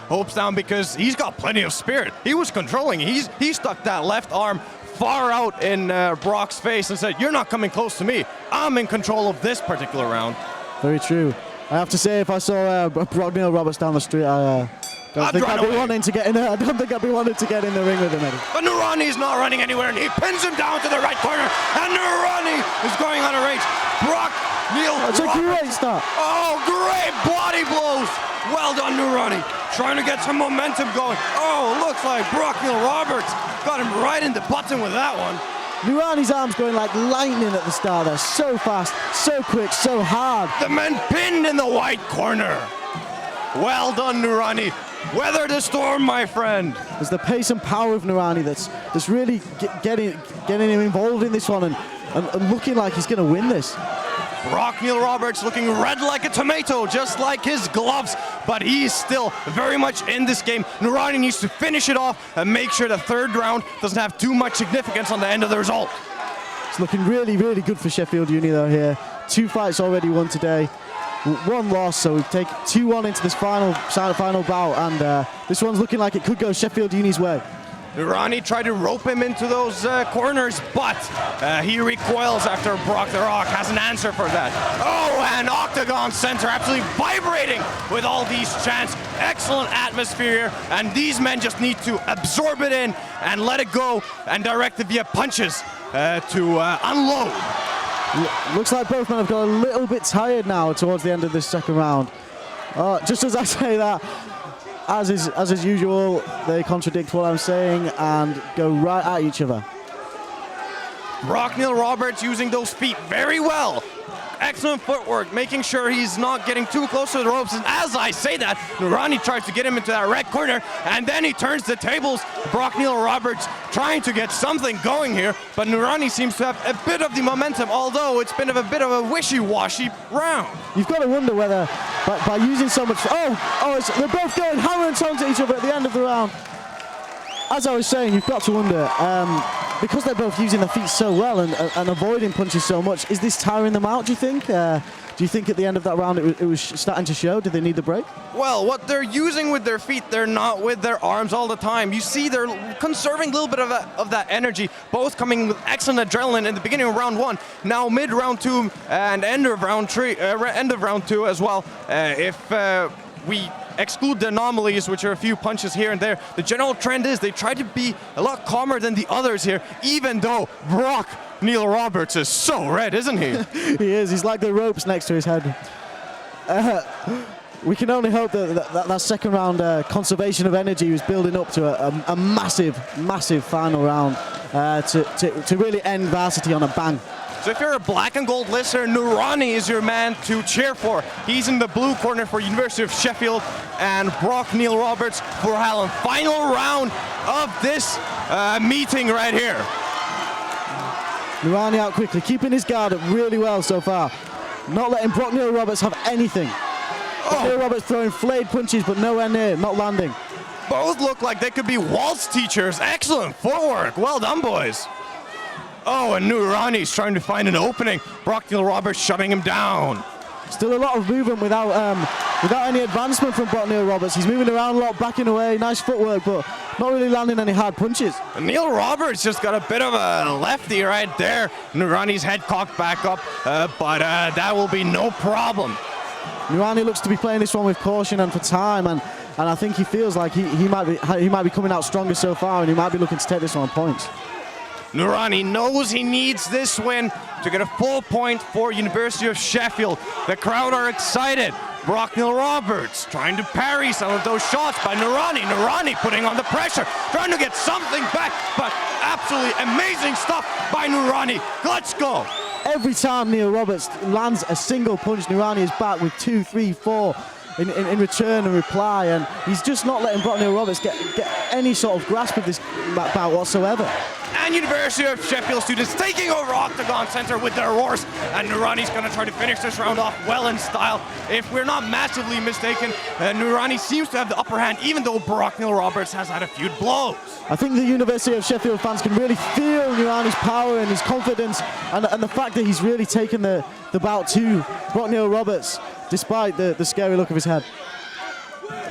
hopes down because he's got plenty of spirit. He was controlling. He stuck that left arm far out in Brock's face and said, "You're not coming close to me. I'm in control of this particular round." Very true. I have to say, if I saw Brock Neal-Roberts down the street, I don't think I'd be wanting to get in. I don't think I'd be wanting to get in the ring with him, Eddie. But Nurani's not running anywhere, and he pins him down to the right corner. And Nurani is going on a rage. Brock Neal-Roberts. That's a great start. Oh, great body blows. Well done, Nurani. Trying to get some momentum going. Oh, looks like Brock Neal-Roberts got him right in the button with that one. Nurani's arms going like lightning at the start there. So fast, so quick, so hard. The men pinned in the white corner. Well done, Nurani. Weather the storm, my friend. There's the pace and power of Nurani that's really getting him involved in this one and looking like he's going to win this. Brock Neal-Roberts looking red like a tomato, just like his gloves, but he's still very much in this game. Nurani needs to finish it off and make sure the third round doesn't have too much significance on the end of the result. It's looking really good for Sheffield Uni though here. 2 fights already won today. 1 loss, so we take 2-1 into this final bout, and this one's looking like it could go Sheffield Uni's way. Nurani tried to rope him into those corners, but he recoils after Brock the Rock has an answer for that. Oh, and Octagon Center absolutely vibrating with all these chants. Excellent atmosphere, and these men just need to absorb it in and let it go and direct it via punches to unload. Looks like both men have got a little bit tired now towards the end of this second round. Just as I say that, as is usual, they contradict what I'm saying and go right at each other. Brock Neal-Roberts using those feet very well. excellent footwork, making sure he's not getting too close to the ropes. And as I say that, Nurani tries to get him into that red corner, and then he turns the tables. Brock Neil Roberts trying to get something going here, but Nurani seems to have a bit of the momentum, although it's been a bit of a wishy-washy round. You've got to wonder whether, by using so much... they're both going hammer and tongs at each other at the end of the round. As I was saying, you've got to wonder, because they're both using their feet so well and avoiding punches so much, is this tiring them out, do you think? Do you think at the end of that round it was starting to show? Did they need the break? Well, what they're using with their feet, they're not with their arms all the time. You see they're conserving a little bit of that energy, both coming with excellent adrenaline in the beginning of round 1, now mid-round 2 and end of round 2 as well. If we exclude the anomalies, which are a few punches here and there, the general trend is they try to be a lot calmer than the others here, even though Brock Neil Roberts is so red, isn't he? He is. He's like the ropes next to his head. We can only hope that second round conservation of energy was building up to a massive, massive final round to really end Varsity on a bang. So if you're a black and gold listener, Nurani is your man to cheer for. He's in the blue corner for University of Sheffield, and Brock Neil Roberts for Hallam. Final round of this meeting right here. Nurani out quickly, keeping his guard up really well so far. Not letting Brock Neil Roberts have anything. Brock Neil Roberts throwing flayed punches, but nowhere near, not landing. Both look like they could be waltz teachers. Excellent footwork. Well done, boys. Oh, and Nurani's trying to find an opening. Brock Neil Roberts shutting him down. Still a lot of movement without any advancement from Brock Neil Roberts. He's moving around a lot, backing away. Nice footwork, but not really landing any hard punches. And Neil Roberts just got a bit of a lefty right there. Nurani's head cocked back up, but that will be no problem. Nurani looks to be playing this one with caution and for time, and I think he feels like he might be coming out stronger so far, and he might be looking to take this one on points. Nurani knows he needs this win to get a full point for University of Sheffield. The crowd are excited. Brock Neil Roberts trying to parry some of those shots by Nurani. Nurani putting on the pressure, trying to get something back, but absolutely amazing stuff by Nurani. Let's go. Every time Neil Roberts lands a single punch, Nurani is back with 2, 3, 4 in return and reply, and he's just not letting Brock Neil Roberts get any sort of grasp of this bout whatsoever. And University of Sheffield students taking over Octagon Center with their roars, and Nurani's going to try to finish this round off well in style. If we're not massively mistaken, Nurani seems to have the upper hand, even though Brock Neil Roberts has had a few blows. I think the University of Sheffield fans can really feel Nurani's power and his confidence, and the fact that he's really taken the bout to Brock Neil Roberts, despite the scary look of his head.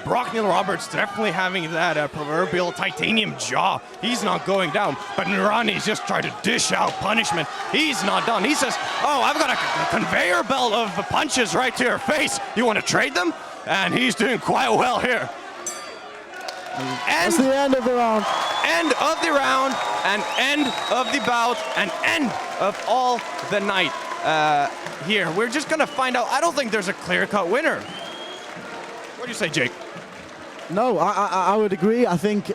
Brock Neil Roberts definitely having that proverbial titanium jaw. He's not going down, but Nurani's just trying to dish out punishment. He's not done. He says, oh, I've got a conveyor belt of punches right to your face. You want to trade them? And he's doing quite well here. That's the end of the round. End of the round, and end of the bout, and end of all the night here. We're just going to find out. I don't think there's a clear-cut winner. What do you say, Jake? No, I would agree. I think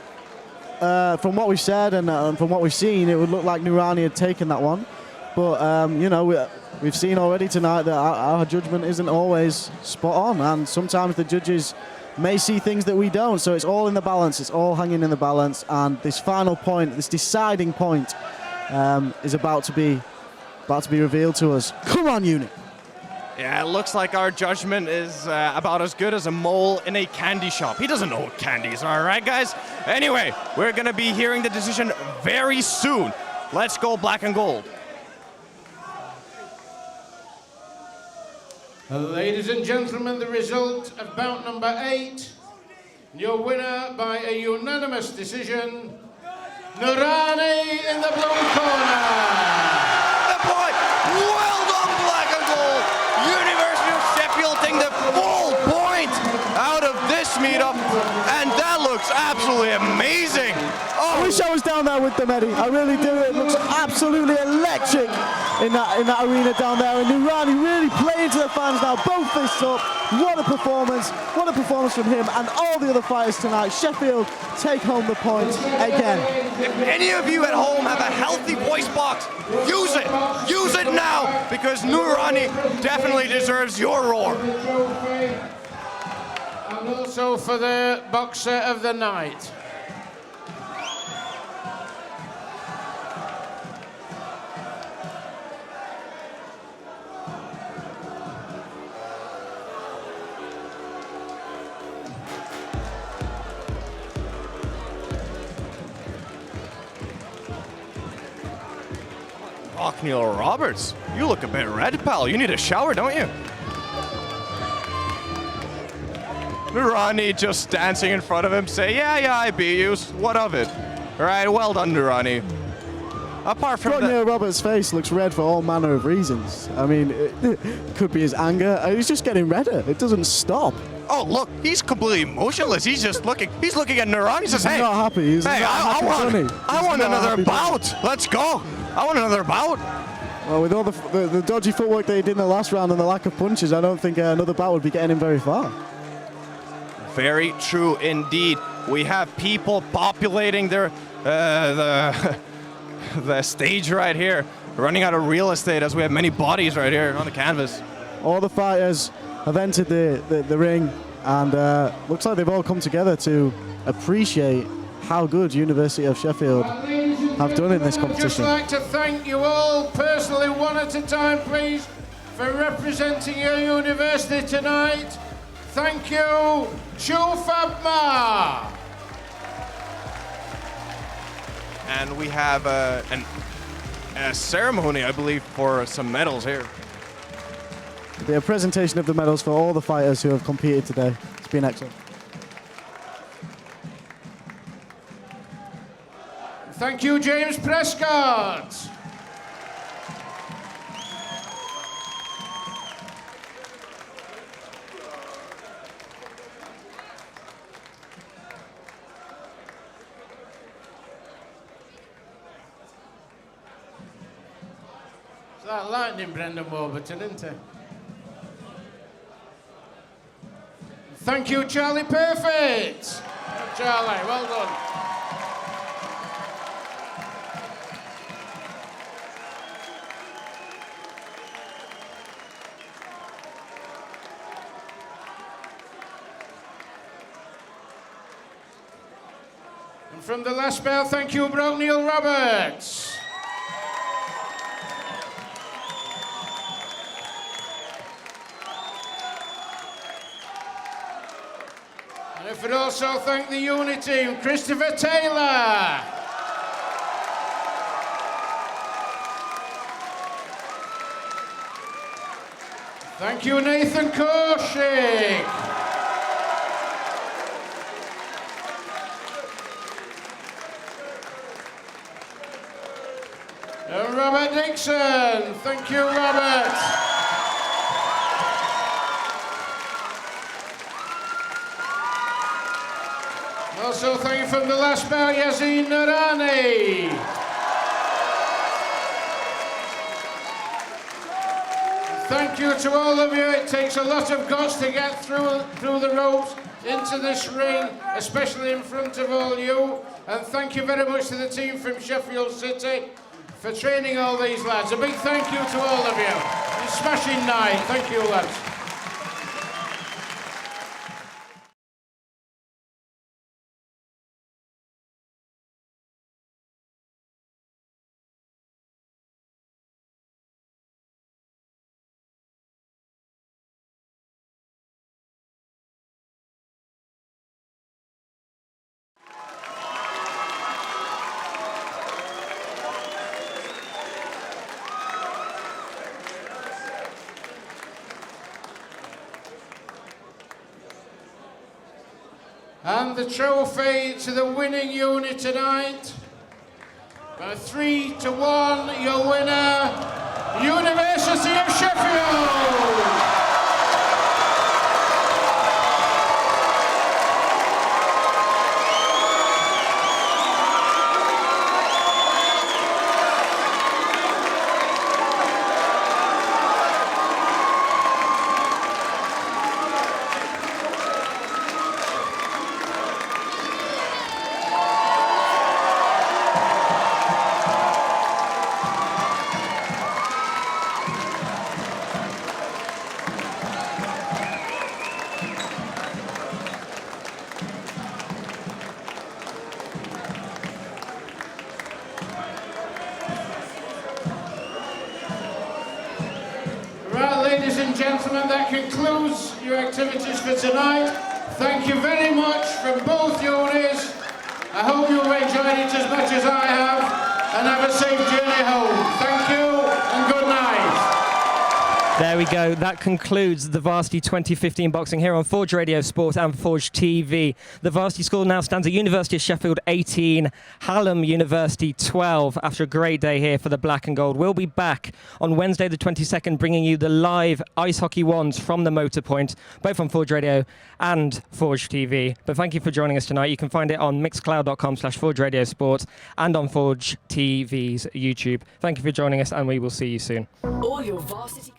from what we've said and from what we've seen, it would look like Nurani had taken that one. But, you know, we've seen already tonight that our judgment isn't always spot on, and sometimes the judges may see things that we don't. So it's all in the balance. It's all hanging in the balance. And this final point, this deciding point, is about to be revealed to us. Come on, Unit. Yeah, it looks like our judgment is about as good as a mole in a candy shop. He doesn't know what candies are, right, guys? Anyway, we're going to be hearing the decision very soon. Let's go black and gold. Ladies and gentlemen, the result of bout number 8. Your winner by a unanimous decision, Nurani in the blue corner. The point. Well done, black and gold. University of Sheffield taking the full point out of this meetup, and that looks absolutely amazing. I wish I was down there with love them, Eddie. I really do. It looks absolutely electric in that arena down there. And Nurani really playing to the fans now. Both fists up. What a performance. What a performance from him and all the other fighters tonight. Sheffield take home the points again. If any of you at home have a healthy voice box, use it. Use it now, because Nurani definitely deserves your roar. And also for the boxer of the night. Neil Roberts, you look a bit red, pal. You need a shower, don't you? Nurani just dancing in front of him, say, yeah, I beat you. What of it? All right, well done, Nurani. Apart from Neil Roberts' face looks red for all manner of reasons. I mean, it could be his anger. He's just getting redder. It doesn't stop. Oh, look, he's completely motionless. He's just looking. He's looking at Nurani. He says, He's hey, not happy. He's hey, not happy, Johnny. I want He's not another happy, bout. Let's go. I want another bout. Well, with all the dodgy footwork that he did in the last round and the lack of punches, I don't think another bout would be getting him very far. Very true indeed. We have people populating their the stage right here, running out of real estate as we have many bodies right here on the canvas. All the fighters have entered the ring, and looks like they've all come together to appreciate how good University of Sheffield have done in this I'd just competition. like to thank you all personally, one at a time, please, for representing your university tonight. Thank you, Chufabma. And we have a ceremony, I believe, for some medals here. The presentation of the medals for all the fighters who have competed today. It's been excellent. Thank you, James Prescott. It's that lightning, Brendan Warburton, isn't it? Thank you, Charlie Perfect. Charlie, well done. And from the last bell, thank you, Neil Roberts. And if we'd also thank the unit team, Christopher Taylor. Thank you, Nathan Koshik. And Robert Dixon. Thank you, Robert. Also, thank you from the last bell, Yazin Nurani. Thank you to all of you. It takes a lot of guts to get through the ropes into this ring, especially in front of all you. And thank you very much to the team from Sheffield City for training all these lads. A big thank you to all of you. It's a smashing night. Thank you, lads. And the trophy to the winning unit tonight. By 3-1, your winner, University of Sheffield. and gentlemen, that concludes your activities for tonight. Thank you very much from both Unis. I hope you've enjoyed it as much as I have, and have a safe journey home. Thank you and good night. There we go. That concludes the Varsity 2015 boxing here on Forge Radio Sport and Forge TV. The Varsity score now stands at University of Sheffield 18, Hallam University 12. After a great day here for the black and gold, we'll be back on Wednesday the 22nd, bringing you the live ice hockey ones from the Motor Point, both on Forge Radio and Forge TV. But thank you for joining us tonight. You can find it on mixcloud.com/Forge Radio Sport and on Forge TV's YouTube. Thank you for joining us, and we will see you soon. All your Varsity